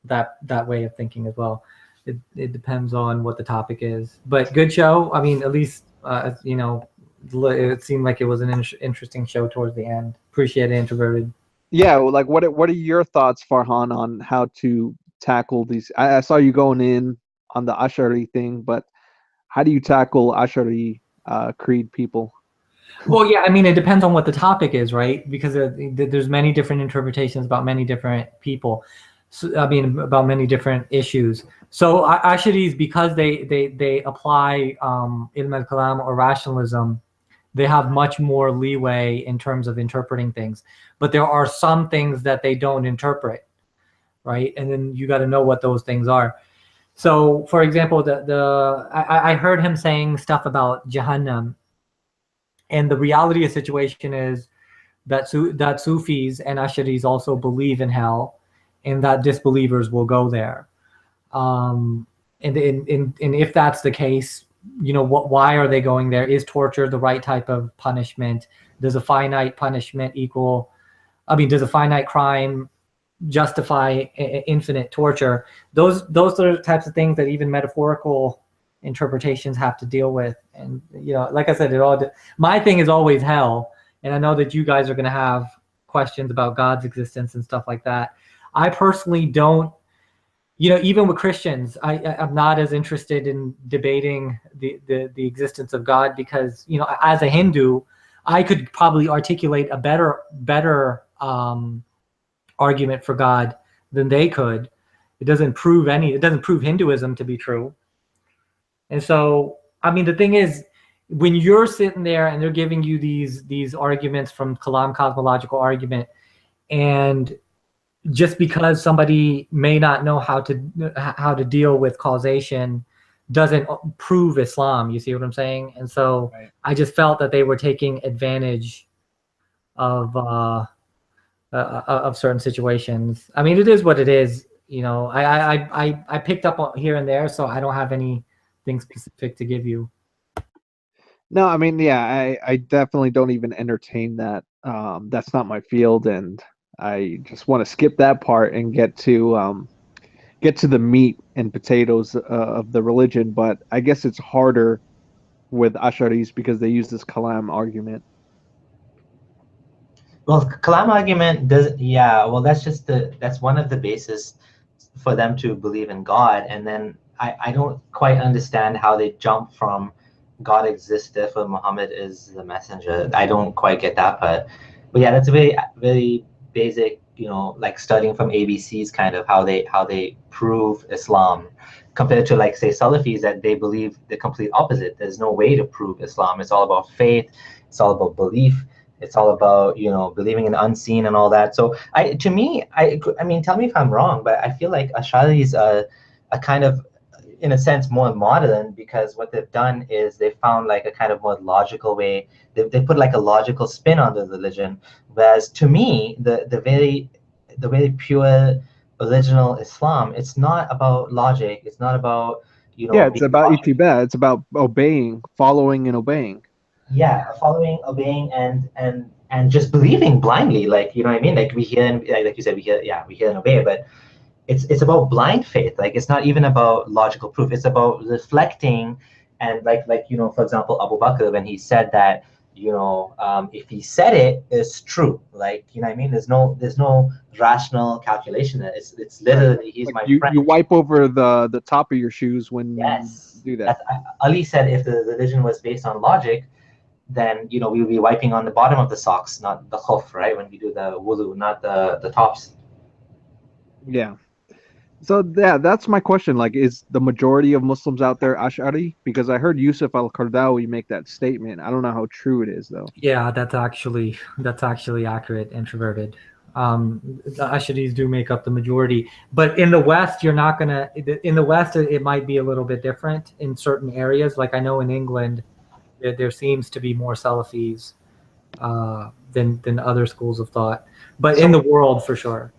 that way of thinking as well. It depends on what the topic is. But good show. I mean, at least you know, it seemed like it was an interesting show towards the end. Appreciate it, Introverted. Yeah. Well, like, what are your thoughts, Farhan, on how to tackle these? I saw you going in on the Ashari thing, but how do you tackle Ashari creed people? Well, yeah, I mean, it depends on what the topic is, right? Because there's many different interpretations about many different people. So, I mean, about many different issues. So Asharis, because they apply ilm al-kalam or rationalism, they have much more leeway in terms of interpreting things. But there are some things that they don't interpret, right? And then you got to know what those things are. So, for example, I heard him saying stuff about Jahannam. And the reality of the situation is that that Sufis and Asharis also believe in hell, and that disbelievers will go there. And if that's the case, you know, why are they going there? Is torture the right type of punishment? Does a finite punishment equal? I mean, does a finite crime justify infinite torture? Those are the types of things that even metaphorical interpretations have to deal with. And you know, like I said, my thing is always hell, and I know that you guys are going to have questions about God's existence and stuff like that. I personally don't, you know, even with Christians, I'm not as interested in debating the existence of God, because, you know, as a Hindu, I could probably articulate a better argument for God than they could. It doesn't prove Hinduism to be true. And so, I mean, the thing is, when you're sitting there and they're giving you these arguments from Kalam, cosmological argument, and just because somebody may not know how to deal with causation doesn't prove Islam. You see what I'm saying? And so Right. I just felt that they were taking advantage of certain situations. I mean, it is what it is. You know, I picked up on here and there, so I don't have anything specific to give you. No, I mean, yeah, I definitely don't even entertain that. That's not my field, and I just want to skip that part and get to the meat and potatoes of the religion. But I guess it's harder with Asharis because they use this kalam argument. Well, kalam argument does, yeah. Well, that's one of the bases for them to believe in God, and then I don't quite understand how they jump from God exists, therefore Muhammad is the messenger. I don't quite get that part. But yeah, that's a very basic, you know, like studying from ABCs kind of how they prove Islam compared to like say Salafis that they believe the complete opposite. There's no way to prove Islam. It's all about faith. It's all about belief. It's all about, you know, believing in unseen and all that. So to me, I mean, tell me if I'm wrong, but I feel like Ash'aris are a kind of, in a sense, more modern, because what they've done is they found like a kind of more logical way. They put like a logical spin on the religion. Whereas to me, the very pure original Islam, it's not about logic. It's not about, you Yeah, know, it's being about logical. ittiba. It's about obeying, following, and obeying. Yeah, following, obeying, and just believing blindly. Like, you know what I mean? Like we hear, and like you said, we hear and obey, but it's about blind faith. Like it's not even about logical proof. It's about reflecting, and like you know, for example, Abu Bakr, when he said that, you know, if he said it, it's true. Like, you know what I mean? There's no rational calculation. It's literally he's Like my you, friend. you wipe over the top of your shoes when Yes, you do that. that's Ali said if the religion was based on logic, then, you know, we will be wiping on the bottom of the socks, not the khuf, right? When we do the wudu, not the tops. Yeah. So yeah, that's my question. Like, is the majority of Muslims out there Ash'ari? Because I heard Yusuf al-Qaradawi make that statement. I don't know how true it is though. Yeah, that's actually accurate. Introverted. The Ash'aris do make up the majority, but in the West, you're not gonna. In the West, it might be a little bit different in certain areas. Like I know in England, there seems to be more Salafis than other schools of thought, but in the world for sure.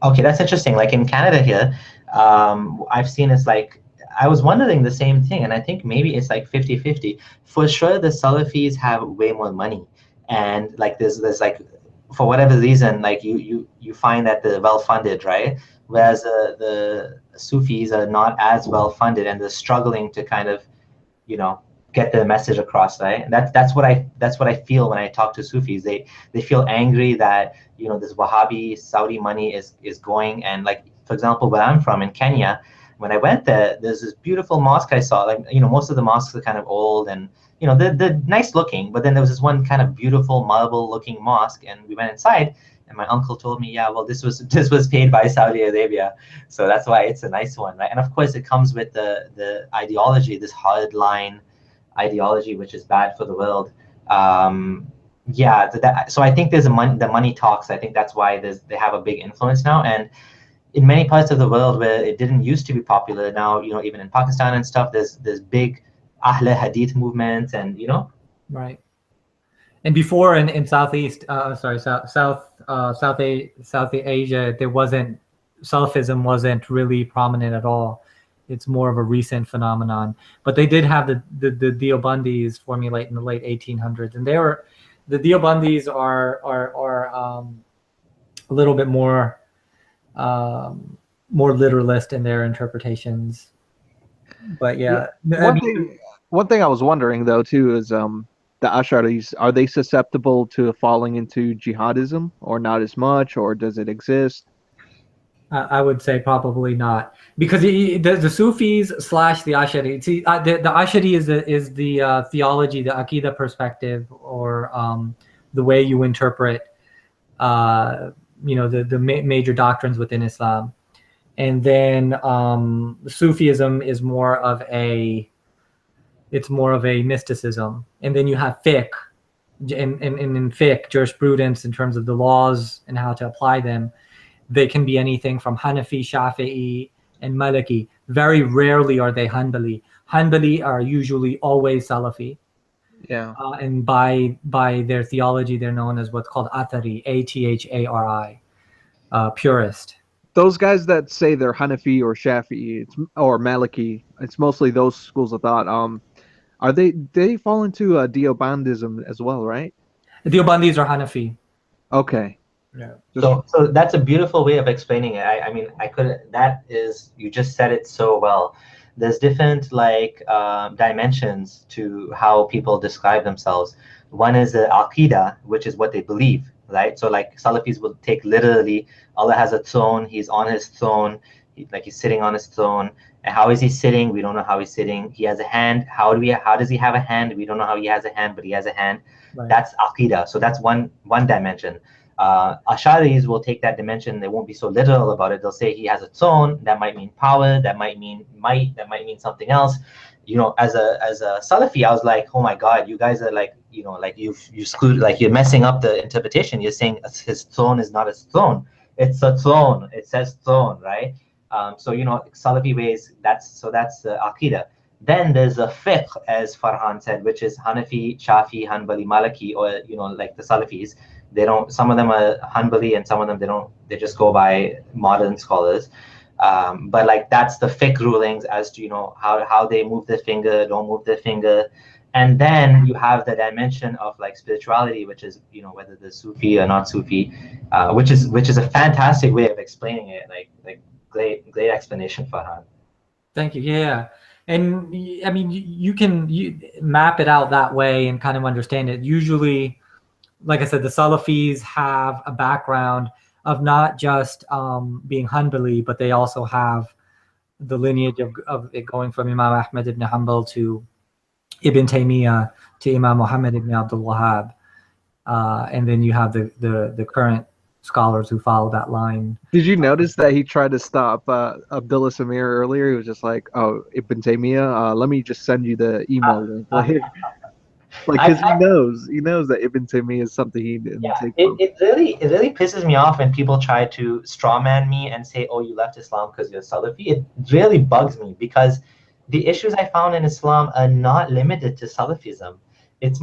Okay, that's interesting. Like in Canada here, I've seen it's like, I was wondering the same thing, and I think maybe it's like 50-50. For sure, the Salafis have way more money, and like there's like, for whatever reason, like you find that they're well funded, right? Whereas the Sufis are not as well funded, and they're struggling to kind of, you know, get the message across, right? And that's what I feel when I talk to Sufis. They feel angry that, you know, this Wahhabi Saudi money is going. And like, for example, where I'm from in Kenya, when I went there, there's this beautiful mosque I saw. Like, you know, most of the mosques are kind of old and, you know, they're nice looking, but then there was this one kind of beautiful marble looking mosque, and we went inside, and my uncle told me, yeah, well, this was paid by Saudi Arabia, so that's why it's a nice one, right? And of course, it comes with the ideology, this hard line ideology, which is bad for the world. Yeah, so I think there's the money talks. I think that's why they have a big influence now. And in many parts of the world where it didn't used to be popular, now, you know, even in Pakistan and stuff, there's big Ahl Hadith movements, and, you know. Right. And before in Southeast, South Asia, there wasn't, Salafism wasn't really prominent at all. It's more of a recent phenomenon. But they did have the Deobandis formulate in the late 1800s, and the Deobandis are a little bit more literalist in their interpretations. But yeah, One thing I was wondering though too is the Ash'aris, are they susceptible to falling into jihadism or not as much, or does it exist? I would say probably not, because the Sufis slash the Ash'ari. See, the Ash'ari is the theology, the Aqidah perspective, or the way you interpret, you know, the major doctrines within Islam, and then Sufism is more of a mysticism, and then you have fiqh, and in fiqh, jurisprudence in terms of the laws and how to apply them. They can be anything from Hanafi, Shafi'i, and Maliki. Very rarely are they Hanbali. Hanbali are usually always Salafi. Yeah. And by their theology, they're known as what's called Athari, Athari, purist. Those guys that say they're Hanafi or Shafi'i or Maliki, it's mostly those schools of thought. Are they fall into Deobandism as well, right? The Deobandis are Hanafi. Okay. Yeah. So that's a beautiful way of explaining it. I mean, you just said it so well. There's different dimensions to how people describe themselves. One is the Aqidah, which is what they believe, right? So like Salafis will take literally, Allah has a throne, he's on his throne, he's sitting on his throne. And how is he sitting? We don't know how he's sitting. He has a hand. How does he have a hand? We don't know how he has a hand, but he has a hand. Right. That's Aqidah. So that's one dimension. Asharis will take that dimension. They won't be so literal about it. They'll say he has a throne. That might mean power. That might mean might. That might mean something else. As a Salafi, I was like, oh my God, you guys are you screwed, you're messing up the interpretation. You're saying his throne is not his throne. It's a throne. It says throne, right? So Salafi ways. That's the Aqidah. Then there's a fiqh, as Farhan said, which is Hanafi, Shafi, Hanbali, Maliki, or like the Salafis. They don't. Some of them are Hanbali, and some of them they don't. They just go by modern scholars. But that's the fiqh rulings as to how they move their finger, don't move their finger, and then you have the dimension of spirituality, which is whether they're Sufi or not Sufi, which is a fantastic way of explaining it. Great explanation, Farhan. Thank you. Yeah. And I mean, you can map it out that way and kind of understand it. Usually, like I said, the Salafis have a background of not just being Hanbali, but they also have the lineage of it going from Imam Ahmad ibn Hanbal to Ibn Taymiyyah to Imam Muhammad ibn Abdul Wahhab. And then you have the current scholars who follow that line. Did you notice that he tried to stop Abdullah Samir earlier? He was just like, "Oh, Ibn Taymiyyah, let me just send you the email link." Because he knows that Ibn Taymiyyah is something he didn't take from. It really pisses me off when people try to strawman me and say, "Oh, you left Islam because you're Salafi." It really bugs me because the issues I found in Islam are not limited to Salafism. It's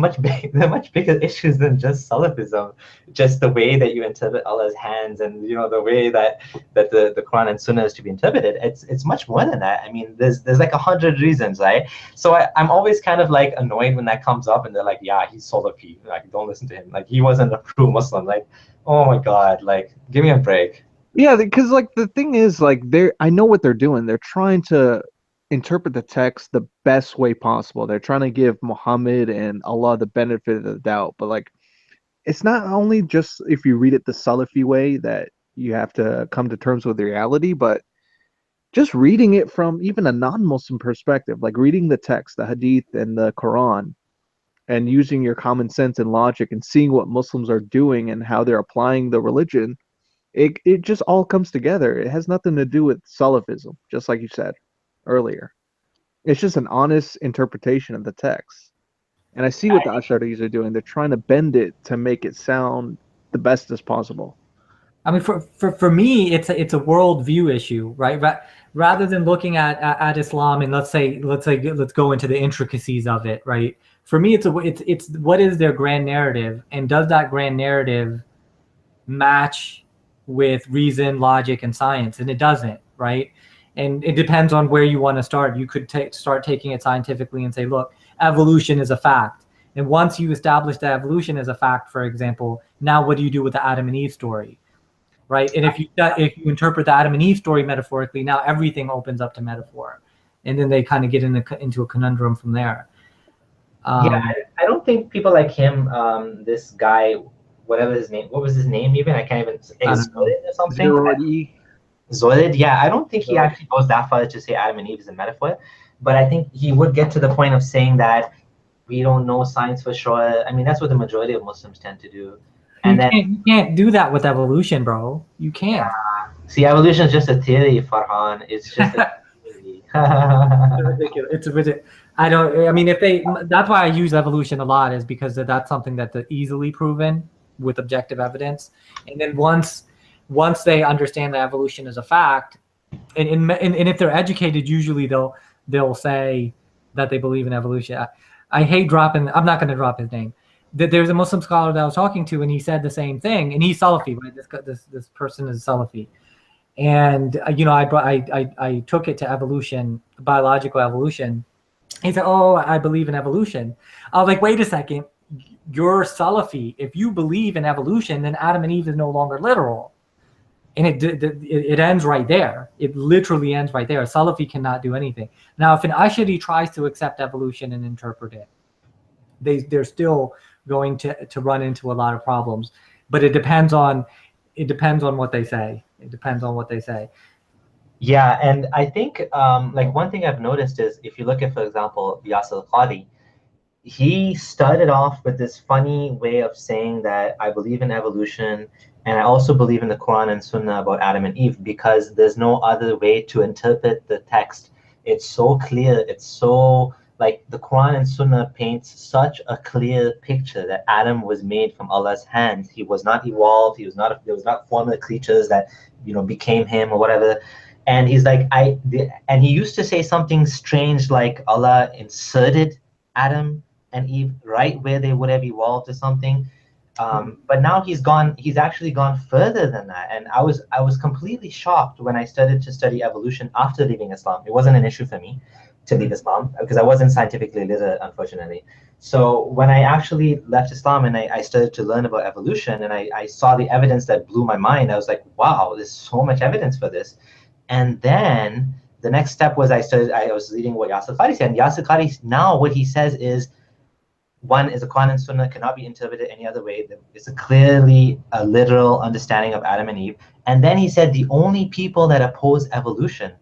they're much bigger issues than just Salafism. Just the way that you interpret Allah's hands, and the way that the Quran and Sunnah is to be interpreted. It's much more than that. I mean, there's 100 reasons, right? So I'm always kind of annoyed when that comes up, and they're like, "Yeah, he's Salafi. Don't listen to him. He wasn't a true Muslim." Oh my God, give me a break. Yeah, because the thing is, I know what they're doing. They're trying to interpret the text the best way possible. They're trying to give Muhammad and Allah the benefit of the doubt, but it's not only just if you read it the Salafi way that you have to come to terms with the reality, but just reading it from even a non-Muslim perspective, reading the text, the Hadith and the Quran, and using your common sense and logic and seeing what Muslims are doing and how they're applying the religion, it just all comes together. It has nothing to do with Salafism, just like you said earlier. It's just an honest interpretation of the text. And I see what the Asharis are doing. They're trying to bend it to make it sound the best as possible. I mean, for me, it's a worldview issue, right? Rather than looking at Islam and let's go into the intricacies of it, right? For me, it's what is their grand narrative, and does that grand narrative match with reason, logic, and science? And it doesn't, right? And it depends on where you want to start. You could start taking it scientifically and say, look, evolution is a fact. And once you establish that evolution is a fact, for example, now what do you do with the Adam and Eve story, right? And if you interpret the Adam and Eve story metaphorically, now everything opens up to metaphor. And then they kind of get into a conundrum from there. I don't think people like him, this guy, whatever his name, what was his name even? I can't even, Xeroid or something? Xeroid, yeah, I don't think he actually goes that far to say Adam and Eve is a metaphor, but I think he would get to the point of saying that we don't know science for sure. I mean, that's what the majority of Muslims tend to do. And you can't do that with evolution, bro. You can't. Yeah. See, evolution is just a theory, Farhan. It's just a theory. It's ridiculous. It's ridiculous. That's why I use evolution a lot, is because that's something that's easily proven with objective evidence. And then once they understand that evolution is a fact, and if they're educated, usually they'll say that they believe in evolution. I hate dropping. I'm not going to drop his name. There's a Muslim scholar that I was talking to, and he said the same thing. And he's Salafi, right? This person is Salafi, and I took it to evolution, biological evolution. He said, "Oh, I believe in evolution." I was like, "Wait a second, you're Salafi. If you believe in evolution, then Adam and Eve is no longer literal." And it ends right there. It literally ends right there. A Salafi cannot do anything. Now, if an Ashari tries to accept evolution and interpret it, they're still going to run into a lot of problems. But it depends on what they say. It depends on what they say. Yeah, and I think like one thing I've noticed is if you look at, for example, Yasir Qadi, he started off with this funny way of saying that I believe in evolution and I also believe in the Quran and Sunnah about Adam and Eve because there's no other way to interpret the text. It's so clear. It's so like the Quran and Sunnah paints such a clear picture that Adam was made from Allah's hands. He was not evolved. There was not former creatures that became him or whatever. And he's like, and he used to say something strange like Allah inserted Adam and Eve right where they would have evolved or something. But now he's actually gone further than that. And I was completely shocked when I started to study evolution after leaving Islam. It wasn't an issue for me to leave Islam because I wasn't scientifically literate, unfortunately. So when I actually left Islam and I started to learn about evolution and I saw the evidence that blew my mind, I was like, wow, there's so much evidence for this. And then the next step was I was reading what Yasir Qadi said. And Yasir Qadi, now what he says is, one is the Quran and Sunnah cannot be interpreted any other way. It's clearly a literal understanding of Adam and Eve. And then he said the only people that oppose evolution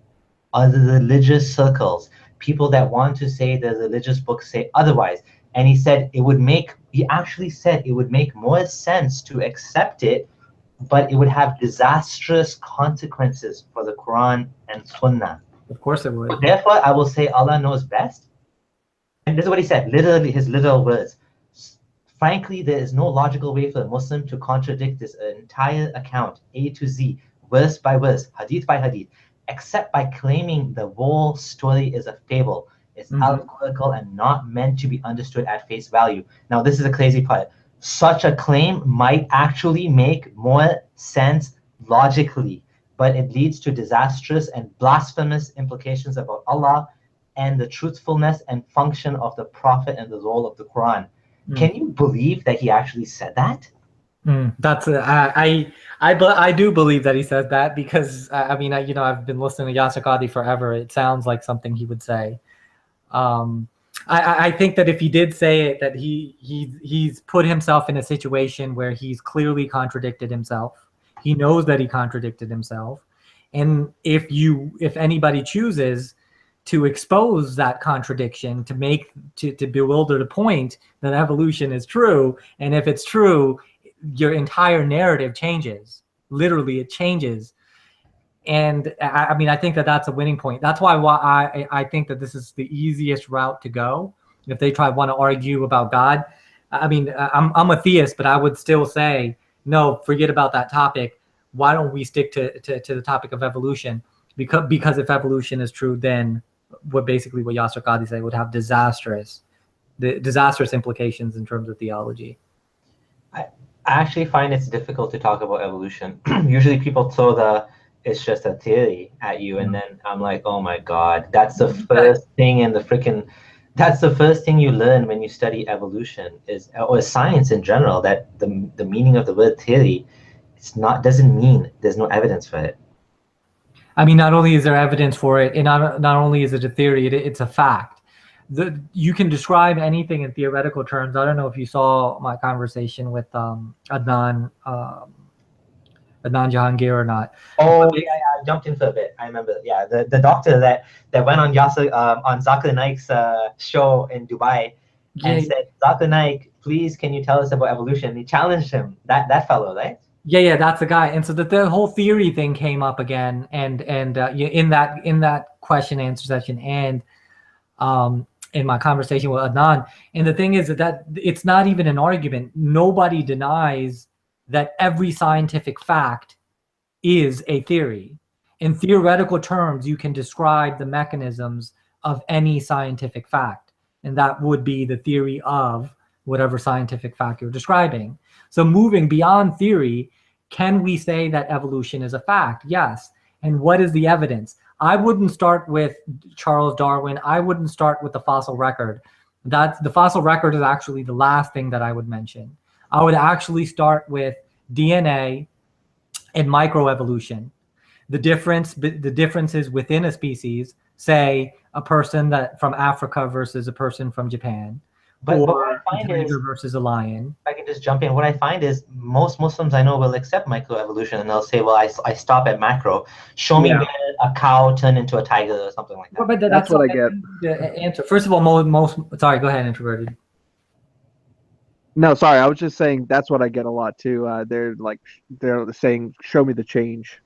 are the religious circles, people that want to say the religious books say otherwise. And he said he actually said it would make more sense to accept it, but it would have disastrous consequences for the Quran and Sunnah. Of course it would. So therefore, I will say Allah knows best. And this is what he said, literally his literal words. Frankly, there is no logical way for a Muslim to contradict this entire account, A to Z, verse by verse, hadith by hadith, except by claiming the whole story is a fable. It's allegorical and not meant to be understood at face value. Now, this is a crazy part. Such a claim might actually make more sense logically, but it leads to disastrous and blasphemous implications about Allah and the truthfulness and function of the Prophet and the role of the Quran. Can you believe that he actually said that? That's I do believe that he said that because I've been listening to Yasir Qadi forever. It sounds like something he would say. I think that if he did say it, that he's put himself in a situation where he's clearly contradicted himself. He knows that he contradicted himself, and if anybody chooses to expose that contradiction, to bewilder the point that evolution is true, and if it's true, your entire narrative changes. Literally, it changes. And I think that that's a winning point. That's why I think that this is the easiest route to go. If they want to argue about God, I'm a theist, but I would still say, no, forget about that topic. Why don't we stick to the topic of evolution? Because if evolution is true, then what Yasir Qadi said would have disastrous implications in terms of theology. I actually find it's difficult to talk about evolution. Usually people throw it's just a theory at you, and then I'm like, oh my God, that's the first thing that's the first thing you learn when you study evolution or science in general, that the meaning of the word theory doesn't mean there's no evidence for it. Not only is there evidence for it, and not only is it a theory, it's a fact. You can describe anything in theoretical terms. I don't know if you saw my conversation with Adnan Jahangir or not. Oh, yeah, I jumped in for a bit. I remember. Yeah, the doctor that went on Zakir Naik's show in Dubai and said, Zakir Naik, please, can you tell us about evolution? And he challenged him. That fellow, right? Yeah, that's the guy. And so the whole theory thing came up again, and in that question answer session, and in my conversation with Adnan. And the thing is that it's not even an argument. Nobody denies that every scientific fact is a theory. In theoretical terms, you can describe the mechanisms of any scientific fact, and that would be the theory of whatever scientific fact you're describing. So moving beyond theory, can we say that evolution is a fact? Yes. And what is the evidence? I wouldn't start with Charles Darwin. I wouldn't start with the fossil record. The fossil record is actually the last thing that I would mention. I would actually start with DNA and microevolution. The differences within a species, say a person that from Africa versus a person from Japan, But or what I a find tiger is, versus a lion. if I can just jump in, what I find is most Muslims I know will accept microevolution and they'll say, well, I stop at macro. Show me Yeah. where a cow turned into a tiger or something like that. But That's what I get. The answer. First of all, most sorry, go ahead, Introverted. No, sorry, I was just saying that's what I get a lot too. They're saying, "Show me the change."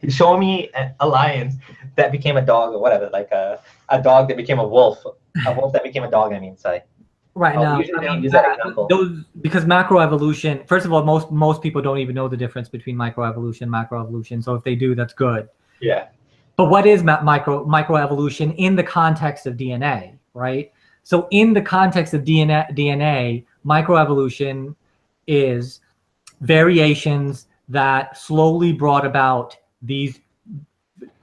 Show me a lion that became a dog or whatever, like a dog that became a wolf that became a dog, I mean, sorry. Right now, Usually they don't use that example. Because macroevolution, first of all, most people don't even know the difference between microevolution and macroevolution. So if they do, that's good. Yeah. But what is microevolution in the context of DNA, right? So in the context of DNA, microevolution is variations that slowly brought about these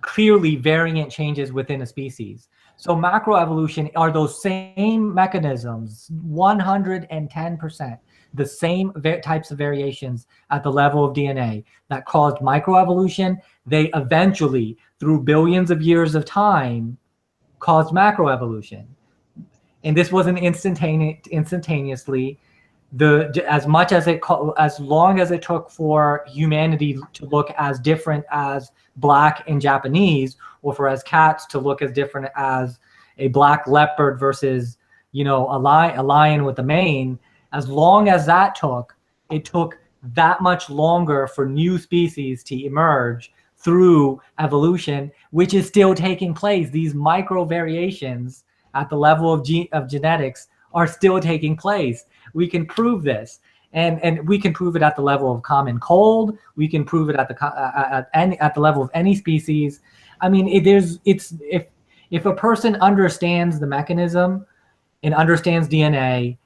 clearly variant changes within a species. So macroevolution are those same mechanisms, 110%, the same types of variations at the level of DNA that caused microevolution. They eventually, through billions of years of time, caused macroevolution. And this wasn't instantaneously. As long as it took for humanity to look as different as black and Japanese, or for as cats to look as different as a black leopard versus, a lion with a mane, as long as it took that much longer for new species to emerge through evolution, which is still taking place. These micro variations at the level of genetics are still taking place. We can prove this, and we can prove it at the level of common cold. We can prove it at the level of any species. I mean, if a person understands the mechanism and understands DNA,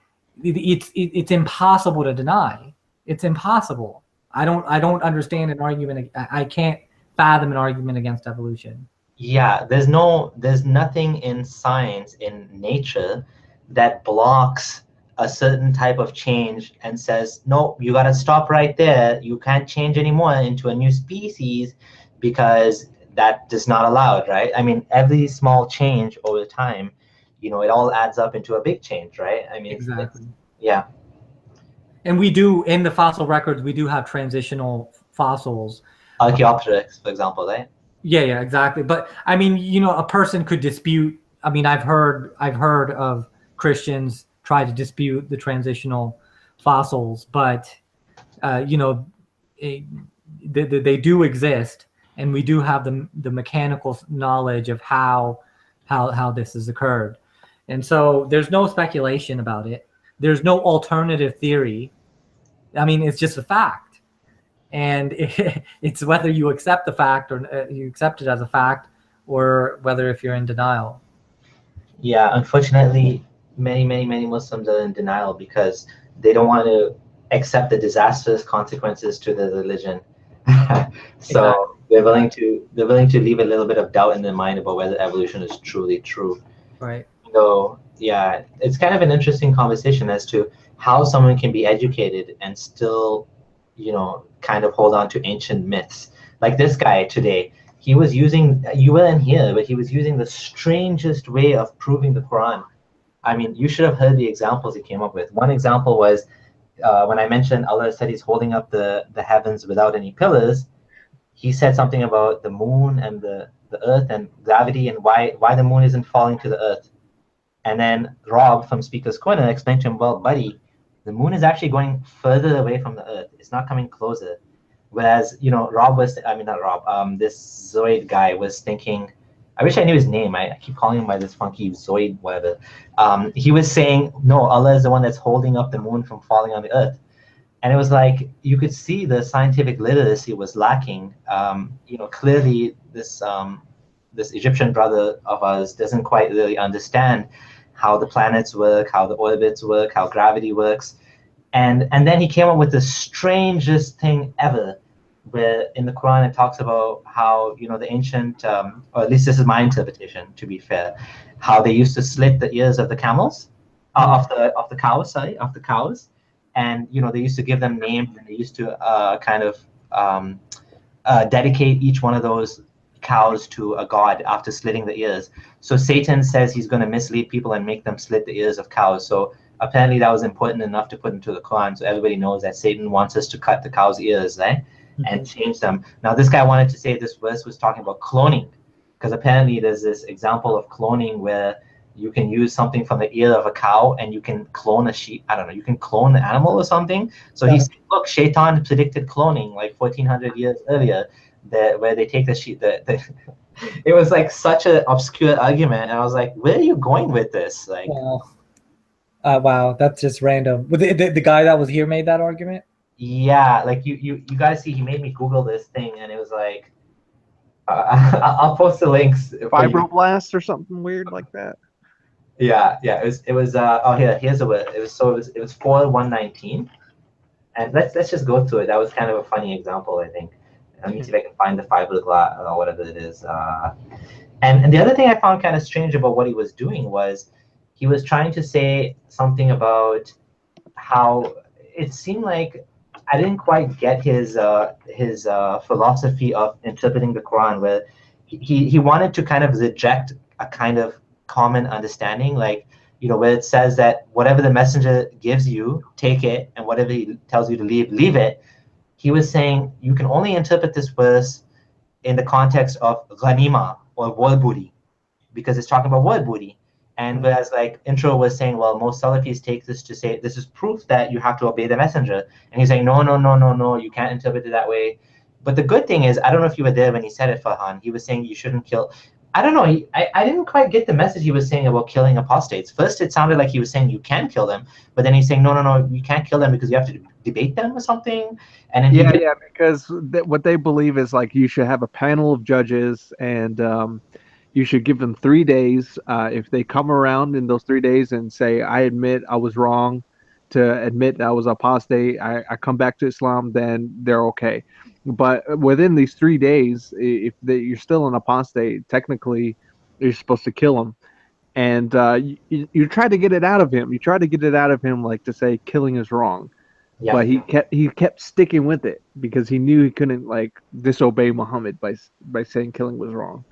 it's impossible to deny. It's impossible. I don't understand an argument. I can't fathom an argument against evolution. Yeah, there's nothing in science, in nature, that blocks a certain type of change and says, no, you got to stop right there. You can't change anymore into a new species because that is not allowed, right? I mean, every small change over time, it all adds up into a big change, right? I mean, exactly. Yeah. And we do, in the fossil records, we do have transitional fossils. Archaeopteryx, for example, right? Yeah, exactly. But I mean, a person could dispute. I mean, I've heard of Christians try to dispute the transitional fossils, but they do exist, and we do have the mechanical knowledge of how this has occurred. And so there's no speculation about it. There's no alternative theory. I mean, it's just a fact. And it's whether you accept the fact or you accept it as a fact, or whether if you're in denial. Yeah, unfortunately, many Muslims are in denial because they don't want to accept the disastrous consequences to their religion. So exactly. they're willing to leave a little bit of doubt in their mind about whether evolution is truly true. Right. So yeah, it's kind of an interesting conversation as to how someone can be educated and still, kind of hold on to ancient myths. Like this guy today, he was using, you weren't here, but he was using the strangest way of proving the Quran. I mean, you should have heard the examples he came up with. One example was when I mentioned Allah said he's holding up the heavens without any pillars. He said something about the moon and the earth and gravity and why the moon isn't falling to the earth. And then Rob from Speaker's Corner explained to him, well, buddy, the moon is actually going further away from the earth. It's not coming closer. Whereas, Rob was, not Rob, this Xeroid guy was thinking, I wish I knew his name. I keep calling him by this funky Xeroid, whatever. He was saying, no, Allah is the one that's holding up the moon from falling on the earth. And it was like you could see the scientific literacy was lacking. Clearly this Egyptian brother of ours doesn't quite really understand how the planets work, how the orbits work, how gravity works. And then he came up with the strangest thing ever, where in the Quran it talks about how the ancient, or at least this is my interpretation, to be fair, how they used to slit the ears of the camels, of the cows, and they used to give them names, and they used to dedicate each one of those cows to a god after slitting the ears. So Satan says he's going to mislead people and make them slit the ears of cows. So apparently that was important enough to put into the Quran, so everybody knows that Satan wants us to cut the cow's ears, right? And change them. Now this guy wanted to say this verse was talking about cloning, because apparently there's this example of cloning where you can use something from the ear of a cow and you can clone a sheep. I don't know, you can clone the animal or something. So he said, look, Shaitan predicted cloning like 1400 years earlier, where they take the sheep. It was like such an obscure argument, and I was like, where are you going with this? Like, wow, that's just random. The guy that was here made that argument? Yeah, like you gotta see, he made me Google this thing, and it was like, I'll post the links. Fibroblast or something weird like that. Yeah, it was oh, here's the word. It was 4:119, and let's just go through it. That was kind of a funny example, I think. Let me see if I can find the fiberglass or whatever it is. And the other thing I found kind of strange about what he was doing was he was trying to say something about how it seemed like I didn't quite get his philosophy of interpreting the Quran, where he wanted to kind of reject a kind of common understanding, like where it says that whatever the messenger gives you, take it, and whatever he tells you to leave it. He was saying you can only interpret this verse in the context of ghanima or war booty, because it's talking about war booty. And whereas like Intro was saying, well, most Salafis take this to say this is proof that you have to obey the messenger. And he's saying, no, you can't interpret it that way. But the good thing is, I don't know if you were there when he said it, Farhan. He was saying you shouldn't kill. I don't know. I didn't quite get the message he was saying about killing apostates. First, it sounded like he was saying you can kill them, but then he's saying no, you can't kill them because you have to debate them or something. And then because what they believe is like you should have a panel of judges, and you should give them 3 days. If they come around in those 3 days and say, I admit I was wrong, to admit that I was apostate, I come back to Islam, then they're okay. But within these 3 days, if you're still an apostate, technically you're supposed to kill him. And you try to get it out of him. You try to get it out of him, like to say killing is wrong. Yeah. But he kept sticking with it because he knew he couldn't like disobey Muhammad by saying killing was wrong.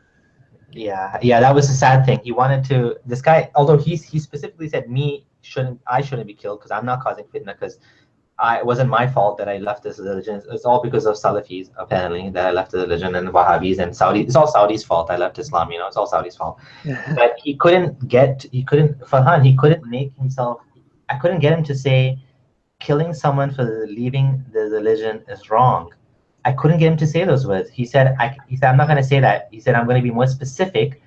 Yeah, that was the sad thing. He wanted to. This guy, although he specifically said I shouldn't be killed because I'm not causing fitna, because it wasn't my fault that I left this religion. It's all because of Salafis, apparently, that I left the religion, and Wahhabis and Saudi. It's all Saudi's fault. I left Islam, it's all Saudi's fault. But he couldn't Farhan, he couldn't make himself, I couldn't get him to say killing someone for leaving the religion is wrong. I couldn't get him to say those words. He said, I'm not going to say that. He said, I'm going to be more specific,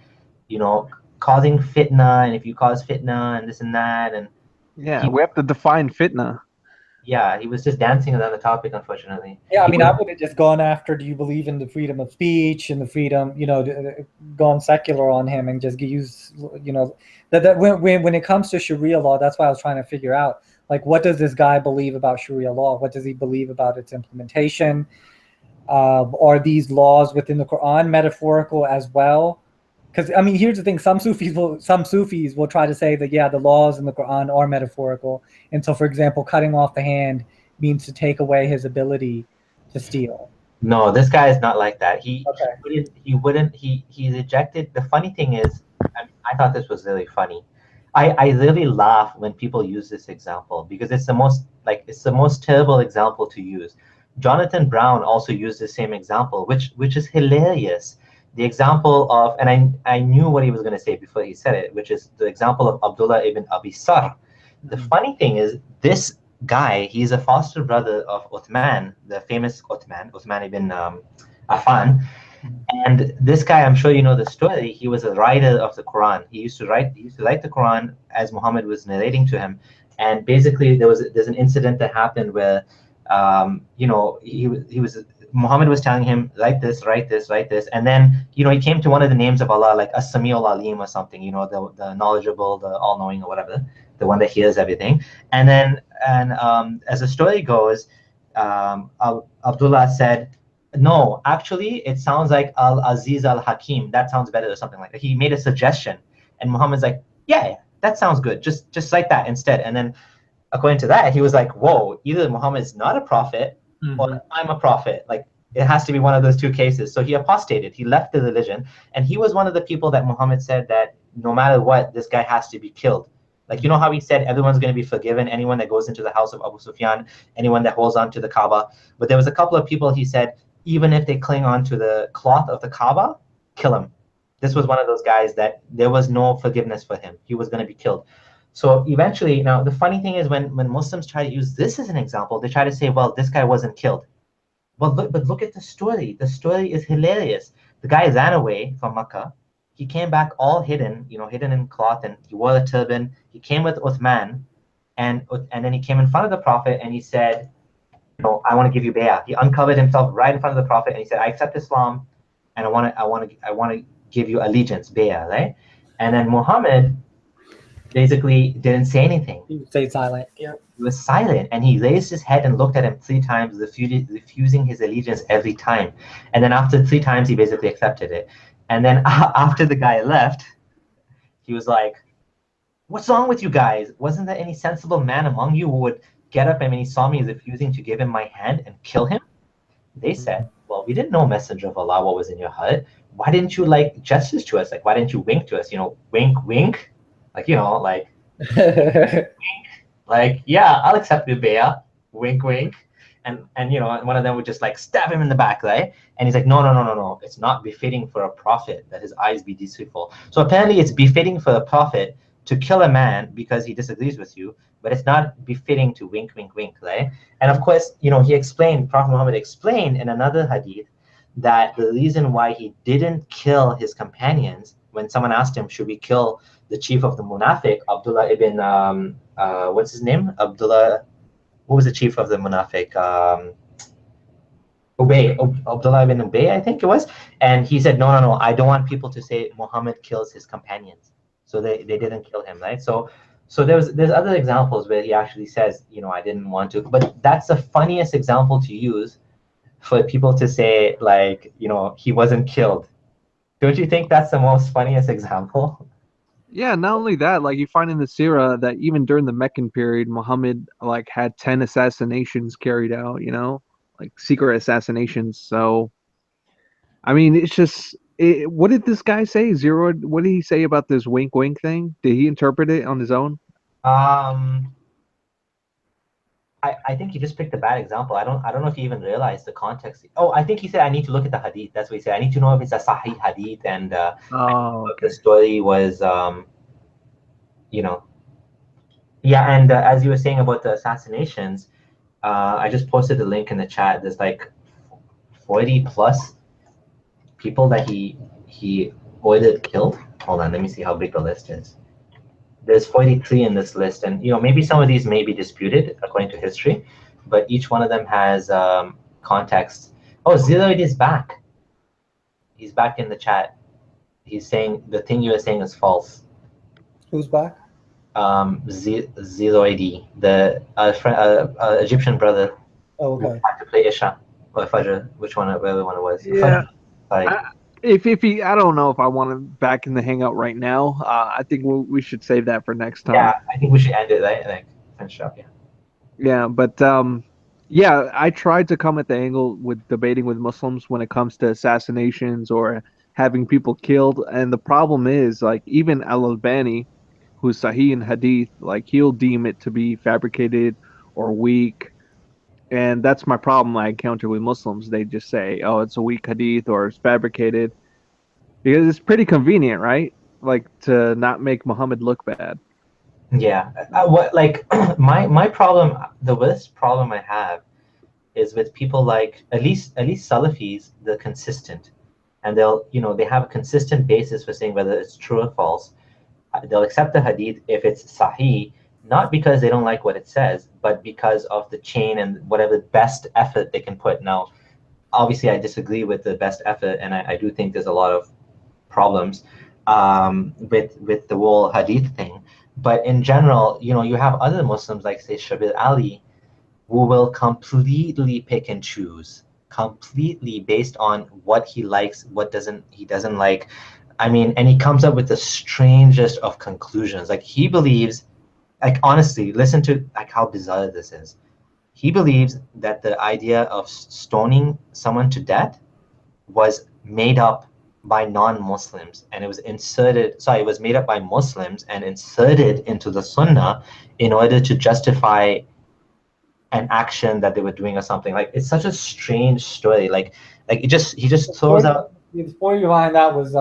causing fitna, and if you cause fitna and this and that. And we have to define fitna. Yeah, he was just dancing around the topic, unfortunately. Yeah, I mean, I would have just gone after, do you believe in the freedom of speech and the freedom, gone secular on him and just use, that when it comes to Sharia law, that's why I was trying to figure out, like, what does this guy believe about Sharia law? What does he believe about its implementation? Are these laws within the Quran metaphorical as well? Because I mean, here's the thing: some Sufis will try to say that the laws in the Quran are metaphorical, and so, for example, cutting off the hand means to take away his ability to steal. No, this guy is not like that. He rejected. The funny thing is, I thought this was really funny. I really laugh when people use this example because it's the most terrible example to use. Jonathan Brown also used the same example, which is hilarious. The example of, and I knew what he was going to say before he said it, which is the example of Abdullah ibn Abi Sarh. The funny thing is, this guy, he's a foster brother of Uthman, the famous Uthman ibn Affan. And this guy, I'm sure you know the story, he was a writer of the Quran. He used to write the Quran as Muhammad was narrating to him. And basically there's an incident that happened where you know, he was Muhammad was telling him, write this, write this, write this, and then, you know, he came to one of the names of Allah, like As-Sami'ul Alim or something, you know, the knowledgeable, the all-knowing or whatever, the one that hears everything. And then, as the story goes, Abdullah said, no, actually, it sounds like Al-Aziz Al-Hakim. That sounds better, or something like that. He made a suggestion, and Muhammad's like, yeah, that sounds good. Just like that instead. And then, according to that, he was like, whoa, either Muhammad is not a prophet or I'm a prophet. Like, it has to be one of those two cases. So he apostated. He left the religion, and he was one of the people that Muhammad said that no matter what, this guy has to be killed. Like, you know how he said everyone's going to be forgiven, anyone that goes into the house of Abu Sufyan, anyone that holds on to the Kaaba. But there was a couple of people he said, even if they cling on to the cloth of the Kaaba, kill him. This was one of those guys that there was no forgiveness for him. He was going to be killed. So eventually, now the funny thing is when Muslims try to use this as an example, they try to say, well, this guy wasn't killed. Well, look at the story. The story is hilarious. The guy ran away from Makkah. He came back all hidden, you know, hidden in cloth, and he wore a turban. He came with Uthman, and then he came in front of the Prophet and he said, you know, I want to give you bay'ah. He uncovered himself right in front of the Prophet and he said, I accept Islam, and I want to give you allegiance, bay'ah, right? And then Muhammad basically didn't say anything. He stayed silent. Yeah. He was silent, and he raised his head and looked at him 3 times, refusing his allegiance every time. And then after 3 times, he basically accepted it. And then after the guy left, he was like, what's wrong with you guys? Wasn't there any sensible man among you who would get up and when he saw me refusing to give him my hand and kill him? They said, well, we didn't know, Messenger of Allah, what was in your heart. Why didn't you like gestures to us? Like, why didn't you wink to us? You know, wink, wink. Like, you know, like, wink. Like, yeah, I'll accept the bay'ah. Wink, wink. And you know, one of them would just like stab him in the back, right? And he's like, no. It's not befitting for a prophet that his eyes be deceitful. So apparently it's befitting for a prophet to kill a man because he disagrees with you, but it's not befitting to wink, wink, wink, right? And of course, you know, Prophet Muhammad explained in another hadith that the reason why he didn't kill his companions, when someone asked him, should we kill the chief of the Munafiq, Abdullah ibn, what's his name? Abdullah, what was the chief of the Munafiq? Abdullah ibn Ubay, I think it was. And he said, no, I don't want people to say Muhammad kills his companions. So they didn't kill him, right? So there's other examples where he actually says, you know, I didn't want to. But that's the funniest example to use for people to say, like, you know, he wasn't killed. Don't you think that's the most funniest example? Yeah, not only that, like you find in the Sirah that even during the Meccan period, Muhammad like had 10 assassinations carried out, you know, like secret assassinations. So, I mean, it's just, what did this guy say? Xeroid, what did he say about this wink wink thing? Did he interpret it on his own? I think he just picked a bad example. I don't know if he even realized the context. Oh, I think he said I need to look at the hadith. That's what he said. I need to know if it's a sahih hadith, and if the story was, you know, yeah. And as you were saying about the assassinations, I just posted the link in the chat. There's like 40 plus people that he ordered killed. Hold on, let me see how big the list is. There's 43 in this list, and you know, maybe some of these may be disputed according to history, but each one of them has context. Oh, Xeroid is back. He's back in the chat. He's saying the thing you were saying is false. Who's back? Xeroid, the Egyptian brother. Oh, okay. Who had to play Isha or Fajr, whatever one it was. Yeah. Like, If he, I don't know if I want him back in the hangout right now. I think we should save that for next time. yeah, I think we should end it, right? Like, finish up, yeah. Yeah, but yeah, I tried to come at the angle with debating with Muslims when it comes to assassinations or having people killed, and the problem is like even Al-Albani, who's Sahih in Hadith, like he'll deem it to be fabricated or weak. And that's my problem I encounter with Muslims. They just say, oh, it's a weak hadith or it's fabricated. Because it's pretty convenient, right? Like to not make Muhammad look bad. Yeah. What like my problem, the worst problem I have is with people like at least Salafis, they're consistent. And they'll, you know, they have a consistent basis for saying whether it's true or false. They'll accept the hadith if it's sahih, not because they don't like what it says, but because of the chain and whatever best effort they can put. Now, obviously, I disagree with the best effort, and I do think there's a lot of problems with the whole hadith thing. But in general, you have other Muslims like say Shabir Ali, who will completely pick and choose, completely based on what he likes, what he doesn't like. I mean, and he comes up with the strangest of conclusions. Like he believes, like honestly, listen to like how bizarre this is. He believes that the idea of stoning someone to death was made up by non-Muslims, and it was made up by Muslims and inserted into the Sunnah in order to justify an action that they were doing or something. Like it's such a strange story. Like he just throws out. The story behind that was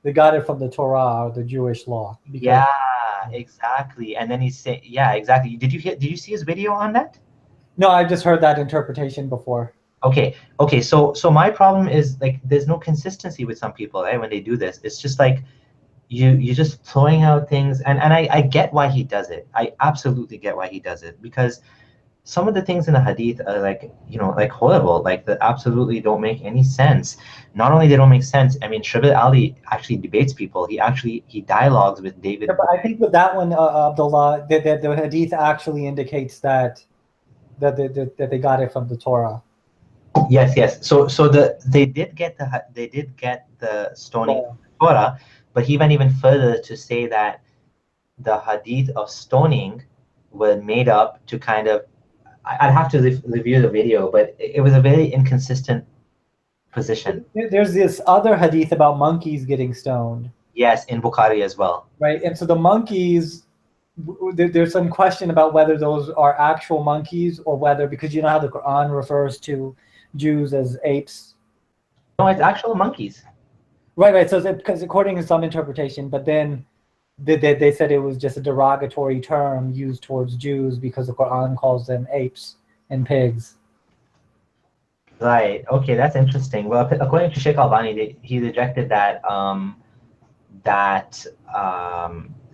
they got it from the Torah or the Jewish law. Yeah, exactly. And then yeah, exactly. Did you see his video on that? No, I just heard that interpretation before. Okay. So my problem is like there's no consistency with some people, right? When they do this, it's just like you're just throwing out things, and I get why he does it. I absolutely get why he does it, because some of the things in the hadith are like horrible, like that absolutely don't make any sense. Not only they don't make sense, I mean, Shabir Ali actually debates people. He dialogues with David. Yeah, but I think with that one, Abdullah, the hadith actually indicates that they got it from the Torah. Yes. So they did get the stoning from the Torah, but he went even further to say that the hadith of stoning were made up to kind of. I'd have to review the video, but it was a very inconsistent position. There's this other hadith about monkeys getting stoned. Yes, in Bukhari as well. Right, and so the monkeys, there's some question about whether those are actual monkeys or whether, because you know how the Quran refers to Jews as apes. No, it's actual monkeys. Right. So because according to some interpretation, but then they said it was just a derogatory term used towards Jews because the Quran calls them apes and pigs. Right. Okay, that's interesting. Well, according to Sheikh Albani, he rejected that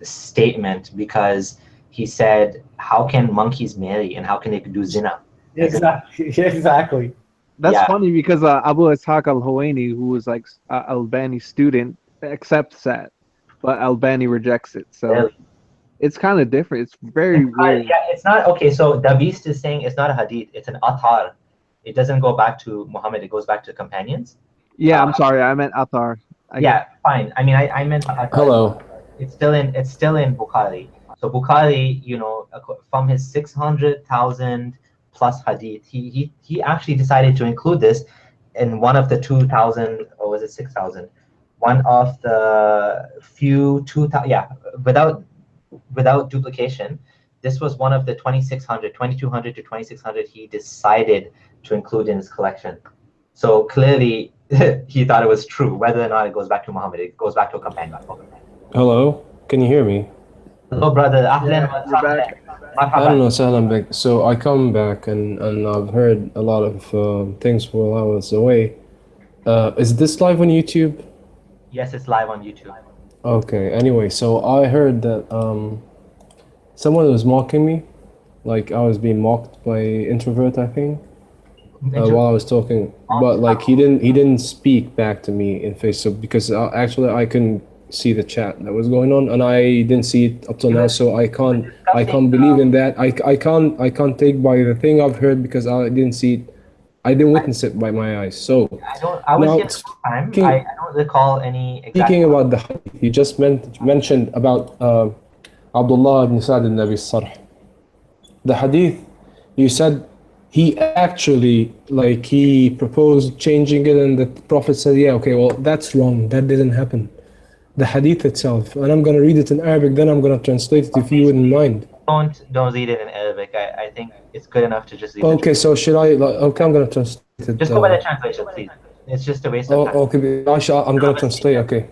statement because he said, "How can monkeys marry and how can they do zina?" Exactly. That's funny because Abu Ishaq al-Huwaini, who was like Albani's student, accepts that. But Albani rejects it, so really? It's kind of different. It's very weird. Yeah, it's not okay. So Davist is saying it's not a hadith; it's an athar. It doesn't go back to Muhammad; it goes back to the companions. Yeah, I'm sorry, I meant athar. Fine. I mean, I meant athar. Hello. It's still in Bukhari. So Bukhari, from his 600,000 plus hadith, he actually decided to include this in one of the 2,000, or was it 6,000? One of the few 2,000, without duplication. This was one of the 2,200 to 2,600 he decided to include in his collection. So clearly, he thought it was true. Whether or not it goes back to Muhammad, it goes back to a companion. Hello, can you hear me? Hello, brother. Ahlan wa sahlan. So I come back and I've heard a lot of things while I was away. Is this live on YouTube? Yes, it's live on YouTube. Okay, anyway, so I heard that someone was mocking me. Like I was being mocked by Introvert, I think, while I was talking. But like he didn't speak back to me in face, so because actually I couldn't see the chat that was going on, and I didn't see it up till now, so I can't believe in that. I can't take by the thing I've heard because I didn't see it. I didn't witness it by my eyes. So I was here the whole time. I don't recall any exact. Speaking about the hadith, you just mentioned about Abdullah ibn Sa'd al-Nabi Sarh. The hadith, you said he actually, like, he proposed changing it, and the Prophet said, yeah, okay, well, that's wrong. That didn't happen. The hadith itself, and I'm going to read it in Arabic, then I'm going to translate it if you wouldn't mind. Don't read it in Arabic. I think it's good enough to just read it. Okay, so should I, okay, I'm going to translate it. Just go by the translation, please. It's just a waste of time. Okay, I'm going to translate, okay.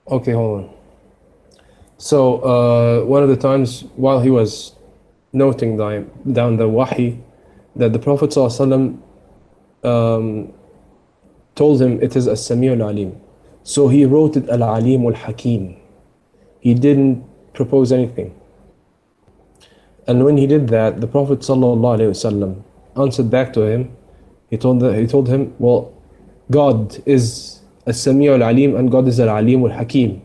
Okay, hold on. So, one of the times while he was noting down the wahi, that the Prophet ﷺ told him it is as-Sami' al-Alim. So he wrote it al-Alim al-Hakim. He didn't propose anything. And when he did that, the Prophet ﷺ answered back to him. He told him, well, God is As-Sami' al-Alim and God is Al-Alim al-Hakim.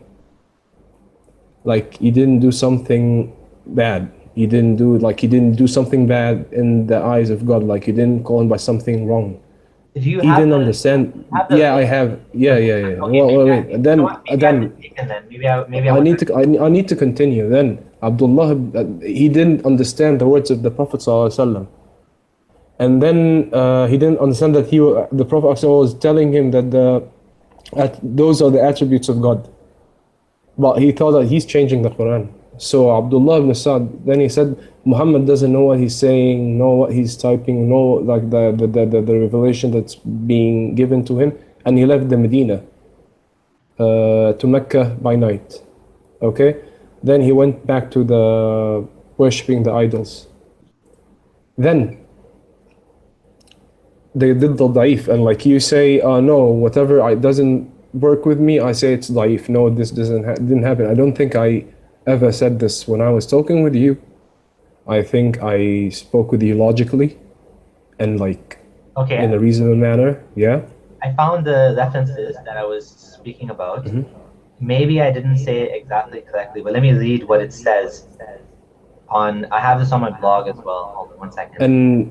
Like, he didn't do something bad. He didn't do something bad in the eyes of God. Like, he didn't call him by something wrong. Did you He have didn't the, understand. have the Yeah, I link? have. Yeah. Okay, Wait. you know what? Maybe I'm Then mistaken then. Maybe I I was. need to continue. Then Abdullah, he didn't understand the words of the Prophet ﷺ. And then he didn't understand that the Prophet was telling him that those are the attributes of God. But he thought that he's changing the Quran. So Abdullah ibn Sa'd, then he said, Muhammad doesn't know what he's saying, know what he's typing, know like the revelation that's being given to him. And he left the Medina to Mecca by night. Okay? Then he went back to the worshipping the idols. Then they did the da'if, and like you say, no, whatever it doesn't work with me, I say it's da'if. No, this didn't happen. I don't think I ever said this when I was talking with you. I think I spoke with you logically and like Okay. in a reasonable manner. Yeah. I found the references that I was speaking about. Maybe I didn't say it exactly correctly, but let me read what it says. I have this on my blog as well. Hold on 1 second.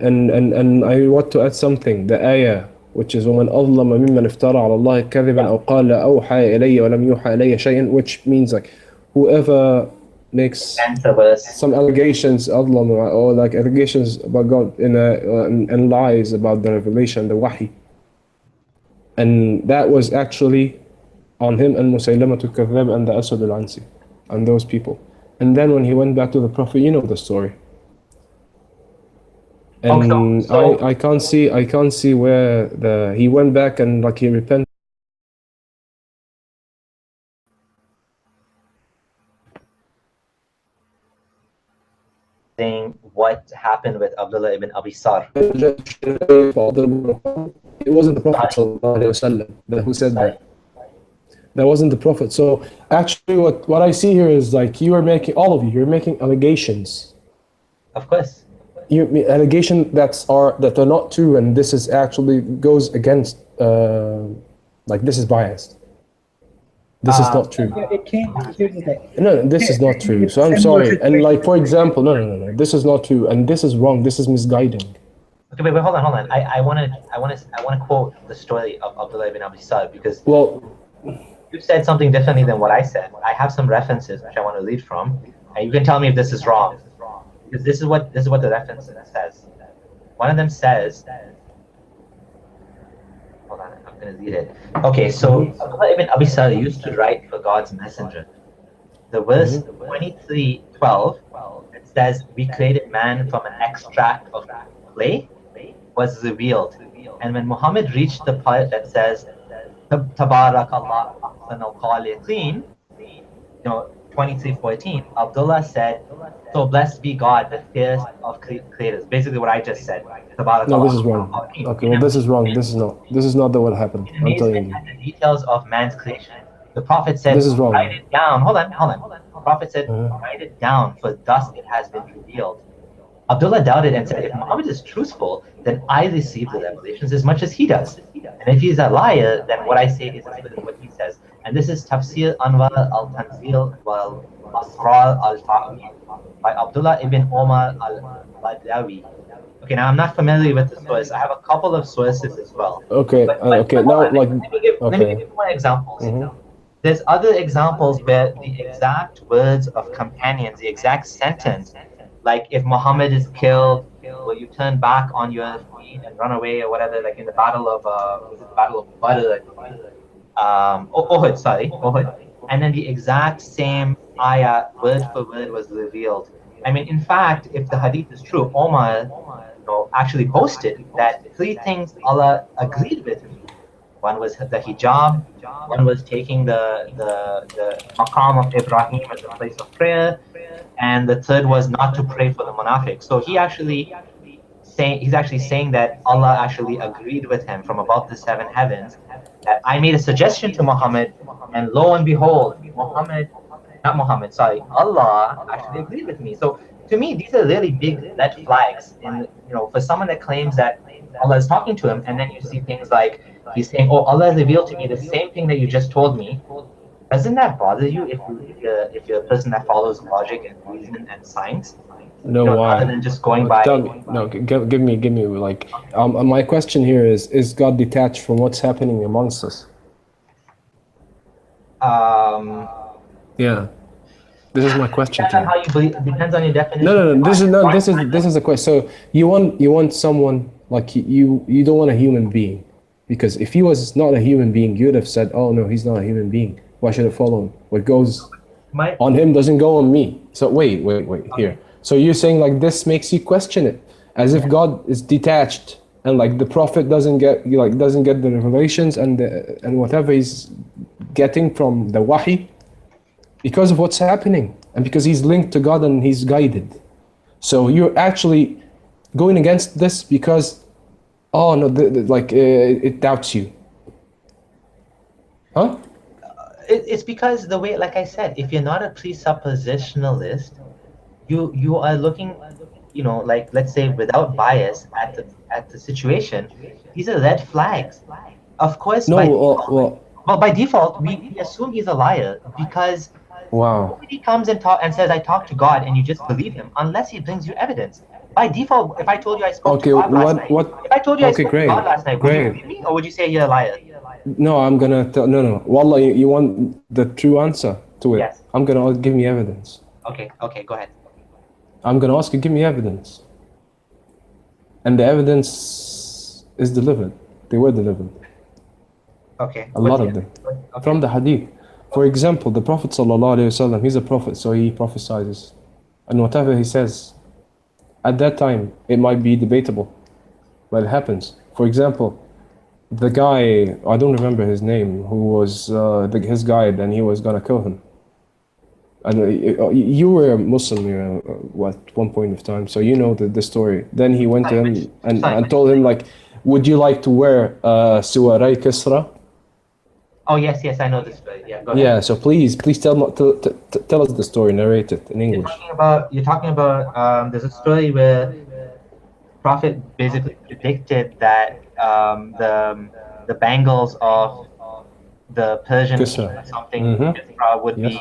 And I want to add something. The ayah, which is وَمَنْ أَظْلَمَ مِمَّنْ افترى على الله كذبا أو قال أوحى إلي ولم يوحى إلي شيء, which means like whoever makes some allegations أظلم, or like allegations about God and lies about the revelation, the wahi, and that was actually on him and Musaylamah al-Kadhdhab and the Asad al-Ansi and those people. And then when he went back to the Prophet, you know the story. And I can't see where he went back and like he repented. Saying what happened with Abdullah ibn Abi Sar. It wasn't the Prophet ﷺ who said that. That wasn't the Prophet. So actually what I see here is like you're making allegations. Of course. Allegations that are not true, and this is actually goes against like this is biased. This is not true. It can't. Here's the thing. No, this is not true. So I'm sorry. And like for example, no. This is not true, and this is wrong. This is misguiding. Okay, wait, hold on. I want to quote the story of Abdullah ibn Abi Sar because you said something differently than what I said. I have some references which I want to read from, and you can tell me if this is wrong. Because this is what the reference says. One of them says, hold on, I'm going to read it. Okay, so Abdullah ibn Abi Sar used to write for God's messenger. The verse 23:12, it says, "We created man from an extract of clay," was revealed. And when Muhammad reached the part that says, Tabarakallah ahsanul khaliqeen, 23:14, Abdullah said, "So blessed be God, the fiercest of creators." Basically what I just said. No, this is wrong. Okay, well this is wrong. This is not what happened. I'm telling you. The details of man's creation. The Prophet said, this is wrong. Write it down. Hold on. The Prophet said, write it down, for thus it has been revealed. Abdullah doubted and said, if Muhammad is truthful, then I receive the revelations as much as he does. And if he's a liar, then what I say is as good as what he says. And this is Tafsir Anwar al-Tanzil wal Asrar al-Ta'wil by Abdullah ibn Omar al-Badawi. Okay, now I'm not familiar with the source. I have a couple of sources as well. Okay, okay. Now, like, let me give you more examples. There's other examples where the exact words of companions, the exact sentence, like if Muhammad is killed, will you turn back on your feet and run away or whatever, like in the battle of Badr, Uhud. And then the exact same ayah, word for word, was revealed. I mean, in fact, if the hadith is true, Omar actually boasted that 3 things Allah agreed with me. One was the hijab, one was taking the maqam of Ibrahim as a place of prayer, and the third was not to pray for the munafiq. So he's actually saying that Allah actually agreed with him from above the 7 heavens, that I made a suggestion to Muhammad, and lo and behold, Muhammad not Muhammad, sorry, Allah actually agreed with me. So to me, these are really big red flags in, for someone that claims that Allah is talking to him, and then you see things like he's saying, "Oh, Allah has revealed to me the same thing that you just told me." Doesn't that bother you if you're a person that follows logic and reason and science? No, Rather why? than just going No, by. tell me. No, give me like. My question here is God detached from what's happening amongst us? Yeah. This is my question Depends to on you. how you believe. Depends on your definition. No. This is a question. So you want someone like you don't want a human being, because if he was not a human being, you'd have said, oh no, he's not a human being. Why should I follow him? What goes on him doesn't go on me. So wait here. So you're saying like this makes you question it, as if God is detached and like the prophet doesn't get the revelations and whatever he's getting from the wahi, because of what's happening and because he's linked to God and he's guided. So you're actually going against this because, oh no, it doubts you. Huh? It's because the way, like I said, if you're not a presuppositionalist, you are looking, like let's say without bias at the situation. These are red flags. Of course, by default, we assume he's a liar because nobody comes and says I talked to God and you just believe him unless he brings you evidence. By default, if I told you I spoke to God last night, if I told you I spoke to God last night, would you believe me or would you say you're a liar? No, I'm gonna tell. No. Wallah, you want the true answer to it? Yes. I'm gonna give me evidence. Okay, go ahead. I'm gonna ask you, give me evidence. And the evidence is delivered. They were delivered. Okay. A lot of them. Okay. From the hadith. For example, the Prophet ﷺ, he's a prophet, so he prophesies. And whatever he says, at that time, it might be debatable, but it happens. For example, the guy, I don't remember his name, who was his guide, and he was gonna kill him. And you were a Muslim at one point of time, so you know the story. Then he went to him and told him, like, would you like to wear Suwaray Kisra? Oh yes, I know this story. Yeah, go ahead. Yeah, so please tell us the story, narrate it in English. You're talking about there's a story where Prophet basically predicted that the bangles of the Persian Kisra. or something Kisra would be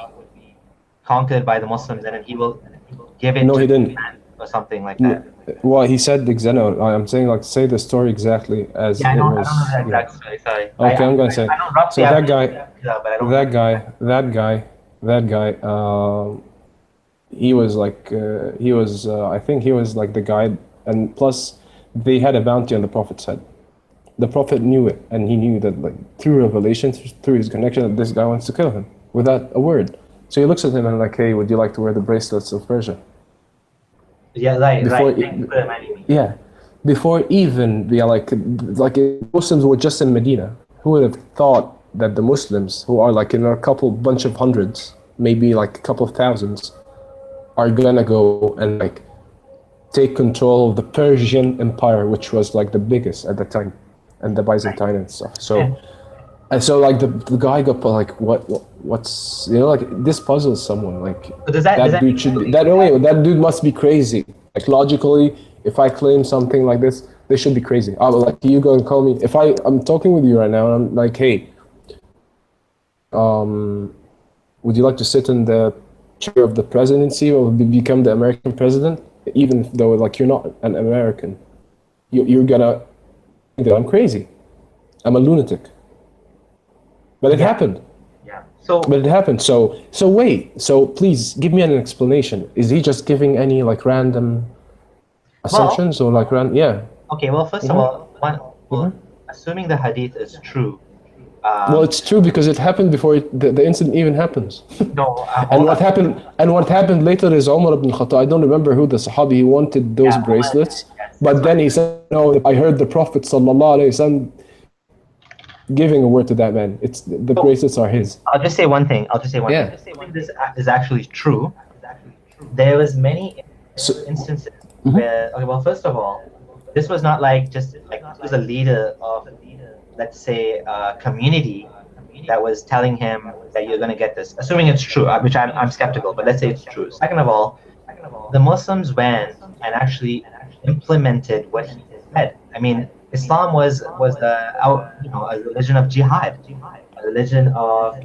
conquered by the Muslims, and then he will give it to the man or something like that. Well, he said the Xeno. I'm saying, like, say the story exactly as it was. I don't know the exact story. Sorry. Okay, I'm gonna say. So that guy. He was like I think he was like the guide, and plus they had a bounty on the Prophet's head. The Prophet knew it, and he knew that, like, through revelation, through his connection, that this guy wants to kill him without a word. So he looks at him and like, hey, would you like to wear the bracelets of Persia? Yeah, right. Before even like Muslims were just in Medina, who would have thought that the Muslims, who are like in a bunch of hundreds, maybe like a couple of thousands, are gonna go and like take control of the Persian Empire, which was like the biggest at the time, and the Byzantine and stuff. And so like the guy got like what's like this puzzles someone like that dude must be crazy. Like logically, if I claim something like this, they should be crazy. Like you go and call me if I'm talking with you right now and I'm like, hey, would you like to sit in the chair of the presidency or become the American president? Even though like you're not an American, you're gonna think that I'm crazy. I'm a lunatic. But it happened. Yeah. But it happened. So wait. So please give me an explanation. Is he just giving any like random assumptions or like random? Yeah. Okay. Well, first of all, assuming the hadith is true. Well, it's true because it happened before the incident even happens. No. And what happened later is Umar ibn Khattab. I don't remember who the Sahabi. He wanted those bracelets, but then he said, "No, I heard the Prophet sallallahu alaihi wasallam giving a word to that man. It's the bracelets are his." I'll just say one thing. Assuming this is actually true, there was many instances where. Okay, well, first of all, this was not like just like he was a leader of, let's say, a community that was telling him that you're going to get this, assuming it's true, which I'm skeptical, but let's say it's true. Second of all, the Muslims went and actually implemented what he said. I mean, Islam was a religion of jihad, a religion of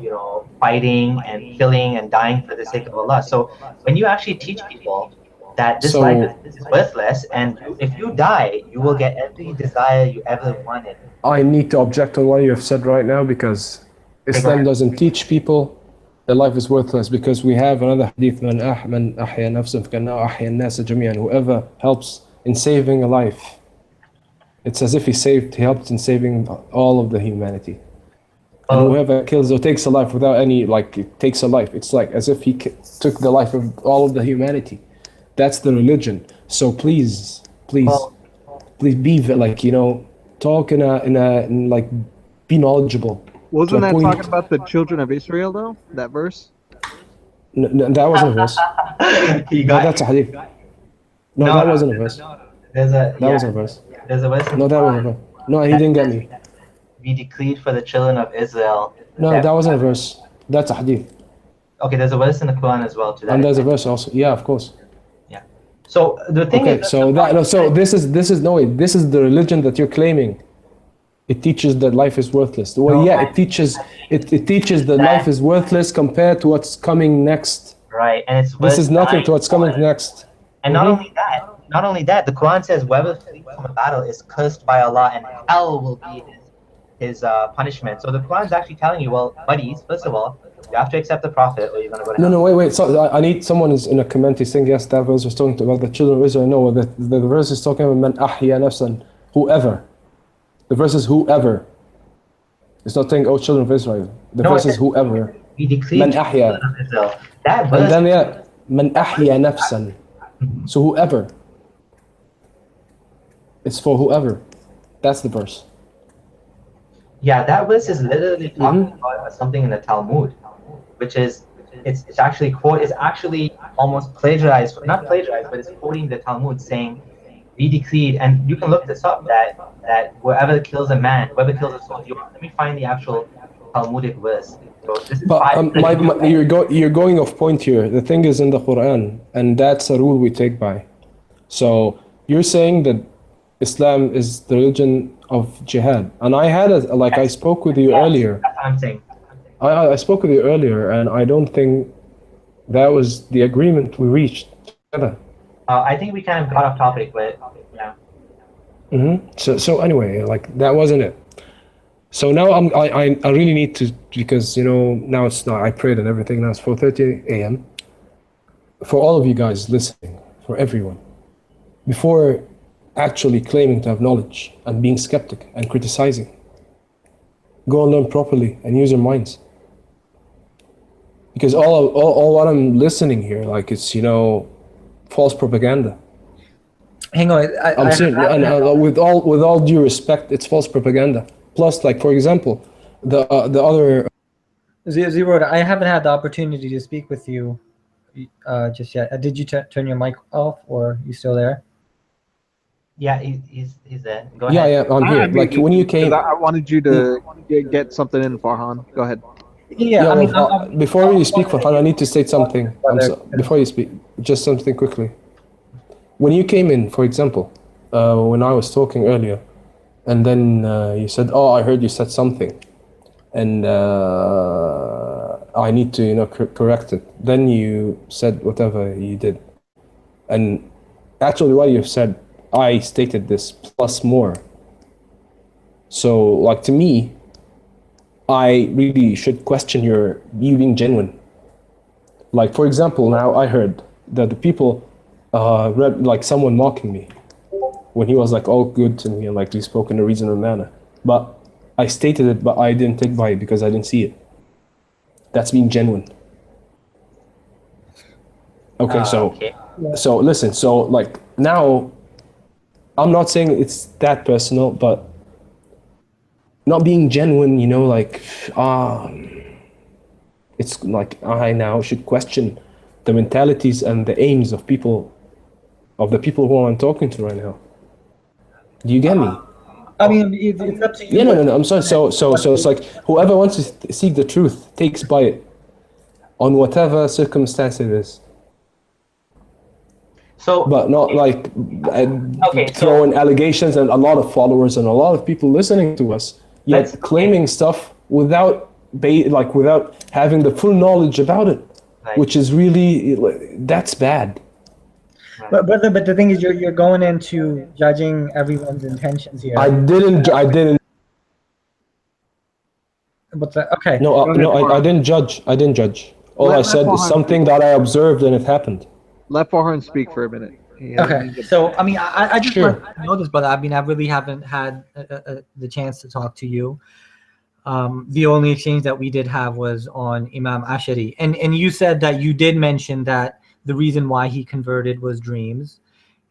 fighting and killing and dying for the sake of Allah. So when you actually teach people that this life is worthless, and if you die, you will get every desire you ever wanted. I need to object on what you have said right now, because Islam doesn't teach people that life is worthless, because we have another hadith, man ahya nafsan فكأنه أحيا الناس جميعا. Whoever helps in saving a life, it's as if he helped in saving all of the humanity. And whoever kills or takes a life without any, takes a life, it's like as if he took the life of all of the humanity. That's the religion. So please be talk be knowledgeable. Wasn't that talking about the children of Israel though? That verse? No, that wasn't a verse. That's a hadith. No, that wasn't a verse. That wasn't a verse. There's a verse. No, that wasn't a verse. No, he didn't get me. We decreed for the children of Israel. No, that wasn't a verse. That's a hadith. Okay, there's a verse in the Quran as well to that. And there's a verse also. Yeah, of course. Yeah. So the thing is. This is the religion that you're claiming. It teaches that life is worthless. Well, it teaches that life is worthless compared to what's coming next. Right, and it's. This is nothing to what's coming next. And not only that, the Quran says whoever flees from a battle is cursed by Allah, and hell will be his punishment. So the Quran is actually telling you, well, buddies, first of all, you have to accept the Prophet, or you're going to go to hell. No, wait. So I need someone is in a comment saying yes, that verse was talking about the children of Israel. No, the verse is talking about man ahya nafsan, whoever. The verse is whoever. It's not saying, oh, children of Israel. The verse is whoever. We decree man ahya. That verse. And then man ahya nafsan. So whoever. It's for whoever. That's the verse. Yeah, that verse is literally talking about something in the Talmud, which is it's actually almost plagiarized, not plagiarized, but it's quoting the Talmud saying, "We decreed," and you can look this up, that whoever kills a man, whoever kills a soldier. Let me find the actual Talmudic verse. So this is you're going off point here. The thing is in the Quran, and that's a rule we take by. So you're saying that Islam is the religion of jihad, and I spoke with you earlier. That's what I'm saying. I spoke with you earlier, and I don't think that was the agreement we reached together. I think we kind of got off topic, but yeah. So anyway, that wasn't it. So now I really need to, because now it's not. I prayed and everything. Now it's 4:30 a.m. For all of you guys listening, for everyone, before actually claiming to have knowledge and being skeptic and criticizing, go and learn properly and use your minds. Because all what I'm listening here, it's false propaganda. Hang on, I'm saying, with all due respect, it's false propaganda. Plus, for example, the other. Xeroid, I haven't had the opportunity to speak with you just yet. Did you turn your mic off, or are you still there? Yeah, he's there. Go ahead. Yeah, I'm here. When you came, I wanted you to get something in, Farhan. Go ahead. Yeah, before you speak, Farhan, I need to state something. Before you speak, just something quickly. When you came in, for example, when I was talking earlier, and then you said, "Oh, I heard you said something," and I need to, correct it. Then you said whatever you did, and actually, what you've said, I stated this plus more. So, to me, I really should question you being genuine. For example, now I heard that the people read someone mocking me when he was all good to me and he spoke in a reasonable manner. But I stated it, but I didn't take by it because I didn't see it. That's being genuine. Okay, so listen. So now, I'm not saying it's that personal, but not being genuine, it's I now should question the mentalities and the aims of the people who I'm talking to right now. Do you get me? I mean, it's up to you. Yeah, no. I'm sorry. So it's like whoever wants to seek the truth takes by it, on whatever circumstance it is. So, But not like throwing allegations and a lot of followers and a lot of people listening to us, yet claiming stuff without without having the full knowledge about it, which is really, that's bad. But the thing is, you're going into judging everyone's intentions here. I didn't. Okay. I didn't judge. All I said is something that I observed and it happened. Let Farhan speak for a minute. Okay. So, I mean, I just want to know this, but I mean, I really haven't had the chance to talk to you. The only exchange that we did have was on Imam Ashari. And you said that you did mention that the reason why he converted was dreams.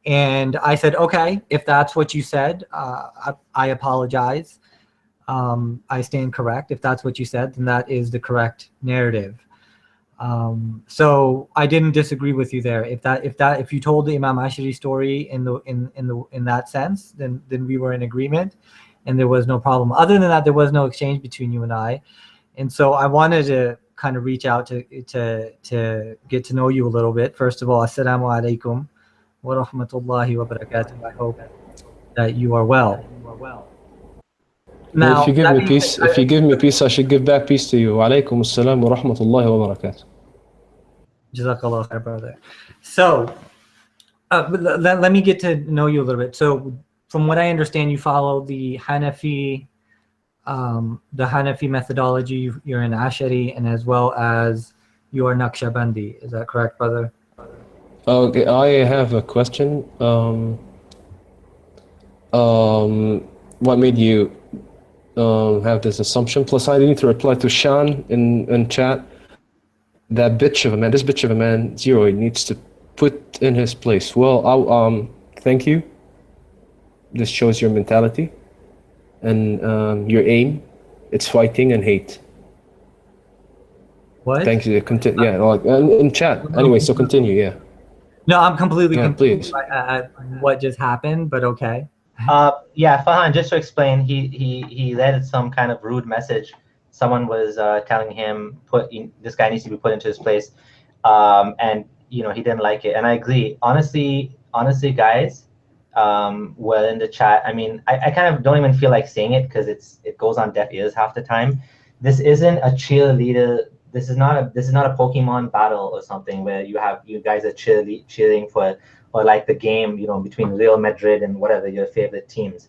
And I said, okay, if that's what you said, I apologize. I stand correct. If that's what you said, then that is the correct narrative. So I didn't disagree with you there. If you told the Imam Ashari story in that sense, then we were in agreement, and there was no problem. Other than that, there was no exchange between you and I, and so I wanted to kind of reach out to get to know you a little bit. First of all, assalamu alaikum wa rahmatullahi wa barakatuh. I hope that you are well. Now, if you give me peace, I should give back peace to you. Wa alaikum assalam wa rahmatullahi wa barakatuh. Jazakallah khair, brother. So, let me get to know you a little bit. So, from what I understand, you follow the Hanafi methodology. You're an Ashari, and as well as you are Naqshbandi. Is that correct, brother? Okay, I have a question. What made you have this assumption? Plus, I need to reply to Shan in chat. That bitch of a man, this bitch of a man, Xeroid, needs to put in his place. Well, thank you. This shows your mentality and your aim. It's fighting and hate. What? Thank you. Yeah, like in chat. Anyway, so continue. Yeah. No, I'm completely confused please. at what just happened, but okay. Yeah, Farhan, just to explain, he read some kind of rude message. Someone was telling him this guy needs to be put into his place, and he didn't like it. And I agree. Honestly, guys, were in the chat. I mean, I kind of don't even feel like saying it because it goes on deaf ears half the time. This isn't a cheerleader. This is not a Pokemon battle or something where you guys are cheering for, or like the game, between Real Madrid and whatever your favorite teams.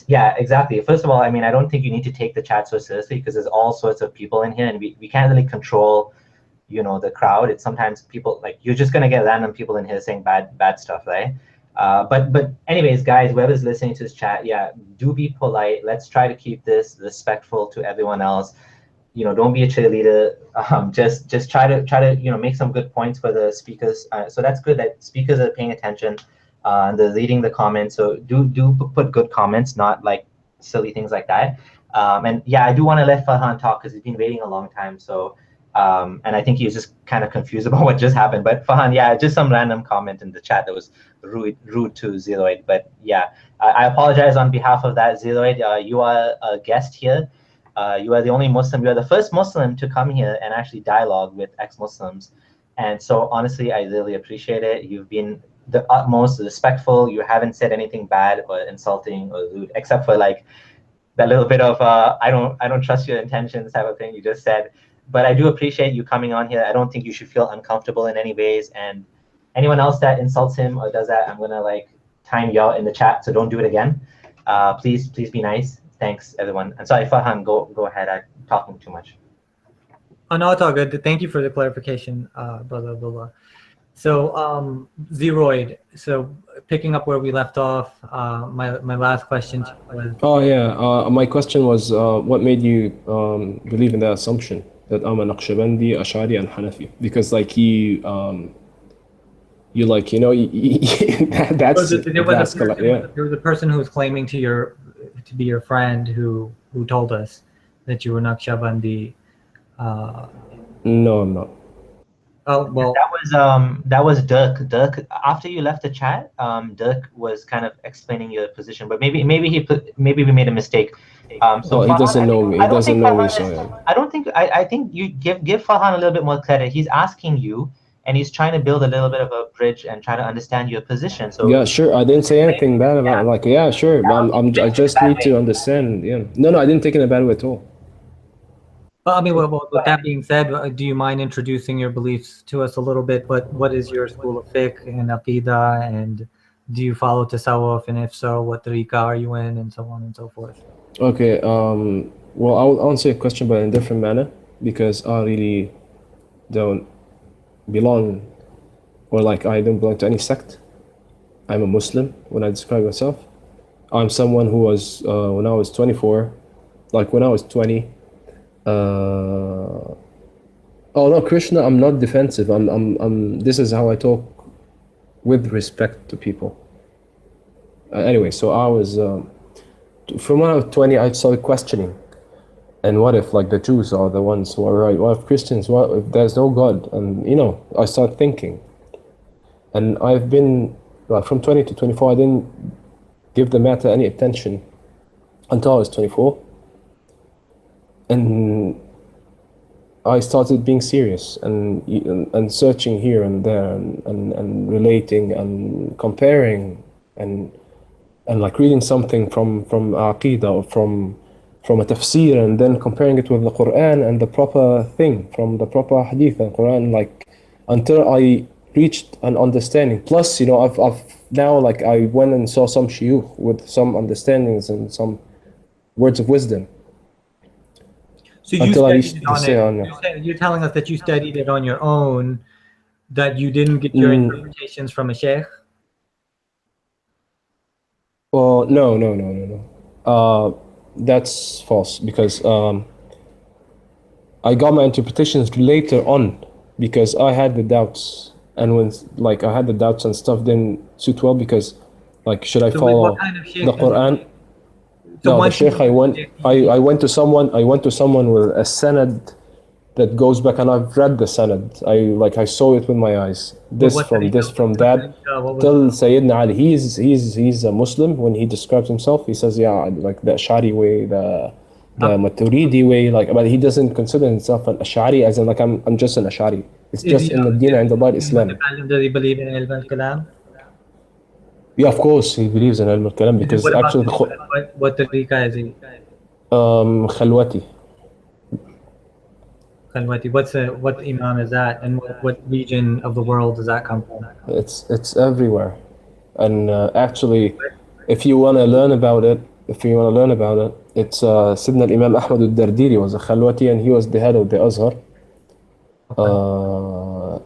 Yeah, exactly. First of all, I mean, I don't think you need to take the chat so seriously because there's all sorts of people in here, and we can't really control, the crowd. It's sometimes people, like, you're just gonna get random people in here saying bad stuff, right? But anyways, guys, whoever's listening to this chat, yeah, do be polite. Let's try to keep this respectful to everyone else. Don't be a cheerleader. Just try to make some good points for the speakers. So that's good that speakers are paying attention. They're reading the comments. So do put good comments, not like silly things like that. And yeah, I do want to let Farhan talk because he's been waiting a long time. So and I think he was just kind of confused about what just happened. But Farhan, yeah, just some random comment in the chat that was rude to Xeroid. But yeah, I apologize on behalf of that, Xeroid. You are a guest here. You are the only Muslim. You are the first Muslim to come here and actually dialogue with ex-Muslims. And so honestly, I really appreciate it. You've been the utmost respectful. You haven't said anything bad or insulting or rude, except for like that little bit of I don't trust your intentions type of thing you just said. But I do appreciate you coming on here. I don't think you should feel uncomfortable in any ways. And anyone else that insults him or does that, I'm gonna like time you out in the chat. So don't do it again. Please be nice. Thanks, everyone. And sorry, Farhan, go ahead. I'm talking too much. Oh, no, it's all good. Thank you for the clarification, Brother Abdullah. So, Xeroid, so picking up where we left off, my last question was... Oh, yeah. My question was, what made you believe in the assumption that I'm a Naqshbandi, Ash'ari, and Hanafi? Because, like, you like, that's... There was a person who was claiming to be your friend who told us that you were Naqshbandi. No, I'm not. Oh well, that was Durk. Durk, after you left the chat, Durk was kind of explaining your position, but maybe maybe we made a mistake. So Oh, he Farhan, doesn't know me. He I don't doesn't think know me, Farhan so is. yeah. I don't think I think you give Farhan a little bit more credit. He's asking you, and he's trying to build a little bit of a bridge and try to understand your position. So Yeah, sure. I didn't say anything bad about like yeah, sure. But I just need to understand. Yeah. No, I didn't take it in a bad way at all. but I mean, with that being said, do you mind introducing your beliefs to us a little bit? What is your school of fiqh and aqidah, and do you follow tasawwuf, and if so, what tariqa are you in, and so on and so forth? Okay. Well, I'll answer your question, but in a different manner because I really don't belong, or like I don't belong to any sect. I'm a Muslim when I describe myself. I'm someone who was when I was 24, like when I was 20. Oh no, Krishna, I'm not defensive. This is how I talk with respect to people. Anyway, so I was from when I was 20, I started questioning. And what if like the Jews are the ones who are right? What if Christians? What if there's no God? And I started thinking. And I've been from 20 to 24. I didn't give the matter any attention until I was 24. And I started being serious and searching here and there and relating and comparing and like reading something from Aqidah or from a tafsir and then comparing it with the Quran and the proper thing from the proper hadith and Quran, like until I reached an understanding. Plus, I've now like I went and saw some shuyukh with some understandings and some words of wisdom. So you studied it on it. You're telling us that you studied it on your own, that you didn't get your interpretations from a sheikh? Well, no. That's false because I got my interpretations later on because I had the doubts, and when like I had the doubts and stuff didn't suit well because like should I follow the Quran? So no, the sheikh I went to someone with a sanad that goes back, and I've read the sanad. I saw it with my eyes. This from that till Sayyidina Ali. He's a Muslim. When he describes himself, he says, yeah, like the Ash'ari way, the Maturidi way, like, but he doesn't consider himself an Ash'ari as in like I'm just an Ash'ari. It's just in the Deen and the Islam. Does he believe in ilm al-kalam? Yeah, of course he believes in ilm al-kalam because actually what tariqa is he? Khalwati. Khalwati. What imam is that, and what region of the world does that come from? It's everywhere, and actually, if you want to learn about it, it's Sidna Imam Ahmad al-Dardiri was a Khalwati, and he was the head of the Azhar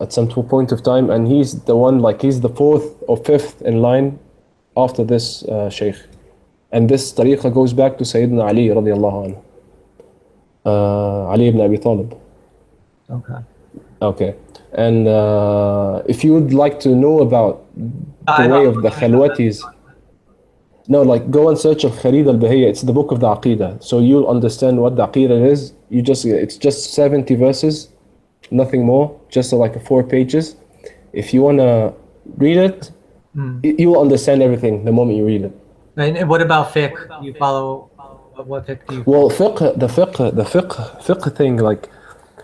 at some point of time, and he's the one, like he's the fourth or fifth in line after this sheikh, and this tariqa goes back to Sayyidina Ali radiallahu anhu, Ali ibn Abi Talib. Okay. And if you would like to know about the way of the Khalwatis, no, like go and search Al-Kharid al-Bahiyya. It's the book of the Aqidah. So you'll understand what the Aqidah is. It's just 70 verses, nothing more, just like 4 pages. If you want to read it, you will understand everything the moment you read it. And what about fiqh? You follow, what fiqh do you follow? Well, the fiqh thing, like,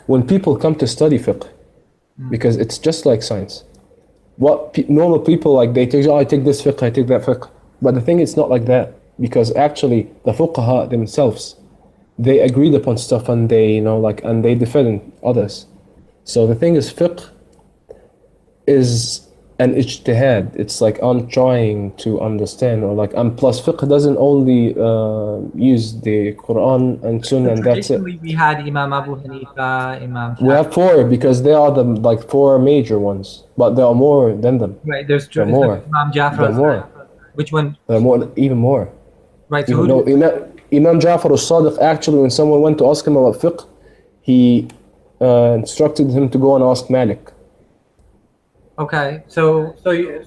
when people come to study fiqh, because it's just like science. What normal people, like, they take, I take this fiqh, I take that fiqh. But the thing is not like that, because actually the fuqaha themselves, they agreed upon stuff and they, and they defend others. So the thing is, fiqh is an ijtihad. It's like I'm trying to understand, or like plus fiqh doesn't only use the Quran and Sunnah, and that's it. We had Imam Abu Hanifa, Imam Shafi. We have 4 because they are the 4 major ones, but there are more than them. Right, there's more. Imam Jafar. There are more. Which one? There are more, even more. Right. So Imam Jafar al-Sadiq, actually, when someone went to ask him about fiqh, he instructed him to go and ask Malik. Okay, so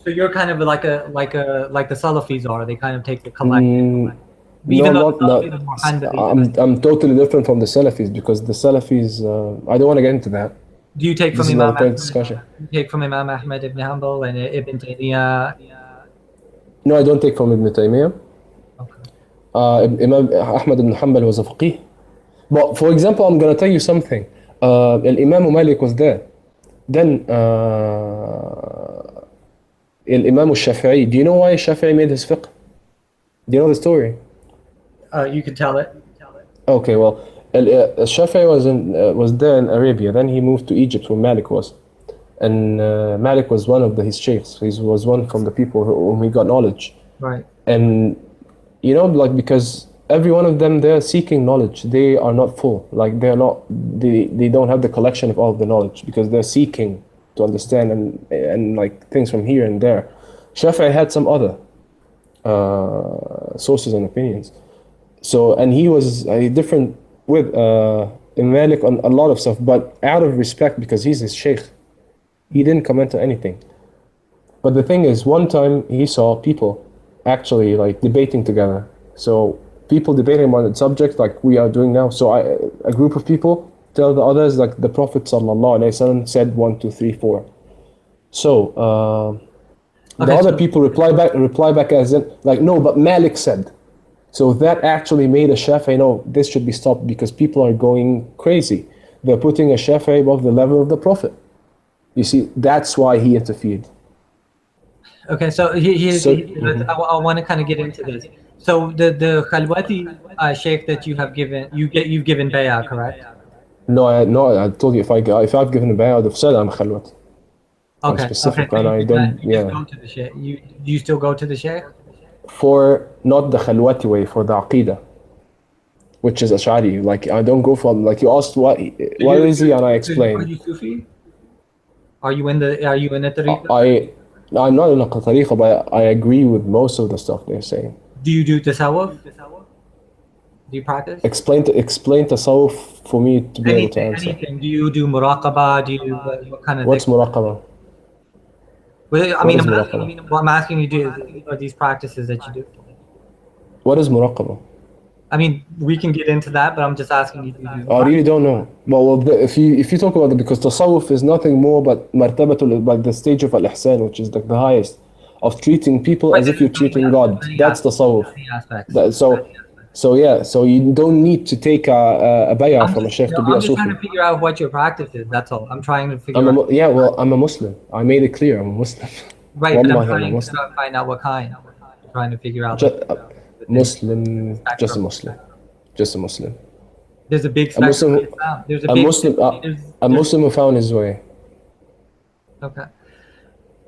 you're kind of like the Salafis are. They kind of take the collective. I'm totally different from the Salafis, because the Salafis, I don't want to get into that. Do you take This from is Imam not a Ahmad, discussion. you take from Imam Ahmad ibn Hanbal and Ibn Taymiyyah? No, I don't take from Ibn Taymiyyah. Imam Ahmad ibn Hanbal was a faqih. But for example, I'm going to tell you something. Imam Malik was there. Then Imam al-Shafi'i. Do you know why Shafi'i made his fiqh? Do you know the story? You can tell it. Okay, well, Shafi'i was there in Arabia. Then he moved to Egypt where Malik was. And Malik was one of his sheikhs. He was one from the people whom he got knowledge. Right. And, you know, like, because every one of them, they're seeking knowledge. They are not full. Like, they don't have the collection of all of the knowledge because they're seeking to understand and like things from here and there. Shafi'i had some other sources and opinions. So, and he was different with Malik on a lot of stuff, but out of respect, because he's his sheikh, he didn't comment on anything. But the thing is, one time he saw people actually like debating together. So people debating on a subject like we are doing now. So a group of people tell the others like the Prophet ﷺ said 1, 2, 3, 4. So the other people reply back as in like, no, but Malik said. So that actually made a Shafi'i know this should be stopped because people are going crazy. They're putting a Shafi'i above the level of the Prophet. You see, that's why he interfered. Okay, so I want to kind of get into this. So the Khalwati sheikh that you have given, you've given bay'ah, correct? No, I told you if I've given a bay'ah, I'd have said I'm Khalwati. I'm specific, and I don't. You go to the sheikh. You still go to the sheikh? For not the Khalwati way, for the Aqidah, which is Ash'ari. Like, I don't go from, like, you asked what is he, and I explained. Are you Sufi? Are you in the tariqah? I'm not in a tariqah, but I agree with most of the stuff they're saying. Do you do tasawwuf? Do you practice? Explain tasawwuf for me to be able to answer. Anything. Do you do muraqabah? Do you what kind of What's muraqabah? Well, what I'm asking you are these practices that you do. What is muraqabah? I mean, we can get into that, but I'm just asking you. I really don't know. Well, if you talk about it, because tasawwuf is nothing more but martabatul, but the stage of al-ihsan, which is like the highest, of treating people as if you're treating God. That's tasawwuf. So you don't need to take a bay'ah from a sheikh to be a Sufi. I'm just trying to figure out what your practice is, that's all. I'm trying to figure out. Yeah, well, I'm a Muslim. I made it clear, I'm a Muslim. Right, but I'm trying to find out what kind. I'm trying to figure out. Muslim, just a Muslim. Just a Muslim. There's a big spectrum. A Muslim who found his way. Okay.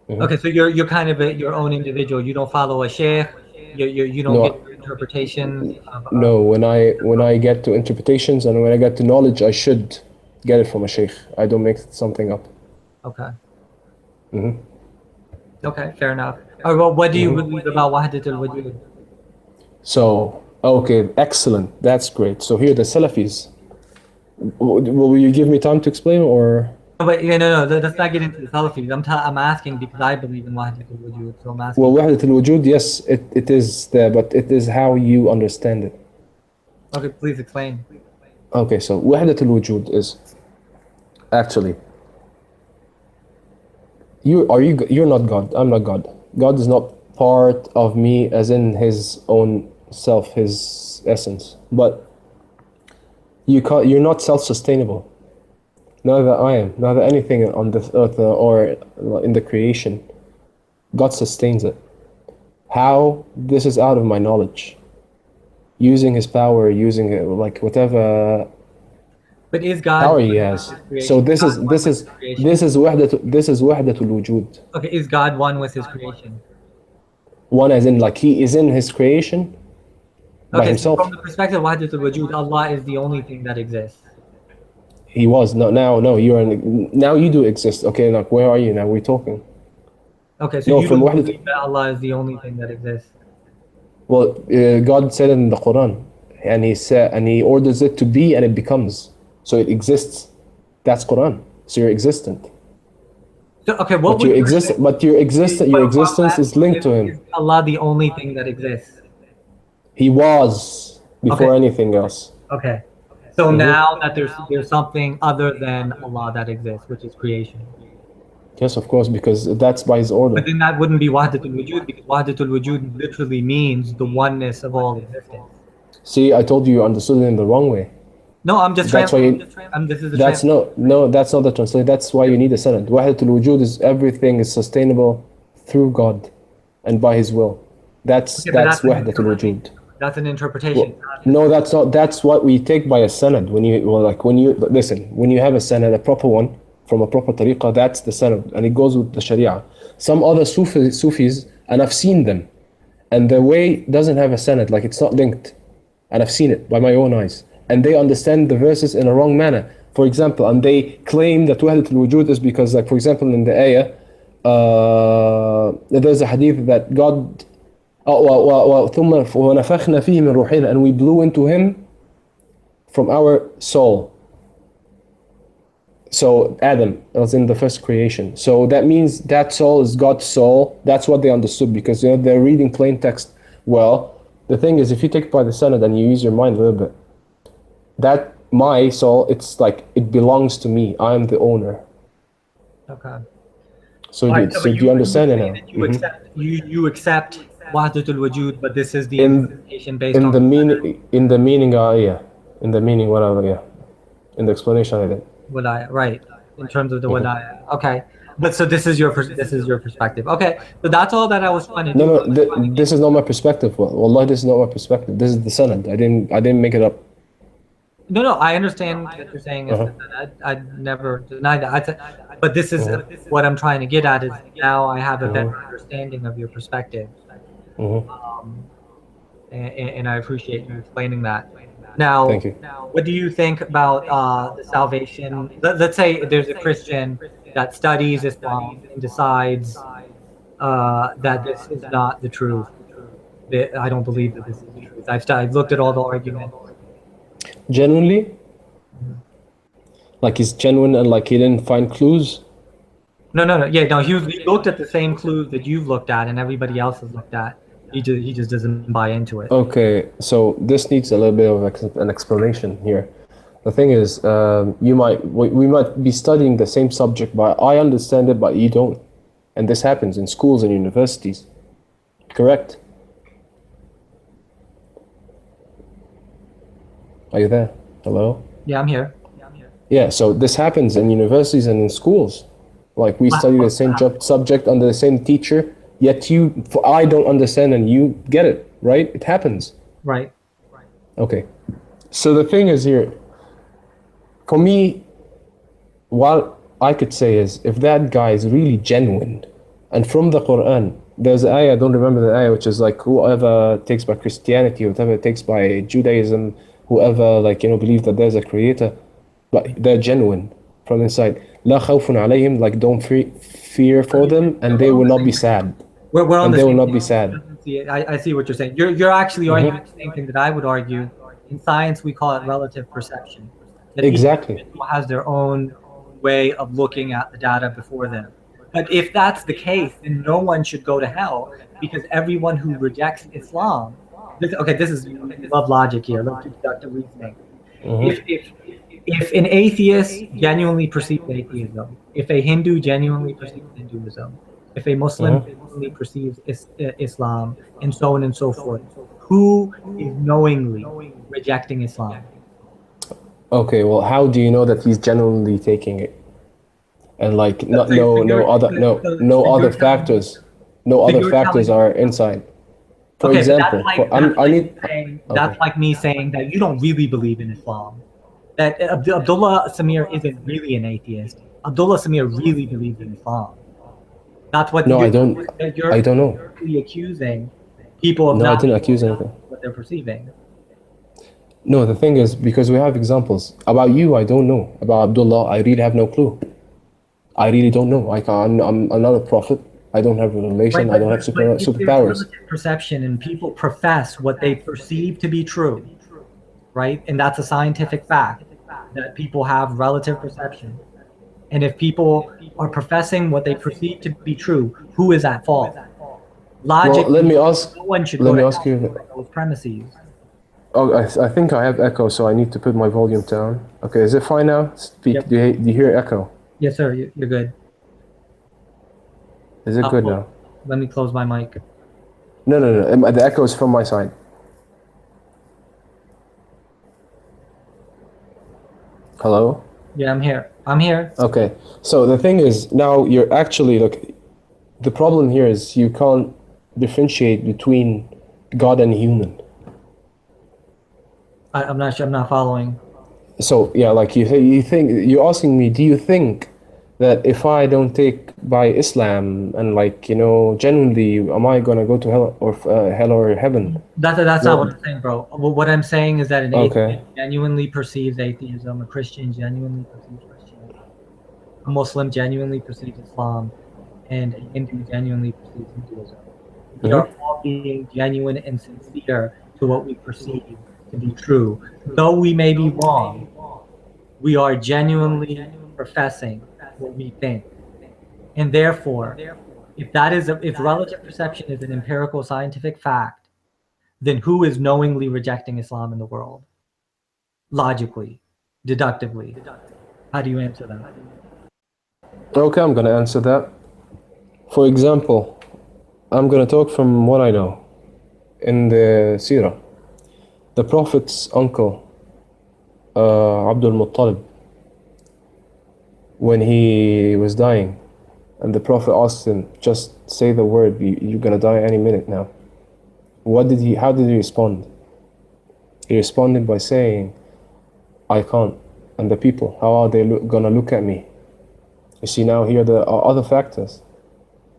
Mm-hmm. Okay, so you're kind of your own individual. You don't follow a sheikh. You don't get your interpretations. No, when I get to interpretations and when I get to knowledge, I should get it from a sheikh. I don't make something up. Okay. Mm-hmm. Okay, fair enough. All right, well, what do you believe about wahdatul wujood? So, okay, excellent. That's great. So here, the Salafis. Will you give me time to explain, or? But no. Let's not get into the Salafis. I'm asking because I believe in wahdatul wujood. So I'm asking. Well, wahdatul wujood, yes, it is there, but it is how you understand it. Okay, please explain. Okay, so wahdatul wujood is actually you're not God. I'm not God. God is not part of me as in his own self, his essence. But you're not self-sustainable. Neither I am, neither anything on this earth or in the creation. God sustains it. How? This is out of my knowledge. Using his power, using it, like whatever. But is God power he has? So this is wahdatul wujood. Okay, is God one with his creation? One as in like he is in his creation by himself. So from the perspective of wahdatul wujood, Allah is the only thing that exists. He was now you do exist. Okay, like where are you now? We're talking. Okay, so you don't believe that Allah is the only thing that exists. Well, God said in the Quran, and he orders it to be, and it becomes. So it exists. That's Quran. So you're existent. So, okay, but your existence is linked to him. Is Allah the only thing that exists? He was before anything else. Okay. So now that there's something other than Allah that exists, which is creation. Yes, of course, because that's by His order. But then that wouldn't be wahdatul wujood, because wahdatul wujood literally means the oneness of all existence. See, I told you understood it in the wrong way. No, I'm just That's why translating. This is the that's no, that's not the translation. That's why you need a sanad. Wahdatul wujud is everything is sustainable through God and by His will. That's wahdatul wujud. That's an interpretation. No, that's not. That's what we take by a sanad. When you listen, when you have a sanad, a proper one from a proper tariqah, that's the sanad, and it goes with the sharia. Some other Sufis, and I've seen them, and the way doesn't have a sanad, like it's not linked, and I've seen it by my own eyes, and they understand the verses in a wrong manner. For example, and they claim that wahdatul wujud is because, like for example, in the ayah, there's a hadith that God. ثم ونفخنا فيه من روحنا, and we blew into him from our soul. So Adam was in the first creation. So that means that soul is God's soul. That's what they understood, because they're reading plain text. Well, the thing is, if you take it by the sanad and you use your mind a little bit, that my soul, it's like it belongs to me. I am the owner. Okay. So, do you understand it now? You accept wahdatul wujud, but this is the interpretation based in on the meaning. In the meaning, in the meaning, whatever, in the explanation I did. Right, in terms of the walaya. Okay, but so this is your perspective. Okay, so that's all that I was trying to do. No, this is not my perspective. Wallah, this is not my perspective. This is the sanad. I didn't make it up. No, I understand what you're saying. I never denied that. But this is what I'm trying to get at, is now I have a better understanding of your perspective. And I appreciate you explaining that. Now, thank you. What do you think about the salvation? Let's say there's a Christian that studies Islam and decides that this is not the truth. I don't believe that this is the truth. I've looked at all the arguments. Genuinely? Like he's genuine and like he didn't find clues? No. Yeah, no. He looked at the same clues that you've looked at and everybody else has looked at. He just doesn't buy into it. Okay, so this needs a little bit of an explanation here. The thing is, we might be studying the same subject, but I understand it, but you don't. And this happens in schools and universities. Correct? Are you there? Hello? Yeah, I'm here. Yeah, so this happens in universities and in schools. Like we study the same subject under the same teacher, yet I don't understand and you get it, right? It happens. Right. Okay. So the thing is here, for me, what I could say is, if that guy is really genuine, and from the Quran, there's an ayah, I don't remember the ayah, which is like, whoever takes by Christianity, whoever takes by Judaism, whoever believes that there's a creator, but they're genuine from inside. La khawfun alayhim, like don't fear for them, and they will not be sad. We're on and the they will same not page. be sad. I see what you're saying. You're actually arguing the same thing that I would argue. In science, we call it relative perception. That Exactly. each individual has their own way of looking at the data before them. But if that's the case, then no one should go to hell, because everyone who rejects Islam. This is love logic here. Let's do deductive reasoning. If an atheist genuinely perceives atheism, if a Hindu genuinely perceives Hinduism, if a Muslim genuinely perceives Islam, and so on and so forth, who is knowingly rejecting Islam? Okay, well, how do you know that he's genuinely taking it? And no other factors are inside. For example, that's like me saying that you don't really believe in Islam. That Abdullah Samir isn't really an atheist. Abdullah Samir really believes in Islam. That's what. No, I don't know. You're really accusing people of not I didn't accuse anything. What they're perceiving. No, the thing is, because we have examples. About you, I don't know. About Abdullah, I really have no clue. I really don't know. I'm not a prophet. I don't have a relation. I don't have superpowers. Perception, and people profess what they perceive to be true, right? And that's a scientific fact that people have relative perception. And if people are professing what they perceive to be true, who is at fault? Logic. Well, let me ask. No one should let go me to ask you. those premises. Oh, I think I have echo, so I need to put my volume down. Okay, is it fine now? Speak. Yep. Do you hear echo? Yes, sir. You're good. Is it good now? Let me close my mic. No. The echo is from my side. Hello? Yeah, I'm here. I'm here. Okay. So the thing is, now you're actually, look, the problem here is you can't differentiate between God and human. I'm not sure. I'm not following. So yeah, like you think you're asking me, do you think that if I don't take by Islam and like genuinely, am I gonna go to hell or heaven? That's No. not what I'm saying, bro. What I'm saying is that an Okay. atheist genuinely perceives atheism, a Christian genuinely perceives Christianity, a Muslim genuinely perceives Islam, and a Hindu genuinely perceives Hinduism. We are all being genuine and sincere to what we perceive to be true. Though we may be wrong, we are genuinely professing what we think. And therefore, if relative perception is an empirical scientific fact, then who is knowingly rejecting Islam in the world? Logically, deductively. How do you answer that? Okay, I'm gonna answer that. For example, I'm gonna talk from what I know. In the Sirah, the Prophet's uncle, Abdul Muttalib, when he was dying, and the Prophet asked him, just say the word, you're gonna die any minute now. How did he respond? He responded by saying, I can't. And the people, how are they gonna look at me? You see, now here there are other factors.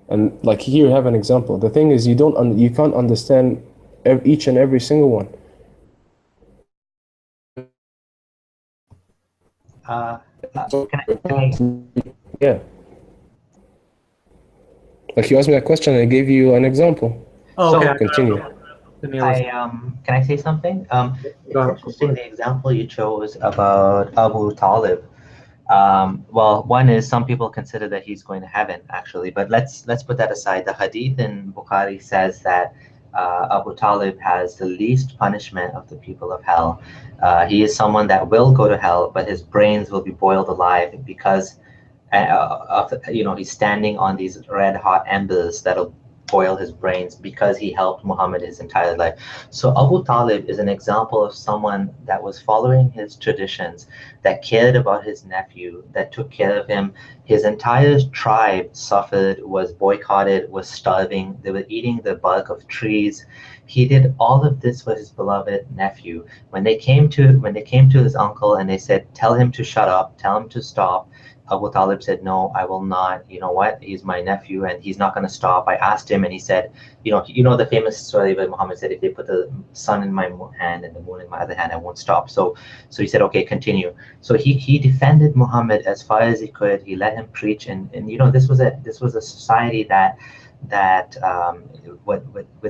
And like here you have an example. The thing is, you can't understand each and every single one. Yeah. Like you asked me a question and I gave you an example. Oh, okay. So, continue. can I say something? It's interesting the example you chose about Abu Talib. Well, one is some people consider that he's going to heaven, actually, but let's put that aside. The hadith in Bukhari says that Abu Talib has the least punishment of the people of hell. He is someone that will go to hell, but his brains will be boiled alive because he's standing on these red hot embers that'll boil his brains because he helped Muhammad his entire life. So Abu Talib is an example of someone that was following his traditions, that cared about his nephew, that took care of him. His entire tribe suffered, was boycotted, was starving. They were eating the bark of trees. He did all of this for his beloved nephew. When they came to his uncle and they said, tell him to shut up, tell him to stop, Abu Talib said, no, I will not. You know what? He's my nephew and he's not going to stop. I asked him and he said, you know the famous story where Muhammad said, if they put the sun in my hand and the moon in my other hand, I won't stop. So he said, okay, continue. So he defended Muhammad as far as he could. He let him preach. And this was a society that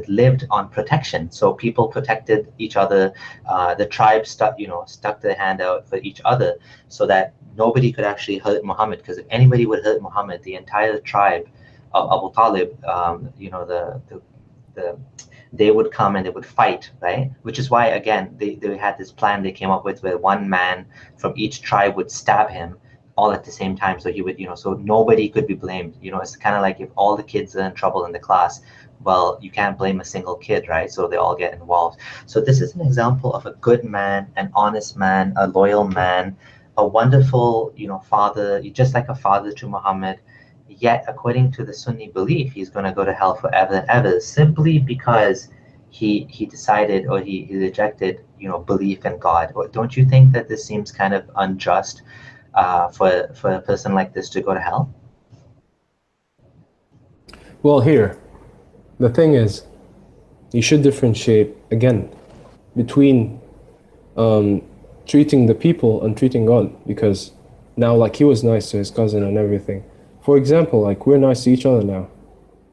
lived on protection. So people protected each other. The tribe stuck their hand out for each other so that nobody could actually hurt Muhammad, because if anybody would hurt Muhammad, the entire tribe of Abu Talib, they would come and they would fight, right? Which is why, again, they had this plan they came up with where one man from each tribe would stab him all at the same time. So he would, so nobody could be blamed. It's kind of like if all the kids are in trouble in the class, well, you can't blame a single kid, right? So they all get involved. So this is an example of a good man, an honest man, a loyal man, a wonderful, father, just like a father to Muhammad. Yet, according to the Sunni belief, he's going to go to hell forever and ever, simply because he decided, or he rejected, belief in God. Or don't you think that this seems kind of unjust for a person like this to go to hell? Well, here, the thing is, you should differentiate again between treating the people and treating God, because now, like, he was nice to his cousin and everything. For example, like, we're nice to each other now.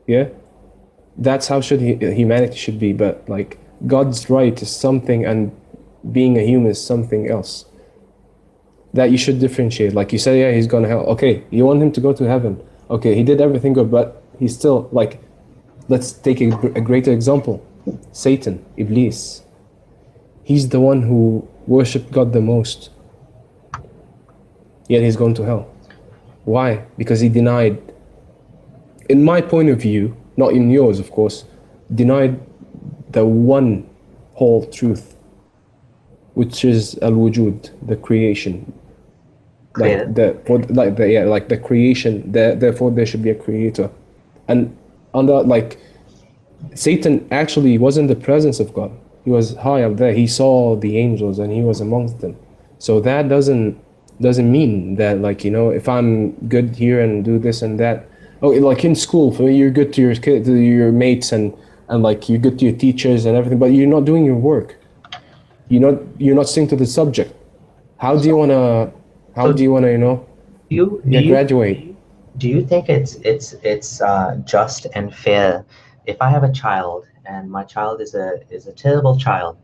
Yeah? That's how humanity should be, but like, God's right is something and being a human is something else. That you should differentiate. Like you said, yeah, he's going to hell. Okay, you want him to go to heaven. Okay, he did everything good, but he's still, like, let's take a greater example. Satan, Iblis. He's the one who worshipped God the most. Yet he's gone to hell. Why? Because he denied, in my point of view, not in yours of course, denied the one whole truth, which is al-wujood, the creation. Like the creation, therefore there should be a creator. And on that, like, Satan actually was in the presence of God. He was high up there. He saw the angels and he was amongst them. So that doesn't mean that, like, you know, if I'm good here and do this and that. Oh, like in school, for you're good to your kid, to your mates, and like you're good to your teachers and everything, but you're not doing your work. You're not sticking to the subject. How do you wanna you know graduate? Do you think it's just and fair if I have a child and my child is a terrible child?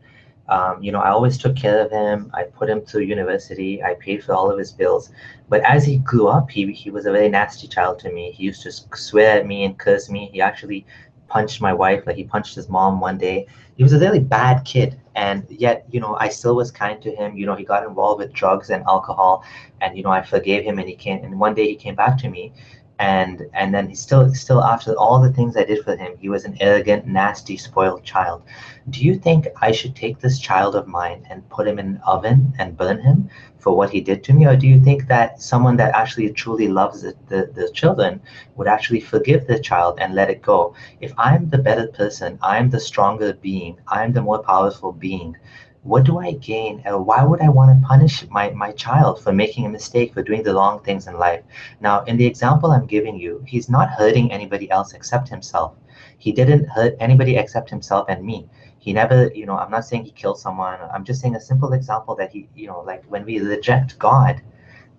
You know, I always took care of him. I put him through university. I paid for all of his bills. But as he grew up, he was a very nasty child to me. He used to swear at me and curse me. He actually punched my wife, like he punched his mom one day. He was a really bad kid. And yet, you know, I still was kind to him. You know, he got involved with drugs and alcohol, and, you know, I forgave him, and one day he came back to me, and then he still after all the things I did for him, he was an arrogant, nasty, spoiled child. Do you think I should take this child of mine and put him in an oven and burn him for what he did to me? Or do you think that someone that actually truly loves the children would actually forgive the child and let it go? If I'm the better person, I'm the stronger being, I'm the more powerful being, what do I gain? Why would I want to punish my child for making a mistake, for doing the wrong things in life? Now, in the example I'm giving you, he's not hurting anybody else except himself. He didn't hurt anybody except himself and me. He never, you know, I'm not saying he killed someone. I'm just saying a simple example that he, you know, like when we reject God,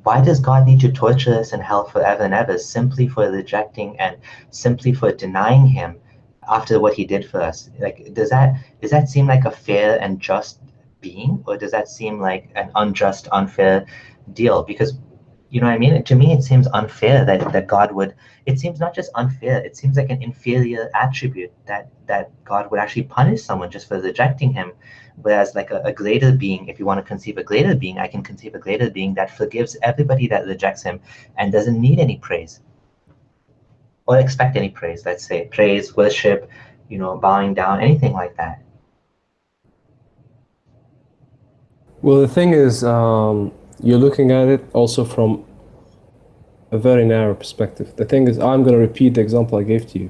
why does God need to torture us in hell forever and ever simply for rejecting and simply for denying him after what he did for us? Like, does that seem like a fair and just being, or does that seem like an unjust, unfair deal? Because, you know what I mean? To me, it seems unfair that God would, it seems not just unfair, it seems like an inferior attribute that God would actually punish someone just for rejecting him. Whereas like a greater being, if you want to conceive a greater being, I can conceive a greater being that forgives everybody that rejects him and doesn't need any praise or expect any praise, let's say, praise, worship, you know, bowing down, anything like that. Well, the thing is, you're looking at it also from a very narrow perspective. The thing is, I'm going to repeat the example I gave to you.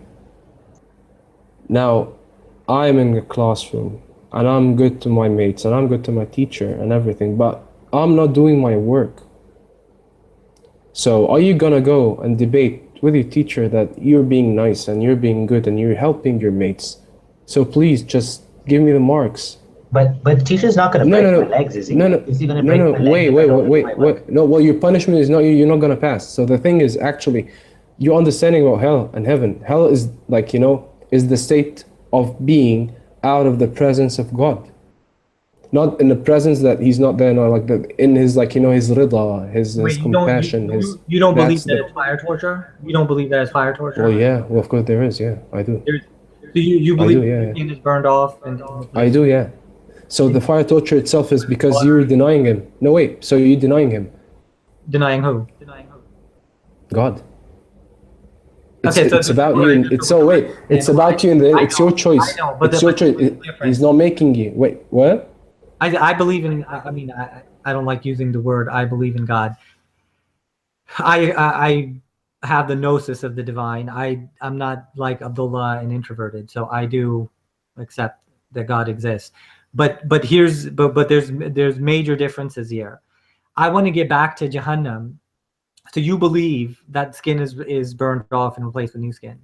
Now, I'm in a classroom, and I'm good to my mates, and I'm good to my teacher and everything, but I'm not doing my work. So are you going to go and debate with your teacher that you're being nice and you're being good and you're helping your mates? So please just give me the marks. But the teacher's not going to break my legs, is he? Is he going to break my legs? Wait. No, well, your punishment is not, you're not going to pass. So the thing is, actually, your understanding about hell and heaven. Hell is like, you know, is the state of being out of the presence of God. Not in the presence that he's not there, no, like in his, like, you know, his rida, his compassion. You don't believe that it's fire torture? You don't believe that it's fire torture? Well, yeah. Well, of course there is, yeah. I do. So you believe the skin is burned off? I do, yeah. So the fire torture itself is because you're denying him. No, wait. So you're denying him. Denying who? God. It's about you. It's about you, and it's your choice. I know, but it's your choice. He's not making you. Wait, what? I believe in. I mean, I don't like using the word. I believe in God. I have the gnosis of the divine. I'm not like Abdullah and introverted, so I do accept that God exists. But there's major differences here. I want to get back to Jahannam. So you believe that skin is burned off and replaced with new skin,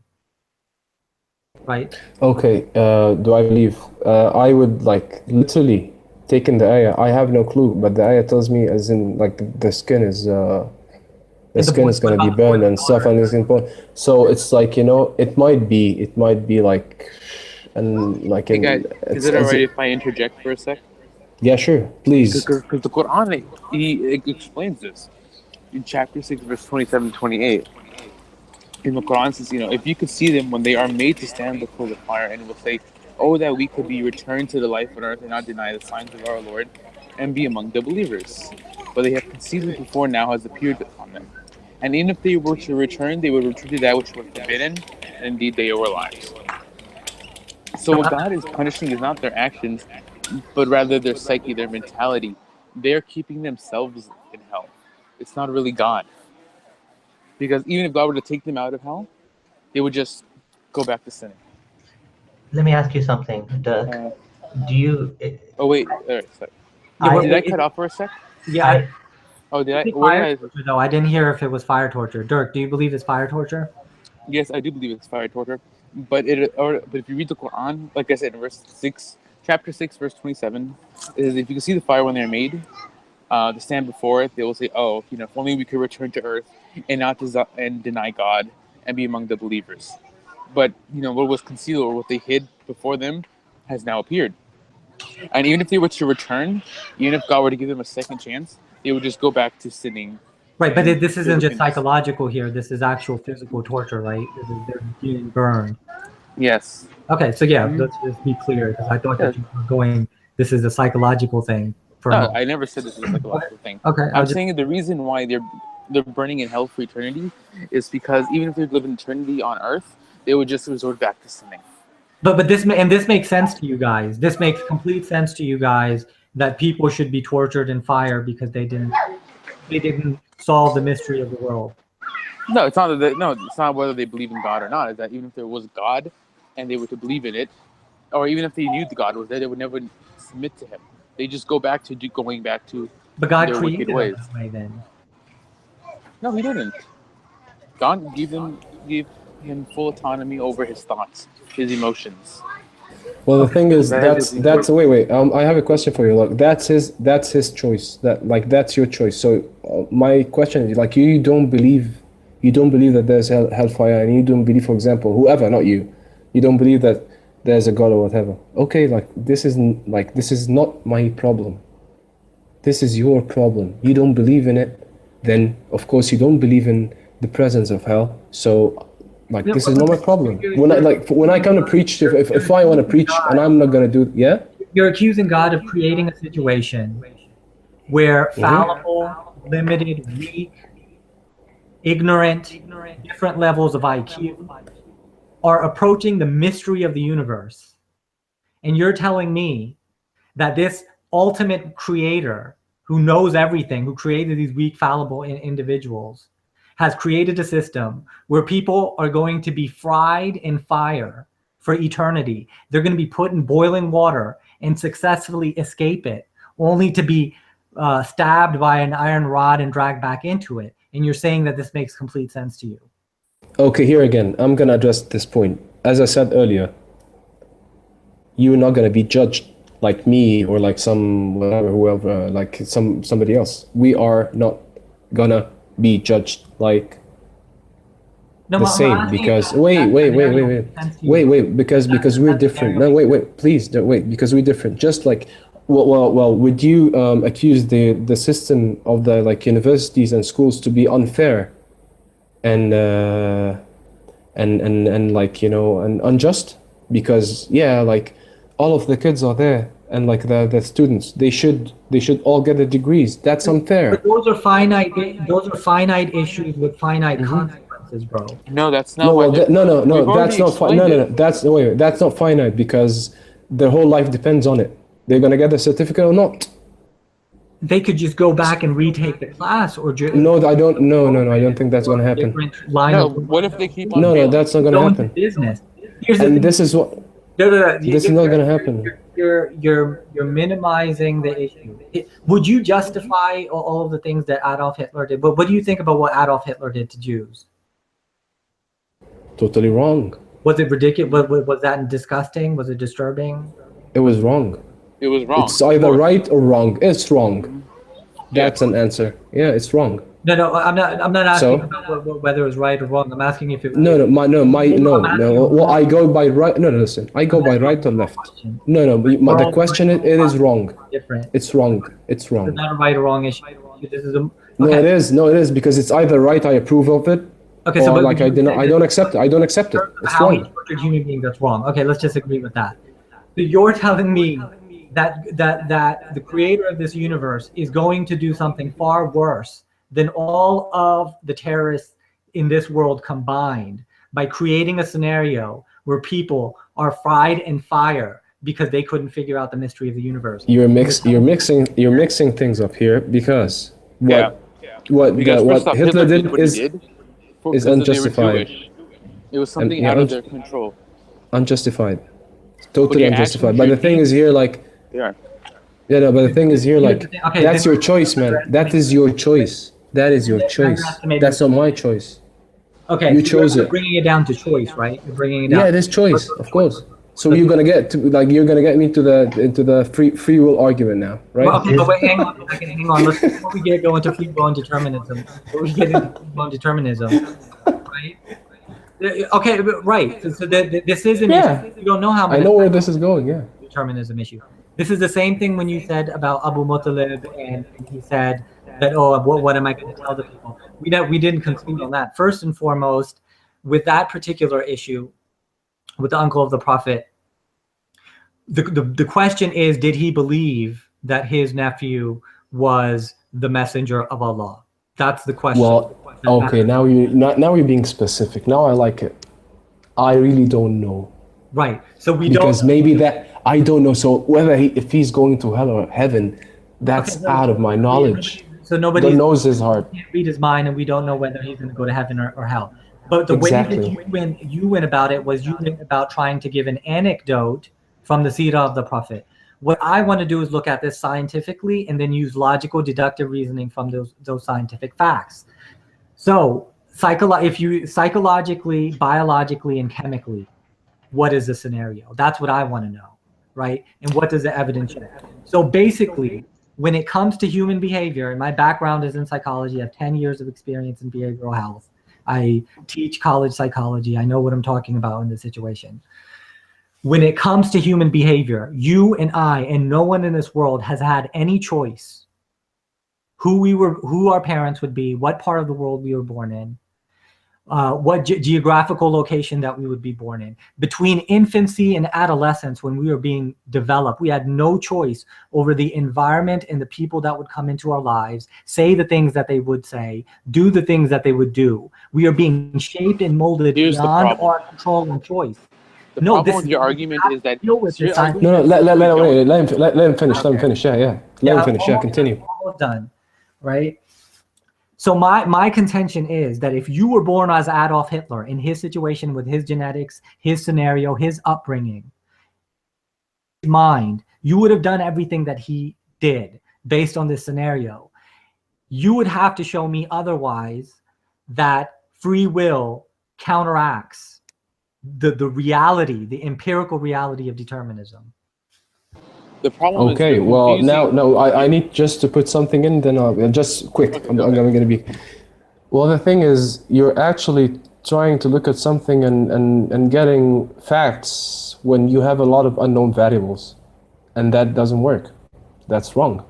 right? Okay. Do I believe? I would like literally take in the ayah. I have no clue, but the ayah tells me as in like the skin is going to be burned and stuff, and it's important. So it's like, you know, it might be like. And like, hey guys, is it alright if I interject for a sec? Yeah, sure, please. Because the Quran, it explains this in chapter 6, verse 27-28. In the Quran says, you know, if you could see them when they are made to stand before the fire, and it will say, Oh, that we could be returned to the life on earth and not deny the signs of our Lord and be among the believers. But they have conceived it before now has appeared upon them. And even if they were to return, they would return to that which was forbidden, and indeed they were liars. So what God is punishing is not their actions, but rather their psyche, their mentality. They're keeping themselves in hell. It's not really God. Because even if God were to take them out of hell, they would just go back to sinning. Let me ask you something, Dirk. Do you? Oh wait, all right, sorry. Did I cut off for a sec? Yeah. Oh, did I? Fire torture, though. I didn't hear if it was fire torture. Dirk, do you believe it's fire torture? Yes, I do believe it's fire torture. But if you read the Quran, like I said, in chapter 6, verse 27, is if you can see the fire when they're made, to stand before it, they will say, "Oh, if only we could return to earth and not and deny God and be among the believers." But what was concealed or what they hid before them has now appeared. And even if they were to return, even if God were to give them a second chance, they would just go back to sinning. Right, but this isn't just psychological here. This is actual physical torture, right? They're being burned. Yes. Okay, so yeah, let's just be clear, because I thought that you were going, this is a psychological thing. No, I never said this is a psychological thing. Okay. I'm saying the reason why they're burning in hell for eternity is because even if they live in eternity on earth, they would just resort back to sinning. But this makes sense to you guys. This makes complete sense to you guys that people should be tortured in fire because they didn't solve the mystery of the world. No, it's not it's not whether they believe in God or not. It's that even if there was God and they were to believe in it, or even if they knew the God was there, they would never submit to him. They just go back to going back to their wicked ways. That way, then. No, he didn't. God gave him full autonomy over his thoughts, his emotions. Well, the thing is, that's wait. I have a question for you. Look, that's his choice. That's your choice. So my question is, you don't believe that there's hellfire, and you don't believe, for example, whoever, not you, you don't believe that there's a God or whatever. Okay, this is not my problem. This is your problem. You don't believe in it, then of course you don't believe in the presence of hell. So. This is not my problem. When I come to preach, if I want to preach and I'm not gonna do, yeah. You're accusing God of creating a situation where fallible, limited, weak, ignorant, different levels of IQ are approaching the mystery of the universe, and you're telling me that this ultimate creator who knows everything, who created these weak, fallible individuals, has created a system where people are going to be fried in fire for eternity. They're going to be put in boiling water and successfully escape it, only to be stabbed by an iron rod and dragged back into it. And you're saying that this makes complete sense to you. Okay, here again, I'm going to address this point. As I said earlier, you're not going to be judged like me or like whoever, like somebody else. We are not going to be judged like the same, because wait, because we're different. No, wait, please don't wait, because we're different. Just like, well, would you accuse the system of the universities and schools to be unfair and unjust? Because all of the kids are there, and the students, they should all get the degrees. That's unfair. But those are finite issues with finite consequences, bro. No, that's not. That's not finite, because their whole life depends on it. They're gonna get the certificate or not. They could just go back and retake the class, or no, I don't. No, I don't think that's gonna happen. What if they keep on? No, that's not gonna happen. Business. This is what. This is not gonna happen. You're minimizing the issue. Would you justify all of the things that Adolf Hitler did? But what do you think about what Adolf Hitler did to Jews? Totally wrong. Was it ridiculous? Was that disgusting? Was it disturbing? It was wrong. It was wrong. It's either right or wrong. It's wrong. That's an answer. Yeah, it's wrong. No, I'm not asking about whether it was right or wrong. I'm asking if it was... No. Well, I go by right. No, listen. I go by right or left. No. The question it is wrong. Different. It's wrong. It's wrong. It's not a right or wrong issue. This is a... No, it is. No, it is, because it's either right, I approve of it. Okay, so I don't accept it. I don't accept it. It's how wrong. he tortured human beings, that's wrong. Okay, let's just agree with that. you're telling me that the creator of this universe is going to do something far worse than all of the terrorists in this world combined by creating a scenario where people are fried in fire because they couldn't figure out the mystery of the universe. You're mixing things up here because what Hitler did is unjustified. It was something out of their control. Unjustified. Totally unjustified. But the thing is here, like, yeah, no, but the thing is here, like, that's your choice, man. That is your choice. That is your choice. That's not my choice. Okay, you chose you're it. Bringing it down to choice, right? You're bringing it down. Yeah, it is choice, of course. So you're gonna get me into the free will argument now, right? Well, okay, but wait, hang on a second, hang on. Let's before we go into free will and determinism. Before we get into free will and determinism, right? Okay, right. So this is an issue. You don't know how. I know where this is going. Yeah. Determinism issue. This is the same thing when you said about Abu Muttalib, and he said that, oh, what am I going to tell the people? We didn't conclude on that. First and foremost, with that particular issue, with the uncle of the Prophet, the question is, did he believe that his nephew was the messenger of Allah? That's the question. Well, okay, now you're being specific. Now I like it. I really don't know. Right. So because maybe that I don't know. So whether if he's going to hell or heaven, that's out of my knowledge. So nobody knows his heart. Can't read his mind, and we don't know whether he's going to go to heaven or hell. But the way that you went about it was you went about trying to give an anecdote from the seerah of the Prophet. What I want to do is look at this scientifically and then use logical deductive reasoning from those scientific facts. So psychologically, biologically, and chemically, what is the scenario? That's what I want to know, right? And what does the evidence show? So basically, when it comes to human behavior, and my background is in psychology, I have 10 years of experience in behavioral health. I teach college psychology. I know what I'm talking about in this situation. When it comes to human behavior, you and I and no one in this world has had any choice who our parents would be, what part of the world we were born in, what geographical location that we would be born in. Between infancy and adolescence, when we were being developed, we had no choice over the environment and the people that would come into our lives, say the things that they would say, do the things that they would do. We are being shaped and molded beyond our control and choice. The problem with your argument is that let him finish. Let him finish. Yeah. Let him finish. Yeah, continue. All done, right? So my contention is that if you were born as Adolf Hitler in his situation with his genetics, his scenario, his upbringing, his mind, you would have done everything that he did based on this scenario. You would have to show me otherwise that free will counteracts the reality, the empirical reality of determinism. The problem okay, well, now I need just to put something in, then I'll just quick. I'm going to be. Well, the thing is, you're actually trying to look at something and getting facts when you have a lot of unknown variables, and that doesn't work. That's wrong.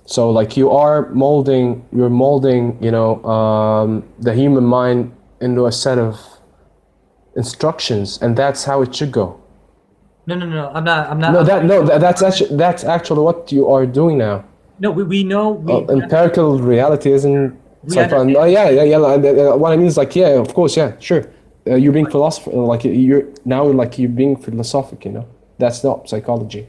So, like, you're molding, the human mind into a set of instructions, and that's how it should go. No, I'm not. That's actually what you are doing now. No, we know. Empirical reality isn't. What I mean is like, yeah, of course, yeah, sure. You're being philosopher, like you're being philosophic. That's not psychology.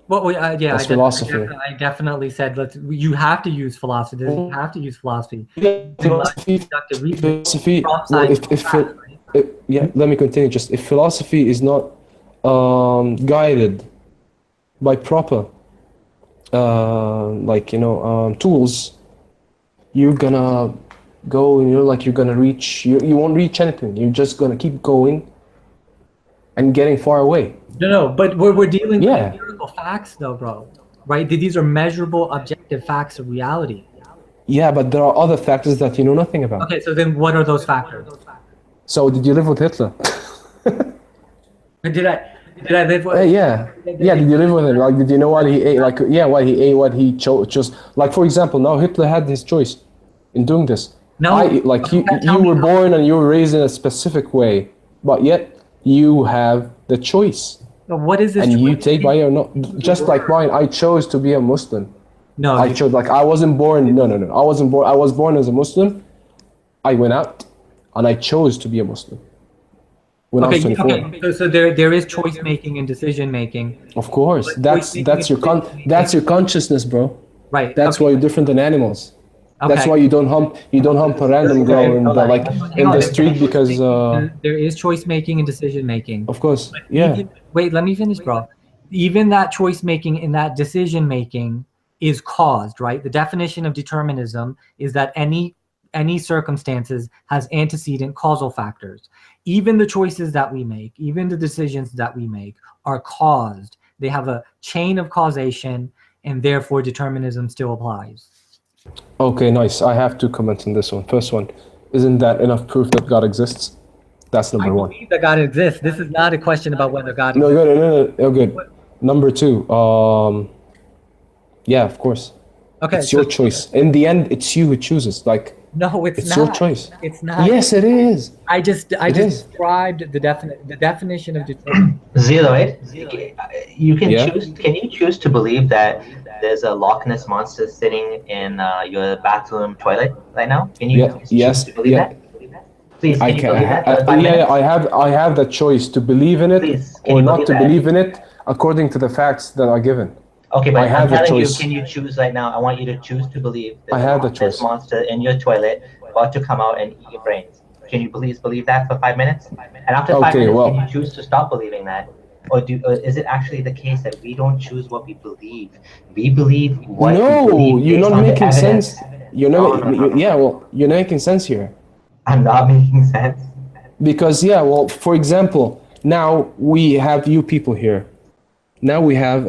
Well, that's philosophy. I definitely said you have to use philosophy. You have to use philosophy. Philosophy. Let me continue. Just if philosophy is not guided by proper tools, you're gonna go and you're gonna reach, you won't reach anything. You're just gonna keep going and getting far away. No, but we're dealing with empirical facts though, bro, right? These are measurable objective facts of reality. Yeah, but there are other factors that you know nothing about. Okay, so then what are those factors? So did you live with Hitler? Did I live with him? Yeah. Did you live with him? Like, did you know what he ate? Like, what he ate, what he chose. Like, for example, now Hitler had his choice in doing this. No. You were born and you were raised in a specific way, but yet you have the choice. So what is this? And you choice take by making? your no, just like mine. I chose to be a Muslim. No, I chose, like, I wasn't born. No. I wasn't born. I was born as a Muslim. I went out, and I chose to be a Muslim when I was 24. Okay. So there is choice making and decision making. Of course, But that's choice that's your making and decision that's your making- consciousness, bro. Right. That's why you're different than animals. That's Okay. why you don't hump a random girl in the like Hang in on, the there's street choice because making, there is choice making and decision making. of course, yeah. Wait, let me finish, bro. Even that choice making and that decision making is caused, right? The definition of determinism is that any circumstances has antecedent causal factors. Even the choices that we make, even the decisions that we make are caused. They have a chain of causation, and therefore determinism still applies. Okay, nice. I have two comments on this one. First one, isn't that enough proof that God exists? That's number one. I believe that God exists. This is not a question about whether God No, exists. no, good. Number two, yeah, of course. Okay, It's your choice. In the end, it's you who chooses. Like, no, it's it's not. your choice. It's not. Yes, it is. I just is. described the definition of determinism. Xeroid, you can Yeah. choose. Can you choose to believe that there's a Loch Ness monster sitting in your bathroom toilet right now? Can you Yeah, yes, choose to believe yeah. that? Please, I can you can. believe that for 5 Yeah, minutes? I have the choice to believe in it Please, can or you not believe to that? believe in it according to the facts that are given. Okay, but I have I'm the telling you, choice. can you choose right now? I want you to choose to believe I there's a have the Loch Ness choice. monster in your toilet about to come out and eat your brains. Can you please believe that for 5 minutes? And after 5 Okay, minutes, well- can you choose to stop believing that? Or is it actually the case that we don't choose what we believe? We believe what we No, believe you're based not on the making evidence. sense. You're not. Yeah, well, you're not making sense here. I'm not making sense. Because, yeah, well, for example, now we have you people here. Now we have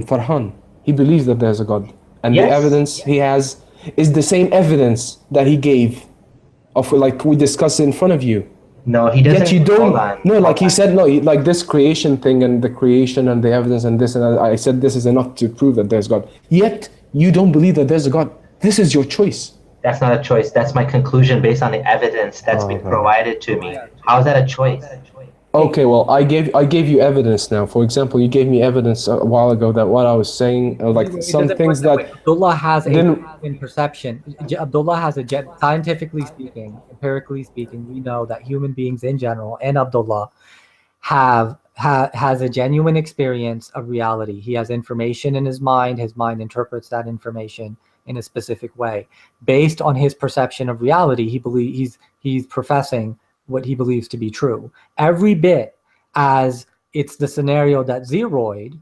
Farhan. He believes that there's a God. And the Yes. evidence he has is the same evidence that he gave of, like, we discussed in front of you. No, he doesn't. Yet you don't. Hold on. No, like he Hold on. said, no, like this creation thing and the creation and the evidence and this, and I said this is enough to prove that there's God. Yet you don't believe that there's a God. This is your choice. That's not a choice. That's my conclusion based on the evidence that's been Okay. provided to me. How is that a choice? Okay, well, I gave you evidence now. For example, you gave me evidence a while ago that what I was saying, like It some doesn't things work that. way. Abdullah has a Didn't- genuine perception. Abdullah has a scientifically speaking, empirically speaking, we know that human beings in general and Abdullah has a genuine experience of reality. He has information in his mind interprets that information in a specific way. Based on his perception of reality, he's professing what he believes to be true. Every bit as it's the scenario that Xeroid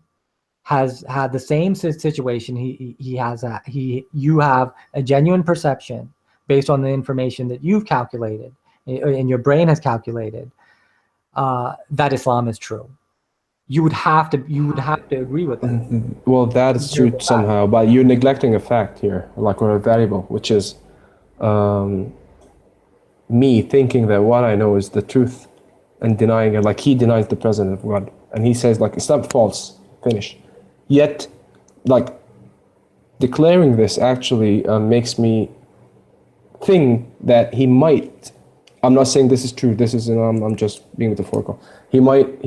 has had the same situation. You have a genuine perception based on the information that you've calculated and your brain has calculated that Islam is true. You would have to agree with that. Well, that is true somehow, but you're neglecting a fact here, like, or a variable, which is me thinking that what I know is the truth and denying it. Like, he denies the presence of God, and he says, like, it's not false, finish. Yet, like, declaring this actually makes me think that he might. I'm not saying this is true. This is I'm just being metaphorical. He might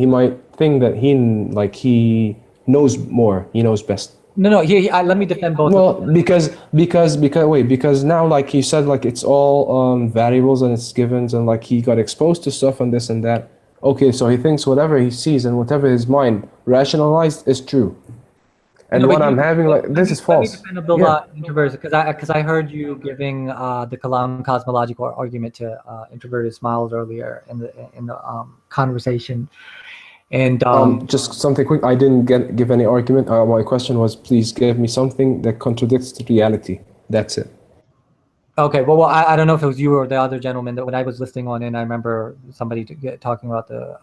think that he knows more. He knows best. No. Let me defend both. Well, because now, like you said, like it's all variables and it's givens, and like he got exposed to stuff and this and that. Okay, so he thinks whatever he sees and whatever his mind rationalized is true. And what I'm having, like, this is false. Let me defend Abdullah introverts, because I heard you giving the Kalam cosmological argument to introverted smiles earlier in the conversation, and just something quick. I didn't give any argument. My question was, please give me something that contradicts the reality. That's it. Okay, well, I don't know if it was you or the other gentleman that when I was listening on in, I remember somebody talking about the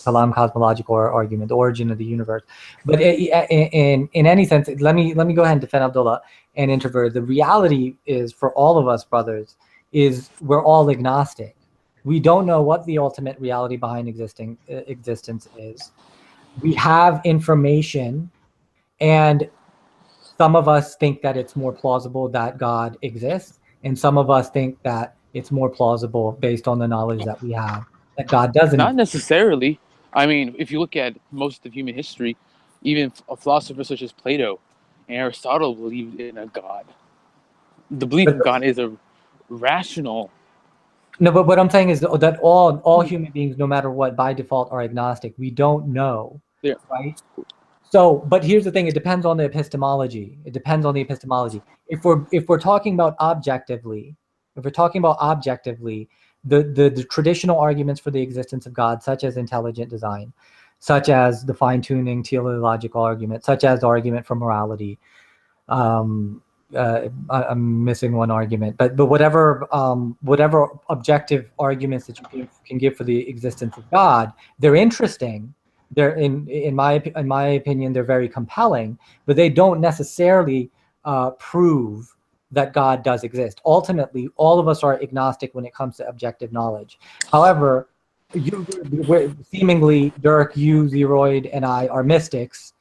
Kalam cosmological argument, the origin of the universe. But in any sense, let me go ahead and defend Abdullah and introvert. The reality is, for all of us brothers, is we're all agnostic. We don't know what the ultimate reality behind existence is. We have information, and some of us think that it's more plausible that God exists, and some of us think that it's more plausible based on the knowledge that we have that God doesn't. Not necessarily. I mean, if you look at most of human history, even philosophers such as Plato and Aristotle believed in a God. The belief in God is a rational. No, but what I'm saying is that all human beings, no matter what, by default are agnostic. We don't know, Yeah. right? So, but here's the thing: it depends on the epistemology. It depends on the epistemology. If we're talking about objectively, the traditional arguments for the existence of God, such as intelligent design, such as the fine-tuning teleological argument, such as the argument for morality. I'm missing one argument, but whatever objective arguments that you can give for the existence of God, they're interesting. They're in my opinion, they're very compelling, but they don't necessarily prove that God does exist. Ultimately, all of us are agnostic when it comes to objective knowledge. However, seemingly Durk, you, Xeroid, and I are mystics,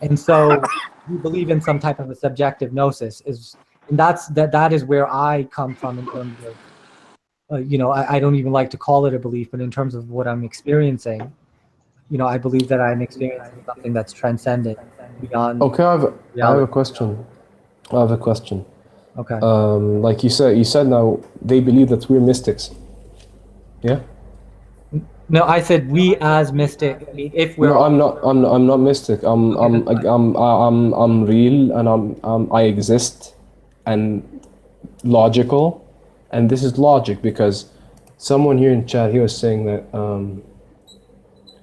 and so we believe in some type of a subjective gnosis. And that is where I come from in terms of, I don't even like to call it a belief, but in terms of what I'm experiencing, I believe that I'm experiencing something that's transcendent beyond. Okay, I have a question. Okay. Like you said now they believe that we're mystics. Yeah. No, I said we as mystic. I mean, if we're. No, I'm not mystic. I'm real, and I exist, and logical, and this is logic because someone here in chat, he was saying that.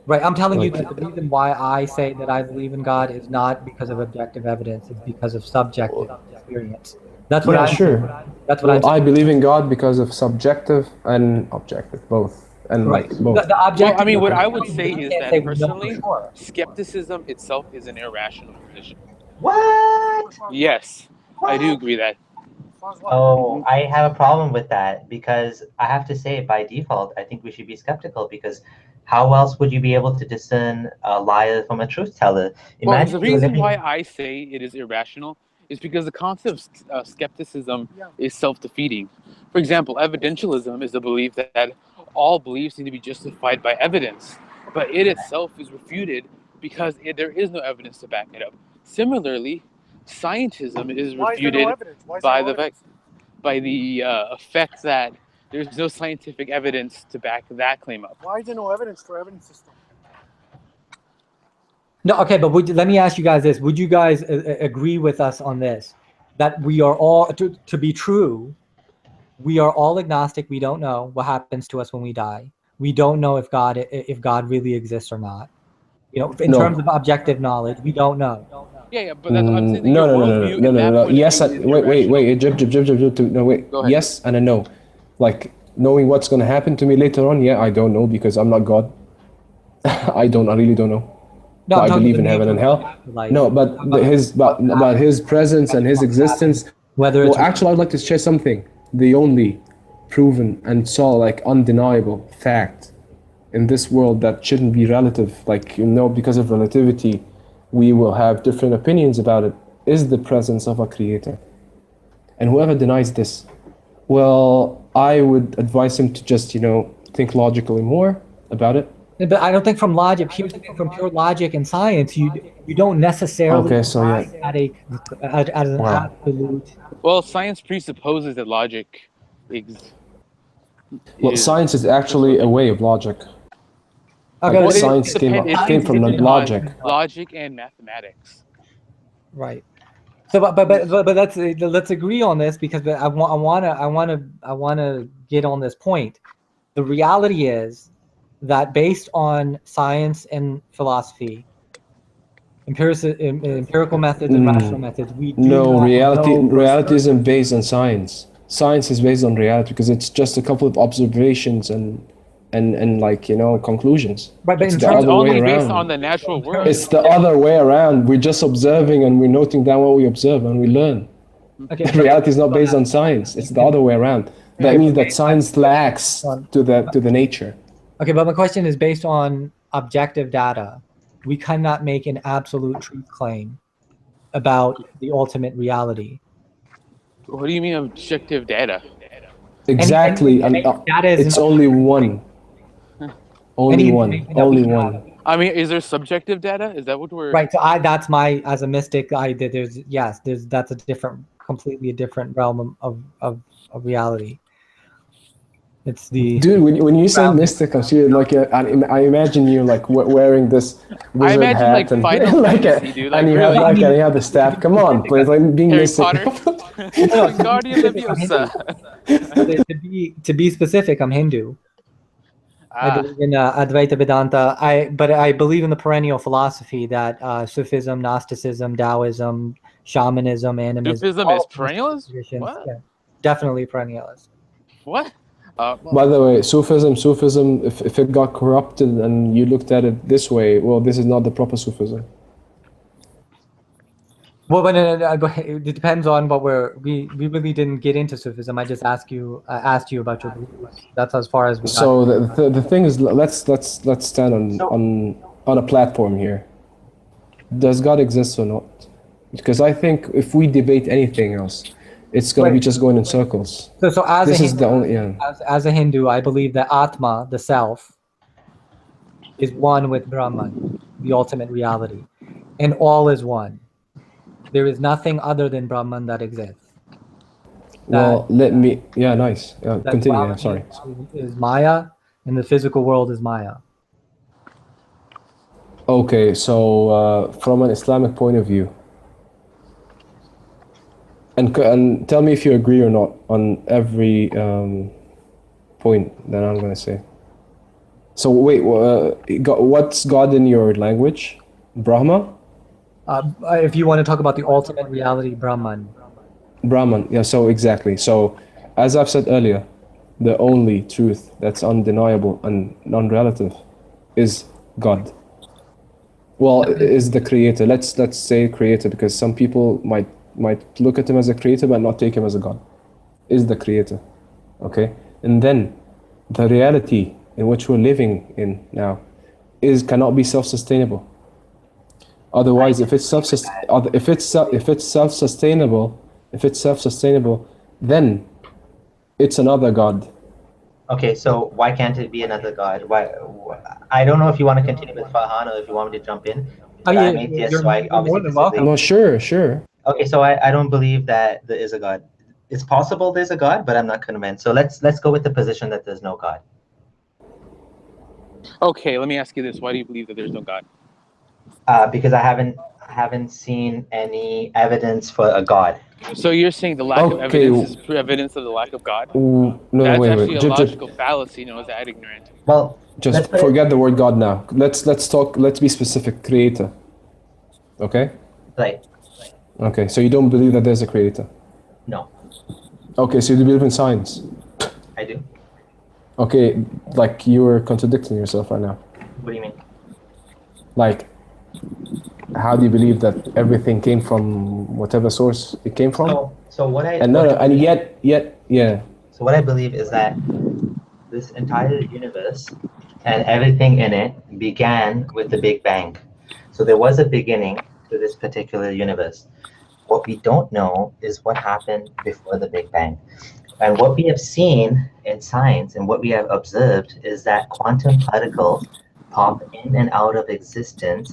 Right, I'm telling you that the reason why I say that I believe in God is not because of objective evidence; it's because of subjective experience. That's what I'm. Sure. That's what I believe in God because of subjective and objective, both. And right. Both. The objective. Well, I mean, what I would say is that personally, skepticism itself is an irrational position. What? Yes, I do agree that. Oh, I have a problem with that because I have to say, by default, I think we should be skeptical because how else would you be able to discern a liar from a truth teller? Well, the reason why I say it is irrational is because the concept of skepticism is self-defeating. For example, evidentialism is the belief that all beliefs need to be justified by evidence, but it itself is refuted because there is no evidence to back it up. Similarly, scientism is refuted by the effect that there's no scientific evidence to back that claim up. Why is there no evidence for evidence system? No, okay, but let me ask you guys this. Would you guys agree with us on this? That we are all, to be true, we are all agnostic. We don't know what happens to us when we die. We don't know if God really exists or not. In terms of objective knowledge, we don't know. Yeah, but that's, I'm saying that your worldview no. Yes, wait. Jib. No, wait. Yes and a no. Like knowing what's going to happen to me later on. Yeah, I don't know because I'm not God. I really don't know. No, I believe in heaven and hell. No, but his presence and his existence. Actually, I'd like to share something. The only proven and undeniable fact in this world that shouldn't be relative, because of relativity, we will have different opinions about it, is the presence of a creator. And whoever denies this, well, I would advise him to just, think logically more about it. But I don't think from logic, from pure logic and science, you don't necessarily at an absolute. Well, science presupposes that logic exists. Well, science is actually a way of logic. Okay, science came from logic. Logic and mathematics. Right. So, but let's agree on this because I wanna get on this point. The reality is that based on science and philosophy, empirical methods and rational methods, we do not reality isn't based on science. Science is based on reality because it's just a couple of observations and conclusions. Right, but it's only based on the natural world. It's the other way around. We're just observing and we're noting down what we observe and we learn. Okay. Reality is not based on science. It's the other way around. That means that science lacks to the nature. Okay, but my question is based on objective data. We cannot make an absolute truth claim about the ultimate reality. What do you mean objective data? Exactly. Data is it's only one. Only Any one. information that Only we have. one. I mean, is there subjective data? Is that what we're Right. So that's my, as a mystic, that's a different, completely a different realm of reality. It's the Dude, when you say grounded. mystic, I see like I imagine you like wearing this I wizard imagine hat like and Final like Fantasy, dude. Like and you have really, like and you have the staff. Come on, please, like being Harry mystic. Potter, No, to be Guardian specific, I'm Hindu. Leviosa. To be specific, I'm Hindu. I Ah, believe in Advaita Vedanta. But I believe in the perennial philosophy that Sufism, Gnosticism, Taoism, shamanism, animism, Sufism is all mystic perennialist. traditions, What? yeah, definitely perennialist. What? By the way, Sufism, if it got corrupted and you looked at it this way, well, this is not the proper Sufism. Well, but it depends on what we really didn't get into Sufism. I just asked you about your beliefs. That's as far as we got. So the thing is, let's stand on a platform here. Does God exist or not? Because I think if we debate anything else, it's gonna be just going in circles. So as This a is Hindu, the only as a Hindu, I believe that Atma, the self, is one with Brahman, the ultimate reality, and all is one. There is nothing other than Brahman that exists. Well, let me. Yeah, nice. That Continue. Yeah, duality sorry. is Maya, and the physical world is Maya. Okay, so from an Islamic point of view, and tell me if you agree or not on every point that I'm gonna say. So wait, what's God in your language? Brahma? If you want to talk about the ultimate reality, Brahman. Brahman, yeah, so exactly. So, as I've said earlier, the only truth that's undeniable and non-relative is God. Well, is the creator. Let's say creator, because some people might look at him as a creator but not take him as a God. Is the creator. Okay? And then the reality in which we're living in now cannot be self-sustainable. Otherwise, if it's self-sustainable, then it's another God. Okay, so why can't it be another God? Why? I don't know if you want to continue with Farhan or if you want me to jump in. But I'm atheist, so I you're more obviously than disagree. welcome. No, sure. Okay, so I don't believe that there is a God. It's possible there's a God, but I'm not convinced. So let's go with the position that there's no God. okay. Let me ask you this: why do you believe that there's no God? Because I haven't seen any evidence for a God. So you're saying the lack of Okay. evidence is evidence of the lack of God? No, That's wait. actually a Just logical fallacy known as that ignorant. Well, forget the word God now. Let's talk. Let's be specific. Creator. Okay. Right. Okay. So you don't believe that there's a creator. No, Okay. So you believe in science. I do. Okay. Like you were contradicting yourself right now. What do you mean? Like, how do you believe that everything came from whatever source it came from? So what I And yeah. So what I believe is that this entire universe and everything in it began with the Big Bang. So there was a beginning to this particular universe. What we don't know is what happened before the Big Bang. And what we have seen in science and what we have observed is that quantum particles pop in and out of existence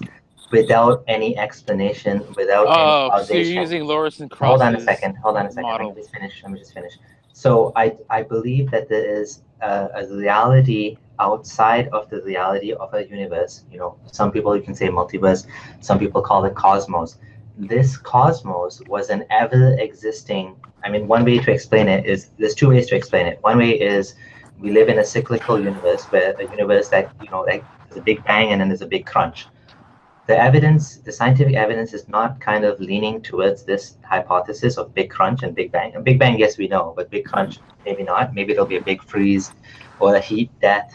without any explanation, without any Oh, so you're causation. using Loris and Hold Cross's on a second. model. Let me just finish. So I believe that there is a reality outside of the reality of a universe. You know, some people, you can say multiverse, some people call it cosmos. This cosmos was an ever existing, I mean, one way to explain it is, there's two ways to explain it. One way is we live in a cyclical universe, where a universe that, you know, like there's a big bang and then there's a big crunch. The scientific evidence is not kind of leaning towards this hypothesis of big crunch and big bang. And big bang, yes, we know, but big crunch, maybe not. Maybe it'll be a big freeze or a heat death.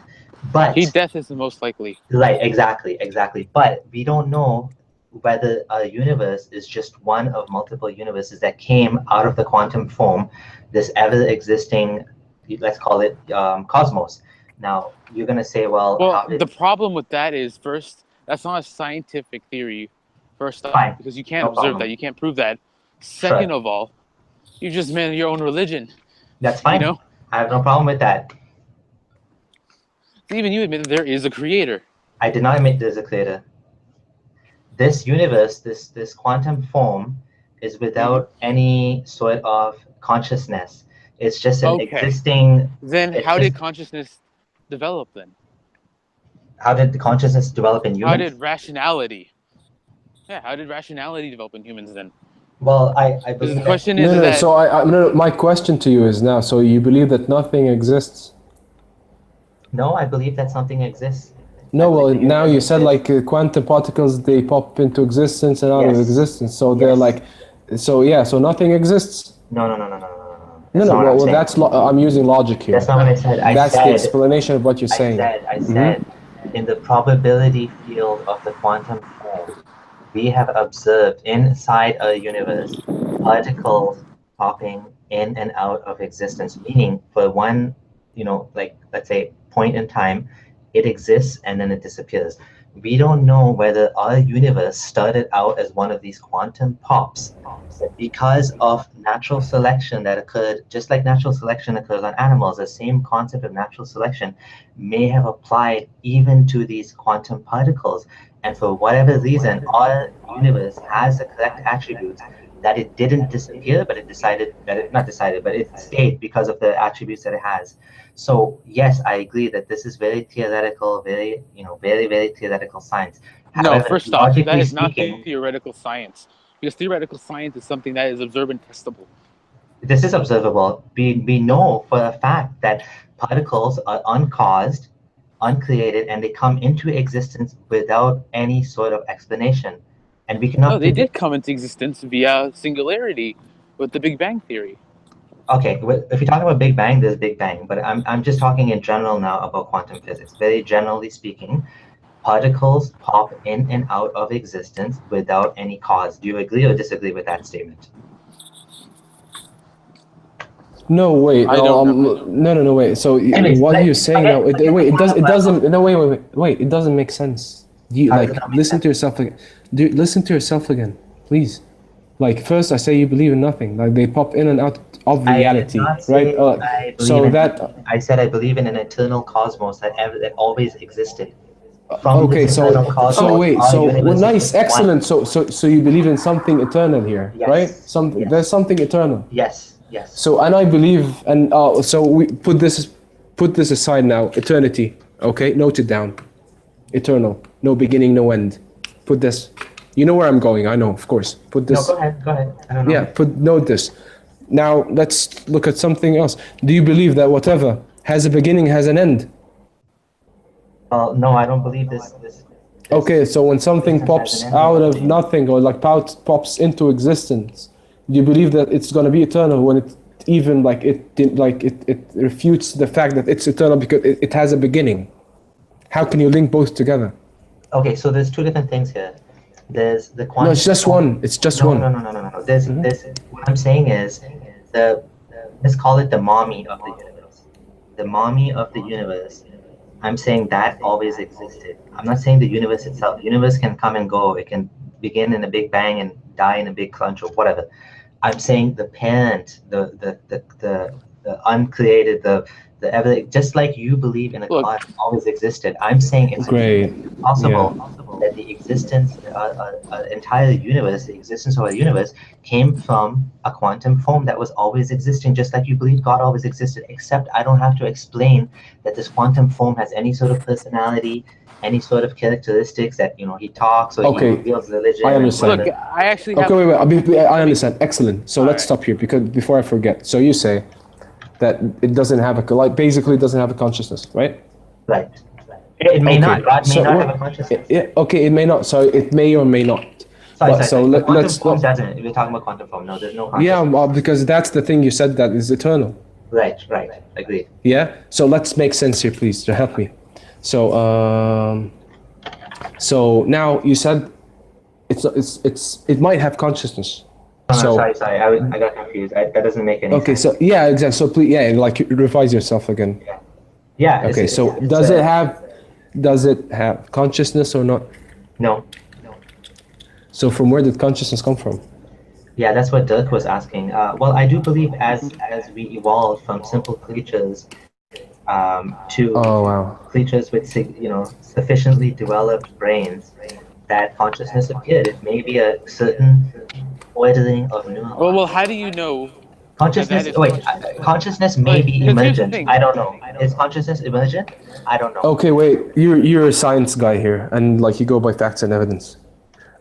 But Heat death is the most likely. right, exactly. But we don't know whether a universe is just one of multiple universes that came out of the quantum foam, this ever-existing, let's call it cosmos. Now, you're going to say, well, the problem with that is, first, that's not a scientific theory, first off, Fine. because you can't No observe problem. that. You can't prove that. Second of all, you just made your own religion. That's fine. You know? I have no problem with that. Stephen, you admit that there is a creator. I did not admit there's a creator. This universe, this quantum form, is without any sort of consciousness. It's just an existing. Then how did consciousness develop then? How did the consciousness develop in humans? How did rationality? Yeah, how did rationality develop in humans then? Well, I believe the question is no. that, So my question to you is now. So you believe that nothing exists? No, I believe that something exists. No, well, now you said like quantum particles, they pop into existence and out of existence. So they're like, so nothing exists. No. Well, that's I'm using logic here. That's not what I said. That's the explanation of what you're saying. I said, in the probability field of the quantum form, we have observed inside a universe particles popping in and out of existence, meaning for one, like let's say point in time, it exists and then it disappears. We don't know whether our universe started out as one of these quantum pops. Because of natural selection that occurred, just like natural selection occurs on animals, the same concept of natural selection may have applied even to these quantum particles. And for whatever reason, our universe has the correct attributes that it didn't disappear, but it stayed because of the attributes that it has. So yes, I agree that this is very theoretical, very theoretical science. No, first off, that is not theoretical science, because theoretical science is something that is observed and testable. This is observable. We know for a fact that particles are uncaused, uncreated, and they come into existence without any sort of explanation. And we cannot. No, they did come into existence via singularity with the Big Bang theory. Okay, if you're talking about Big Bang, there's Big Bang, but I'm just talking in general now about quantum physics. Very generally speaking, particles pop in and out of existence without any cause. Do you agree or disagree with that statement? No, wait. No, wait. So what you're saying now? Wait. It doesn't make sense. Listen to yourself again. Listen to yourself again, please. Like first, I say you believe in nothing. Like they pop in and out of reality, right? I said I believe in an eternal cosmos that always existed. Nice, excellent. So you believe in something eternal here, right? There's something eternal. Yes. So and I believe, and so we put this aside now. Eternity, okay? Note it down. Eternal, no beginning, no end. Put this. You know where I'm going. I know, of course. Put this. No, go ahead. I don't know. Yeah, note this. Now let's look at something else. Do you believe that whatever has a beginning has an end? No, I don't believe this. Okay, so when something pops out of nothing or like pops into existence, do you believe that it's going to be eternal when it even it refutes the fact that it's eternal because it has a beginning? How can you link both together? Okay, so there's two different things here. There's the quantum. No, it's just one. It's just one. No. There's what I'm saying is let's call it the mommy of the universe. The mommy of the universe. I'm saying that always existed. I'm not saying the universe itself. The universe can come and go. It can begin in a big bang and die in a big crunch or whatever. I'm saying the parent, the uncreated, the just like you believe in a God always existed. I'm saying it's possible that the existence, entire universe, the existence of our universe came from a quantum form that was always existing, just like you believe God always existed, except I don't have to explain that this quantum form has any sort of personality, any sort of characteristics that, he talks or he reveals religion. I understand. Look, I actually have... wait, I understand. Excellent. So let's stop here because before I forget. So you say that it doesn't have basically it doesn't have a consciousness, right? Right. It may not. God may not have a consciousness. It may not. So it may or may not. Let's. Doesn't. We're talking about quantum form. No, there's no consciousness. Yeah, because that's the thing you said that is eternal. Right. Agreed. Yeah. So let's make sense here, please, to help me. So now you said it might have consciousness. Sorry. I got confused. That doesn't make any sense. Okay, so yeah, exactly. So please, revise yourself again. Yeah. Okay, so does it have consciousness or not? No. So from where did consciousness come from? Yeah, that's what Durk was asking. Well, I do believe as we evolved from simple creatures to Oh wow. creatures with sufficiently developed brains that consciousness appeared. It may be a certain ordering of neurons. Well, how do you know that Consciousness. is Wait, consciousness? consciousness may Like, be because here's the emergent. thing. I don't know. Is consciousness emergent? I don't know. Okay, wait. You're a science guy here, and like you go by facts and evidence.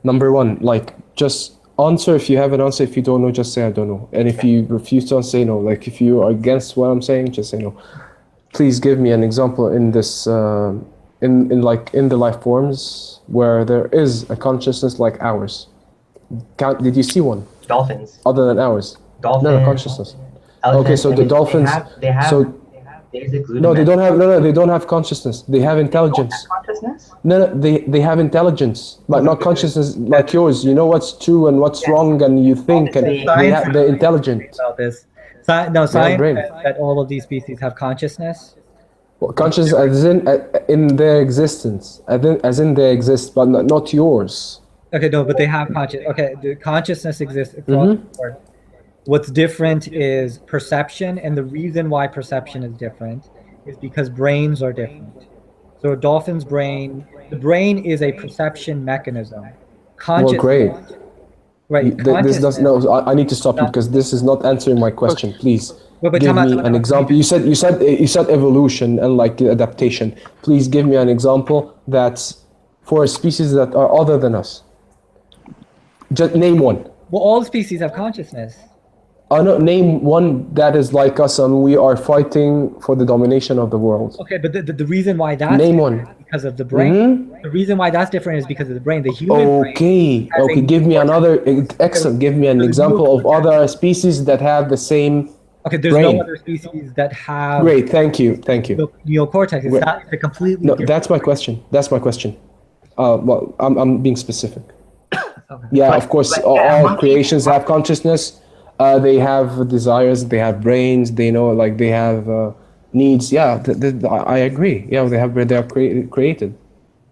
Number one, like just answer if you have an answer. If you don't know, just say I don't know. And if you refuse to say no, like if you are against what I'm saying, just say no. Please give me an example in this, in the life forms where there is a consciousness like ours. Did you see one Dolphins. other than ours? Dolphins. No, consciousness. Elephants, Okay, so the dolphins. They have So basic no, they don't have. No, they don't have consciousness. They have intelligence. consciousness. No, they have intelligence, but not consciousness like yours. You know what's true and what's wrong, and you think, and they're intelligent. About this. Science brain. says that all of these species have consciousness. Well, consciousness as in their existence, as in they exist, but not yours. Okay, no, but they have conscious. Okay, the consciousness exists across the board. What's different is perception, and the reason why perception is different is because brains are different. So a dolphin's brain, the brain is a perception mechanism. Well, great. Right. This does no. I need to stop you because this is not answering my question. Please give me an example. You said evolution and like adaptation. Please give me an example that's for a species that are other than us. Just name one. Well, all species have consciousness. No, name one that is like us and we are fighting for the domination of the world. Okay, but the reason why that's name one is because of the brain. The reason why that's different is because of the brain. The human brain. Okay, give me another. Excellent. Give me an example of other species that have the same. Okay, there's brain. no other species that have. Great, thank you. Neocortex. It's not a completely. No, different. that's my question. Well, I'm being specific. Okay. Yeah, of course, all creations have consciousness. They have desires. They have brains. They know, like they have needs. Yeah, I agree. Yeah, they are created,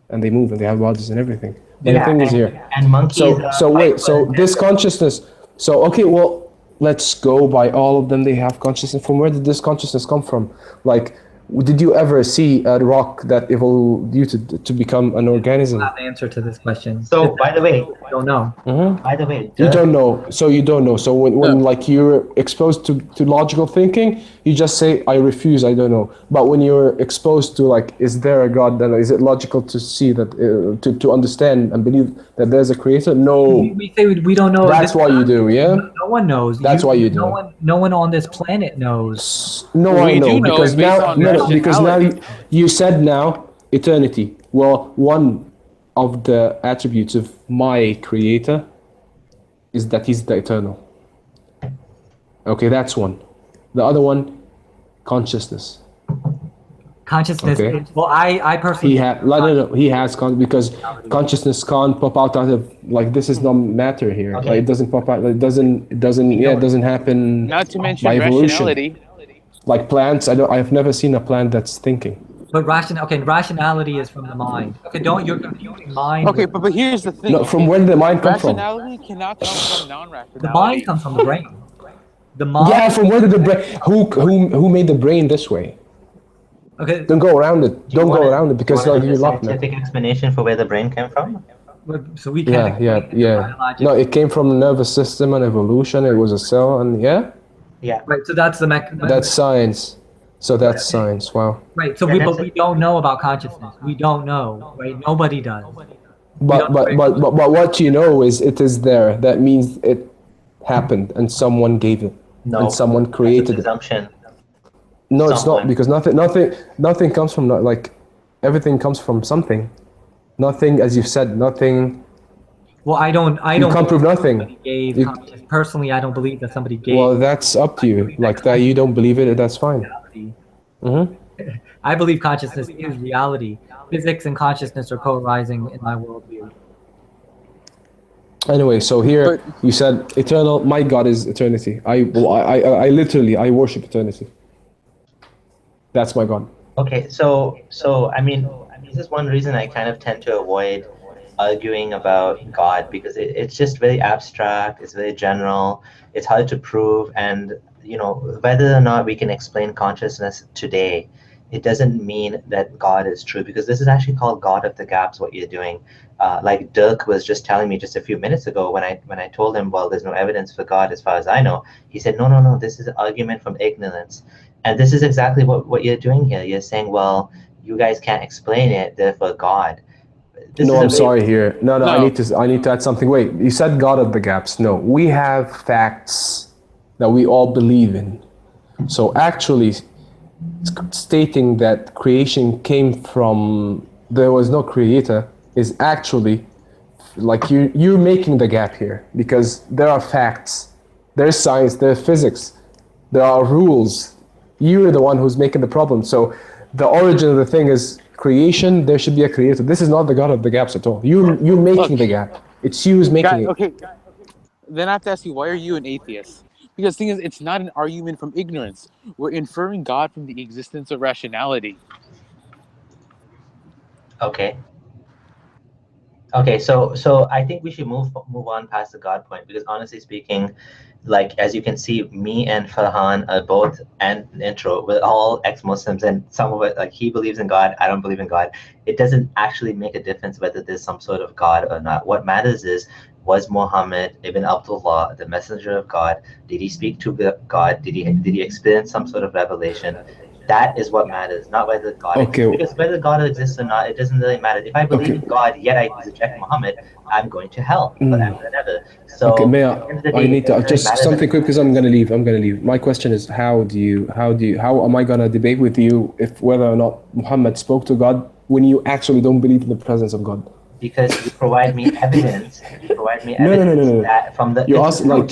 and they move, and they have bodies and everything. But the thing is here. And monkeys. So this consciousness. So okay, well, let's go by all of them. They have consciousness. From where did this consciousness come from? Like, did you ever see a rock that evolved to become an organism? I have an answer to this question. So, by the way, I don't know. By the way, you don't know. So you don't know. So when like you're exposed to logical thinking, you just say, I refuse, I don't know. But when you're exposed to like, is there a God? Then is it logical to see that, to understand and believe that there's a creator? No. We say we don't know. That's why you do, yeah? No one knows. That's why you do. No one on this planet knows. No, I know, because now, because now rationality. you said now eternity. Well, one of the attributes of my creator is that he's the eternal. Okay, that's one. The other one, consciousness. Consciousness. Okay. Well, I personally. He has because consciousness can't pop out of like this is not matter here. Okay. Like it doesn't pop out. It doesn't happen. Not to mention by evolution. rationality. Like plants, I've never seen a plant that's thinking. But rationality is from the mind. Okay, you're confusing mind. Okay, but here's the thing. No, from where did the mind come from? Rationality cannot come from non-rationality. The mind comes from the brain. The mind. Yeah, from where did the brain? Who made the brain this way? Okay. Don't go around it. Don't go around it because like you're locked now. Scientific explanation for where the brain came from. So we can't. Yeah. No, it came from the nervous system and evolution. It was a cell, and yeah. Yeah. Right. So that's the mechanism. That's science. So that's science. Wow. Right. So but we don't know about consciousness. We don't know. Right. Nobody does. But what you know is it is there. That means it happened and someone gave it. No. And someone created it. Assumption. No, it's not, because nothing comes from like everything comes from something. Nothing, as you've said, nothing. Well, I don't. You can't prove nothing. Personally, I don't believe that somebody gave. Well, that's up to you. Like that, you don't believe it. That's fine. I believe consciousness is reality. Physics and consciousness are co-arising in my worldview. Anyway, so here you said eternal. My God is eternity. I literally worship eternity. That's my God. Okay, so I mean, this is one reason I kind of tend to avoid arguing about God, because it's just very abstract. It's very general. It's hard to prove, and whether or not we can explain consciousness today it doesn't mean that God is true, because this is actually called God of the gaps, what you're doing. Like Durk was just telling me just a few minutes ago, when I told him, well, there's no evidence for God as far as I know, he said, no, this is an argument from ignorance. And this is exactly what you're doing here. You're saying, well, you guys can't explain it, therefore God. No, I'm sorry here. No, I need to add something. Wait, you said God of the gaps. No, we have facts that we all believe in. So actually stating that creation came from, there was no creator, is actually like you're making the gap here, because there are facts, there's science, there's physics, there are rules. You're the one who's making the problem. So the origin of the thing is creation, there should be a creator. This is not the God of the gaps at all. You're making the gap. It's you who's making it. Okay. Then I have to ask you, why are you an atheist? Because the thing is, it's not an argument from ignorance. We're inferring God from the existence of rationality. Okay. So I think we should move on past the God point, because honestly speaking, like, as you can see, me and Farhan are both and intro. We're all ex-Muslims, and some of it, like, he believes in God, I don't believe in God. It doesn't actually make a difference whether there's some sort of God or not. What matters is, was Muhammad ibn Abdullah the messenger of God? Did he speak to God? Did he experience some sort of revelation? That is what matters, not whether God exists. Because whether God exists or not, it doesn't really matter. If I believe in God, yet I reject Muhammad, I'm going to hell forever and ever. So, I need to just something quick, because I'm gonna leave. My question is, how am I gonna debate with you if whether or not Muhammad spoke to God when you actually don't believe in the presence of God? Because you provide me evidence. No. That from the you ask, like,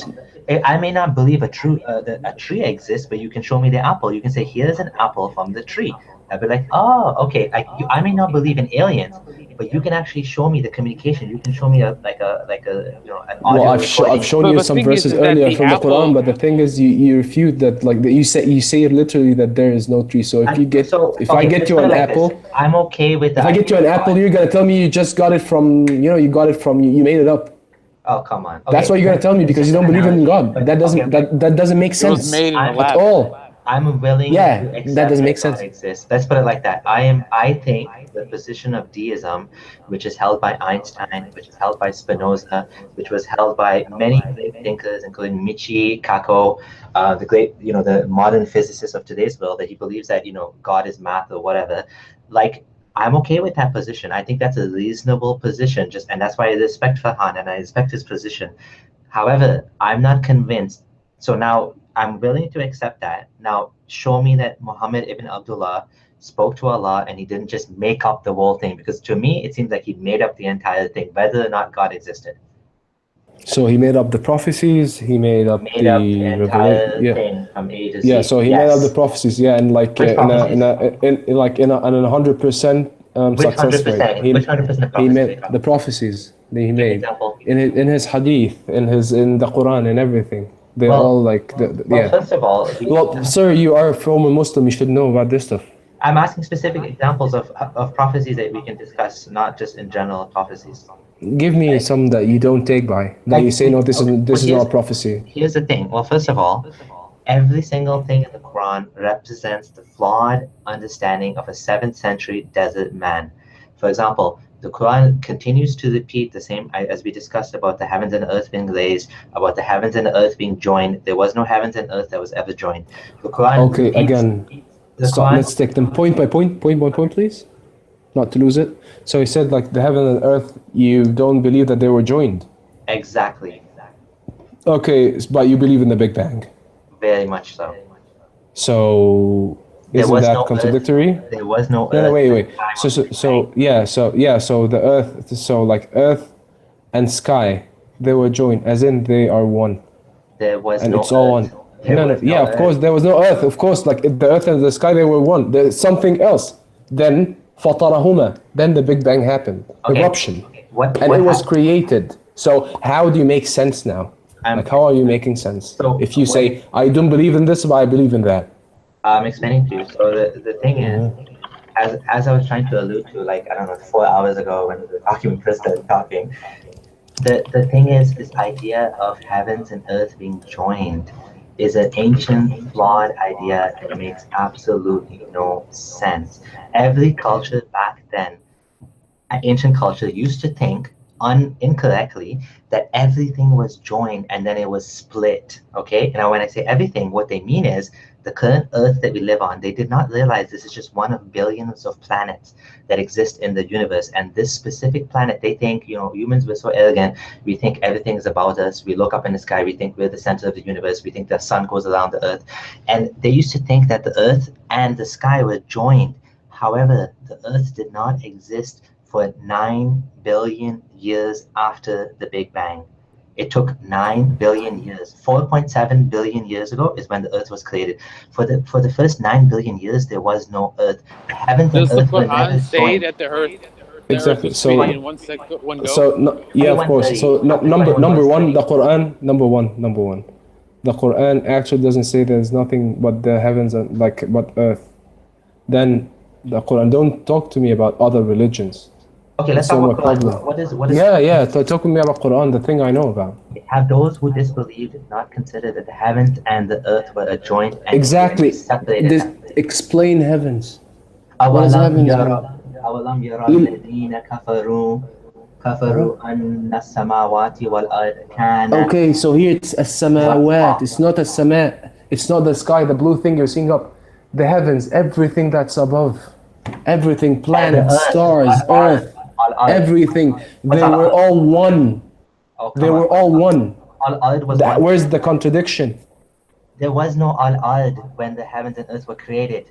I may not believe a tree exists, but you can show me the apple. You can say, here's an apple from the tree. I'd be like, oh, okay. I may not believe in aliens, but you can actually show me the communication. You can show me an audio recording. I've shown you some verses earlier from the Quran, but the thing is, you refute that. Like, you say literally that there is no tree. So if I get you an apple, I'm okay with that. If I get you an apple, you're gonna tell me you just got it from, you made it up. Oh, come on. Okay. That's what you're gonna tell me, because you don't believe in God. That doesn't make sense at all. I'm willing to accept that doesn't make God sense. exists. Let's put it like that. I think the position of deism, which is held by Einstein, which is held by Spinoza, which was held by many great thinkers, including Michio Kaku, the great, the modern physicist of today's world, that he believes that, God is math or whatever. Like, I'm okay with that position. I think that's a reasonable position, and that's why I respect Farhan and I respect his position. However, I'm not convinced. So now I'm willing to accept that. Now show me that Muhammad ibn Abdullah spoke to Allah and he didn't just make up the whole thing, because to me it seems like he made up the entire thing, whether or not God existed. So he made up the prophecies. He made up the entire thing from A to Z. Yeah, so he made up the prophecies. Yeah, and like in 100% success rate. Which 100% he made the prophecies that he made in his hadith, in the Quran, and everything. They're all like, First of all, sir, you are a former Muslim. You should know about this stuff. I'm asking specific examples of prophecies that we can discuss, not just in general prophecies. Give me some that you don't take by. That you say, no, this is not a prophecy. Here's the thing. Well, first of all, every single thing in the Quran represents the flawed understanding of a 7th century desert man. For example, the Quran continues to repeat the same as we discussed about the heavens and earth being raised, about the heavens and the earth being joined. There was no heavens and earth that was ever joined. The Quran let's take them point by point, please, not to lose it. So he said, like, the heaven and earth, you don't believe that they were joined. Exactly. Okay, but you believe in the Big Bang. Very much so. So isn't that contradictory? Earth. There was no earth. No, wait. So the earth, so like earth and sky, they were joined, as in they are one. There was and no it's all earth. one. Of course, there was no earth. Of course, like the earth and the sky, they were one. There's something else. Then فَطَرَهُمَا. Then the Big Bang happened. Eruption. What it was created. So how do you make sense now? How are you making sense? So if you say, I don't believe in this, but I believe in that. I'm explaining to you. So the thing is, as I was trying to allude to, 4 hours ago when the document first started talking, the thing is, this idea of heavens and earth being joined is an ancient, flawed idea that makes absolutely no sense. Every culture back then, ancient culture, used to think incorrectly that everything was joined and then it was split. Okay, now when I say everything, what they mean is the current Earth that we live on. They did not realize this is just one of billions of planets that exist in the universe, and this specific planet, they think, humans, we're so arrogant. We think everything is about us. We look up in the sky, we think we're the center of the universe. We think the sun goes around the Earth, and they used to think that the Earth and the sky were joined. However, the Earth did not exist for 9 billion years after the Big Bang. It took 9 billion years. 4.7 billion years ago is when the Earth was created. For the first 9 billion years, there was no Earth. The heavens and Does the Earth were never Quran say joined. that the Earth Exactly. was So, created in one go? so no, yeah, of course. So number one, the Quran. Number one. The Quran actually doesn't say there's nothing but the heavens and but earth. Then the Quran. Don't talk to me about other religions. Okay, let's talk about Quran. What is Yeah. Talk to me about Quran, the thing I know about. Have those who disbelieved not considered that the heavens and the earth were joined and Exactly. separated? Explain heavens. What is heavens? أولم يرى الذين كفروا أن السماوات والأرض كانت. Okay, so here it's as-samawat. It's not as-sama. It's not the sky, the blue thing you're seeing up. The heavens, everything that's above. Everything, planets, stars, earth, everything. They were all one. They were all one. Al-Ard was one. Where's the contradiction? There was no Al-Ard when the heavens and earth were created.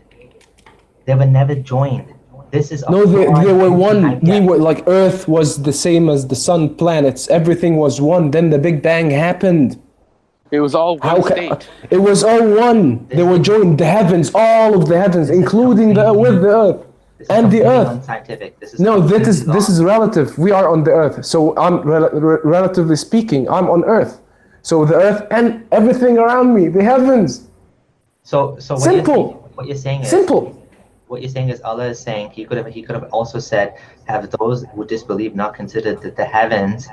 They were never joined. This is no, they were one. We were like Earth was the same as the sun, planets. Everything was one. Then the Big Bang happened. It was all one state. It was all one. They were joined. The heavens, all of the heavens, including the Earth and the Earth. No, this is relative. We are on the Earth, so I'm relatively speaking, I'm on Earth. So the Earth and everything around me, the heavens. So what you're saying is simple. What you're saying is Allah is saying he could have also said, have those who disbelieve not considered that the heavens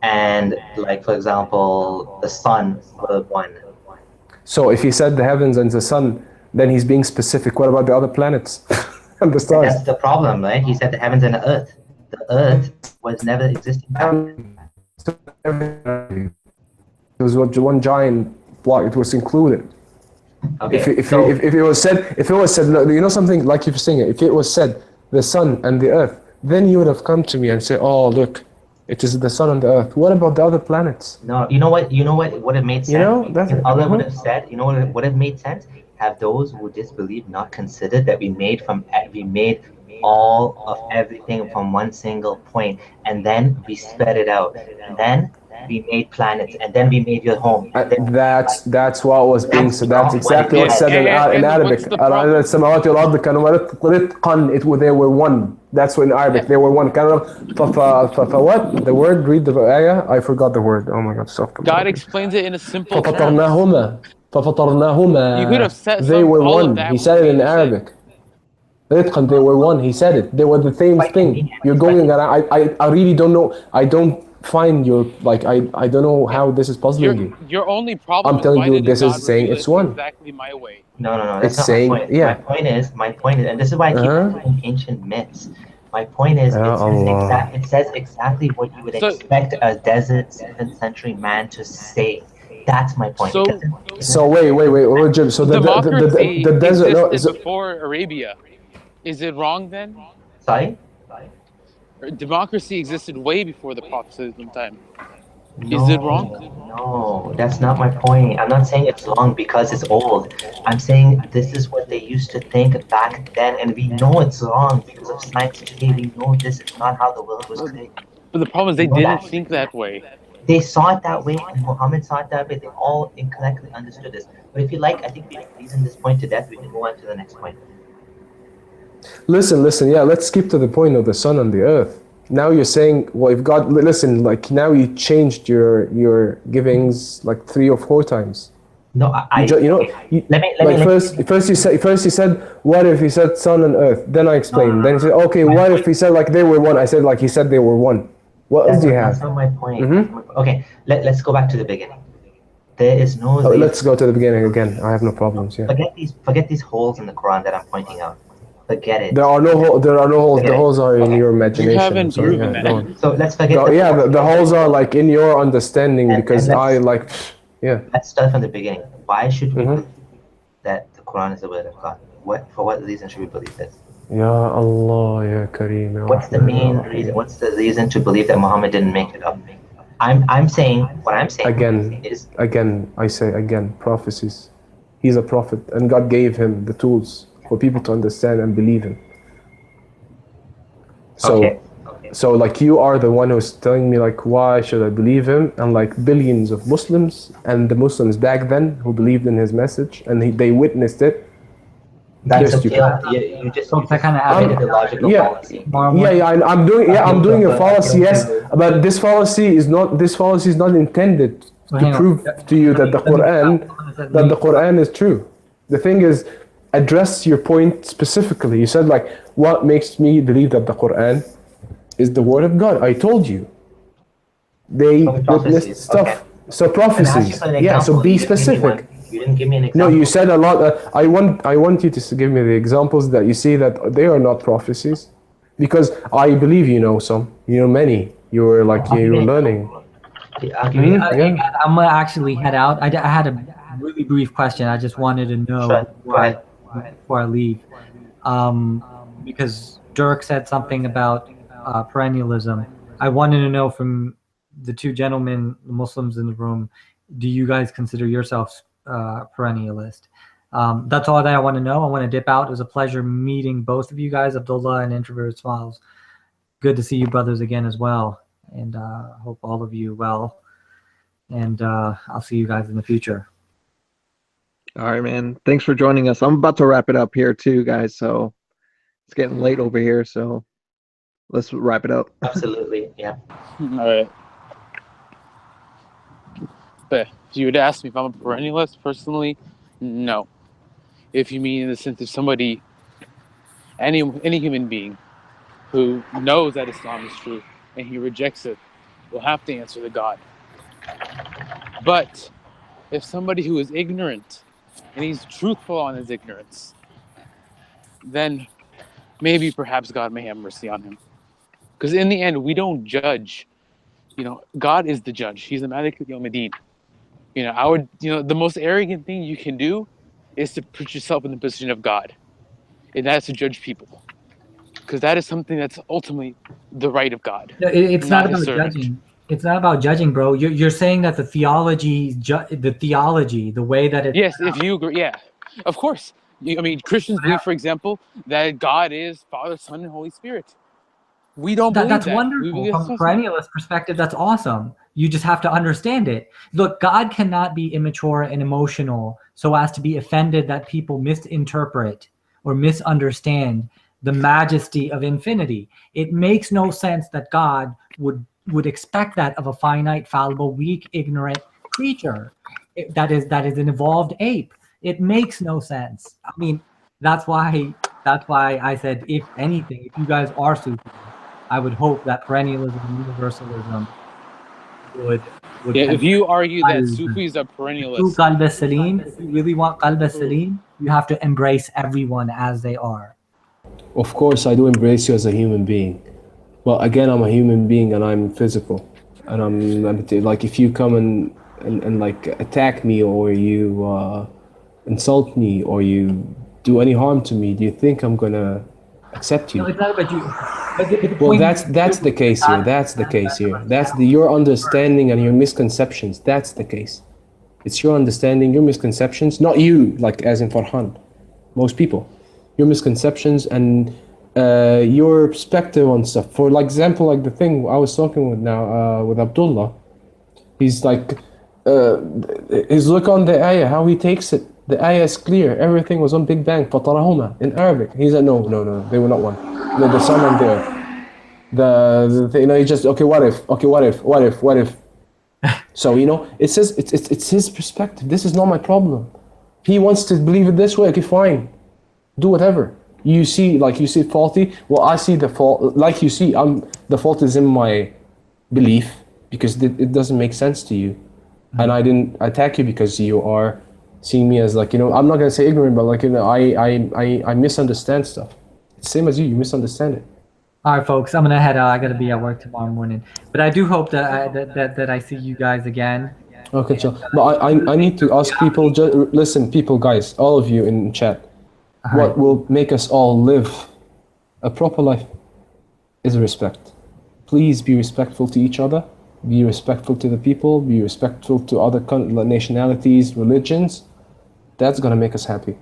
and, like, for example, the sun were one. So if he said the heavens and the sun, then he's being specific. What about the other planets and the stars? And that's the problem, right? He said the heavens and the earth. The earth was never existing. It was one giant block. It was included. Okay, if it was said, you know something, like you're saying, if it was said the sun and the earth, then you would have come to me and say, oh look, it is the sun and the earth. What about the other planets? No, you know what would have made sense? If Allah would have said, what would have made sense? Have those who disbelieve not considered that we made all of everything from one single point, and then we spread it out, and then we made planets, and then we made your home. That's what was being said. That's exactly what's said in Arabic. They were one. That's what in Arabic they were one. What? The word? Read the ayah. I forgot the word. Oh my God! God explains it in a simple term. You could have said they were one. He said it in Arabic. They were one. He said it. They were the same thing. You're going around. I really don't know. I don't find your, like, I don't know how this is puzzling you. Your only problem. I'm telling you, this is saying it's one. Exactly my way. No. That's not saying, my point. yeah. My point is, and this is why I keep saying ancient myths. My point is, it says exactly what you would expect a desert 7th century man to say. That's my point. So wait. So the desert existed before Arabia. Is it wrong then? Sorry? Democracy existed way before the Prophet's time. Is it wrong? No, that's not my point. I'm not saying it's wrong because it's old. I'm saying this is what they used to think back then, and we know it's wrong because of science today. We know this is not how the world was created. But the problem is they didn't think that way. They saw it that way, and Muhammad saw it that way. They all incorrectly understood this. But if you like, I think we've reasoned this point to death. We can go on to the next point. Listen, yeah, let's skip to the point of the sun and the earth. Now you're saying, well, if God, listen, like now you changed your givings like 3 or 4 times. No, first you said, what if he said sun and earth? Then I explained. Then he said, okay, what if he said like they were one? I said like he said they were one. What else do you have? That's not my point. Okay, let's go back to the beginning. There is no Let's go to the beginning again. I have no problems. Yeah. Forget these holes in the Quran that I'm pointing out. Forget it. There are no holes. The holes are in your imagination. You haven't Sorry, proven yeah, that. go on. So let's forget. The holes are like in your understanding because I like. Yeah. Let's start from the beginning. Why should we believe that the Quran is the word of God? For what reason should we believe this? Ya Allah, Ya Kareem. Ya What's the main reason? What's the reason to believe that Muhammad didn't make it up? I'm saying what I'm saying again. I say again, prophecies. He's a prophet, and God gave him the tools for people to understand and believe him. So like you are the one who's telling me like why should I believe him, and like billions of Muslims and the Muslims back then who believed in his message and they witnessed it. That's you just kind of added the logical fallacy. I'm doing a fallacy, yes, but this fallacy is not intended to prove to you that the Quran is true. The thing is, address your point specifically. You said like, what makes me believe that the Quran is the word of God? I told you. They witnessed stuff. Okay. So prophecies. Yeah. So be specific. You didn't give me an example. No, you said a lot. I want you to give me the examples that you see that they are not prophecies, because I believe you know some. You know many. You were learning. I'm gonna actually head out. I had a really brief question. I just wanted to know before I leave, because Durk said something about perennialism. I wanted to know from the two gentlemen, the Muslims in the room, do you guys consider yourselves perennialist? That's all that I want to know. I want to dip out. It was a pleasure meeting both of you guys, Abdullah and Introverted Smiles. Good to see you brothers again as well, and hope all of you well, and I'll see you guys in the future. All right, man, thanks for joining us. I'm about to wrap it up here too, guys, so it's getting late over here, so let's wrap it up. Absolutely, yeah. All right. But if you would ask me if I'm a perennialist, personally, no. If you mean in the sense of somebody, any human being who knows that Islam is true and he rejects it, will have to answer to God. But if somebody who is ignorant and he's truthful on his ignorance, then maybe perhaps God may have mercy on him. Because in the end, we don't judge. God is the judge. He's the Malik al-Yawmiddin. The most arrogant thing you can do is to put yourself in the position of God, and that's to judge people, because that is something that's ultimately the right of God. It's not about judging. It's not about judging, bro. You're saying that the theology, the way that it. Yes, if you agree, yeah, of course. Christians believe, for example, that God is Father, Son, and Holy Spirit. We don't believe that. That's wonderful. From a perennialist perspective, that's awesome. You just have to understand it. Look, God cannot be immature and emotional so as to be offended that people misinterpret or misunderstand the majesty of infinity. It makes no sense that God would expect that of a finite, fallible, weak, ignorant creature that is an evolved ape. It makes no sense. I mean, that's why I said, if anything, if you guys are Sufis, I would hope that perennialism and universalism would if you argue that Sufis are perennialists, if you really want qalb salim, you have to embrace everyone as they are. Of course, I do embrace you as a human being. Well, again, I'm a human being and I'm physical. And I'm like, if you come and like attack me, or you insult me, or you do any harm to me, do you think I'm gonna accept you? No, it's not about you. Well, that's the case here. That's the case here. That's your understanding and your misconceptions. That's the case. It's your understanding, your misconceptions, not you, like as in Farhan. Most people, your misconceptions and your perspective on stuff. For example, like the thing I was talking with now with Abdullah, he's like his look on the ayah, how he takes it. The ayah is clear. Everything was on Big Bang. فَطَرَهُمَا in Arabic. He said, no, they were not one. The sun and the earth. He just, okay, what if? So, it says, it's his perspective. This is not my problem. He wants to believe it this way. Okay, fine. Do whatever. You see faulty. Well, I see the fault. Like you see, the fault is in my belief, because it doesn't make sense to you. and I didn't attack you because you are seeing me as like, I'm not gonna say ignorant, but like, I misunderstand stuff. Same as you misunderstand it. All right, folks, I'm gonna head out. I gotta be at work tomorrow morning. But I do hope that I see you guys again. Okay, chill. But I need to ask people, listen, people, guys, all of you in chat, what will make us all live a proper life is respect. Please be respectful to each other, be respectful to the people, be respectful to other nationalities, religions. That's gonna make us happy.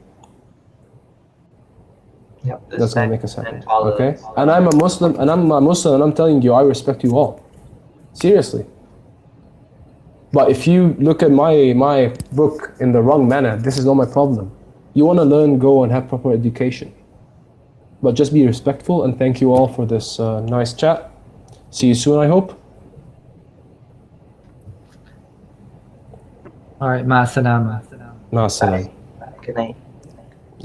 Yep, that's gonna make us happy. Okay? And I'm a Muslim, and I'm telling you, I respect you all. Seriously. But if you look at my book in the wrong manner, this is not my problem. You want to learn, go and have proper education. But just be respectful, and thank you all for this nice chat. See you soon, I hope. All right, ma salama. Ma salam. Good night.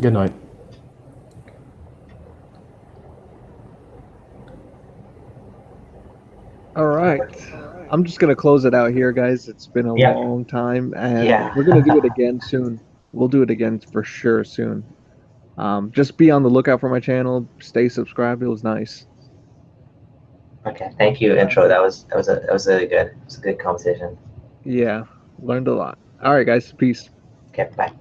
Good night. All right. I'm just going to close it out here, guys. It's been a long time, and we're going to do it again soon. We'll do it again for sure soon. Just be on the lookout for my channel. Stay subscribed. It was nice. Okay, thank you, intro. That was really good. It was a good conversation. Yeah, learned a lot. All right, guys. Peace. Okay, bye.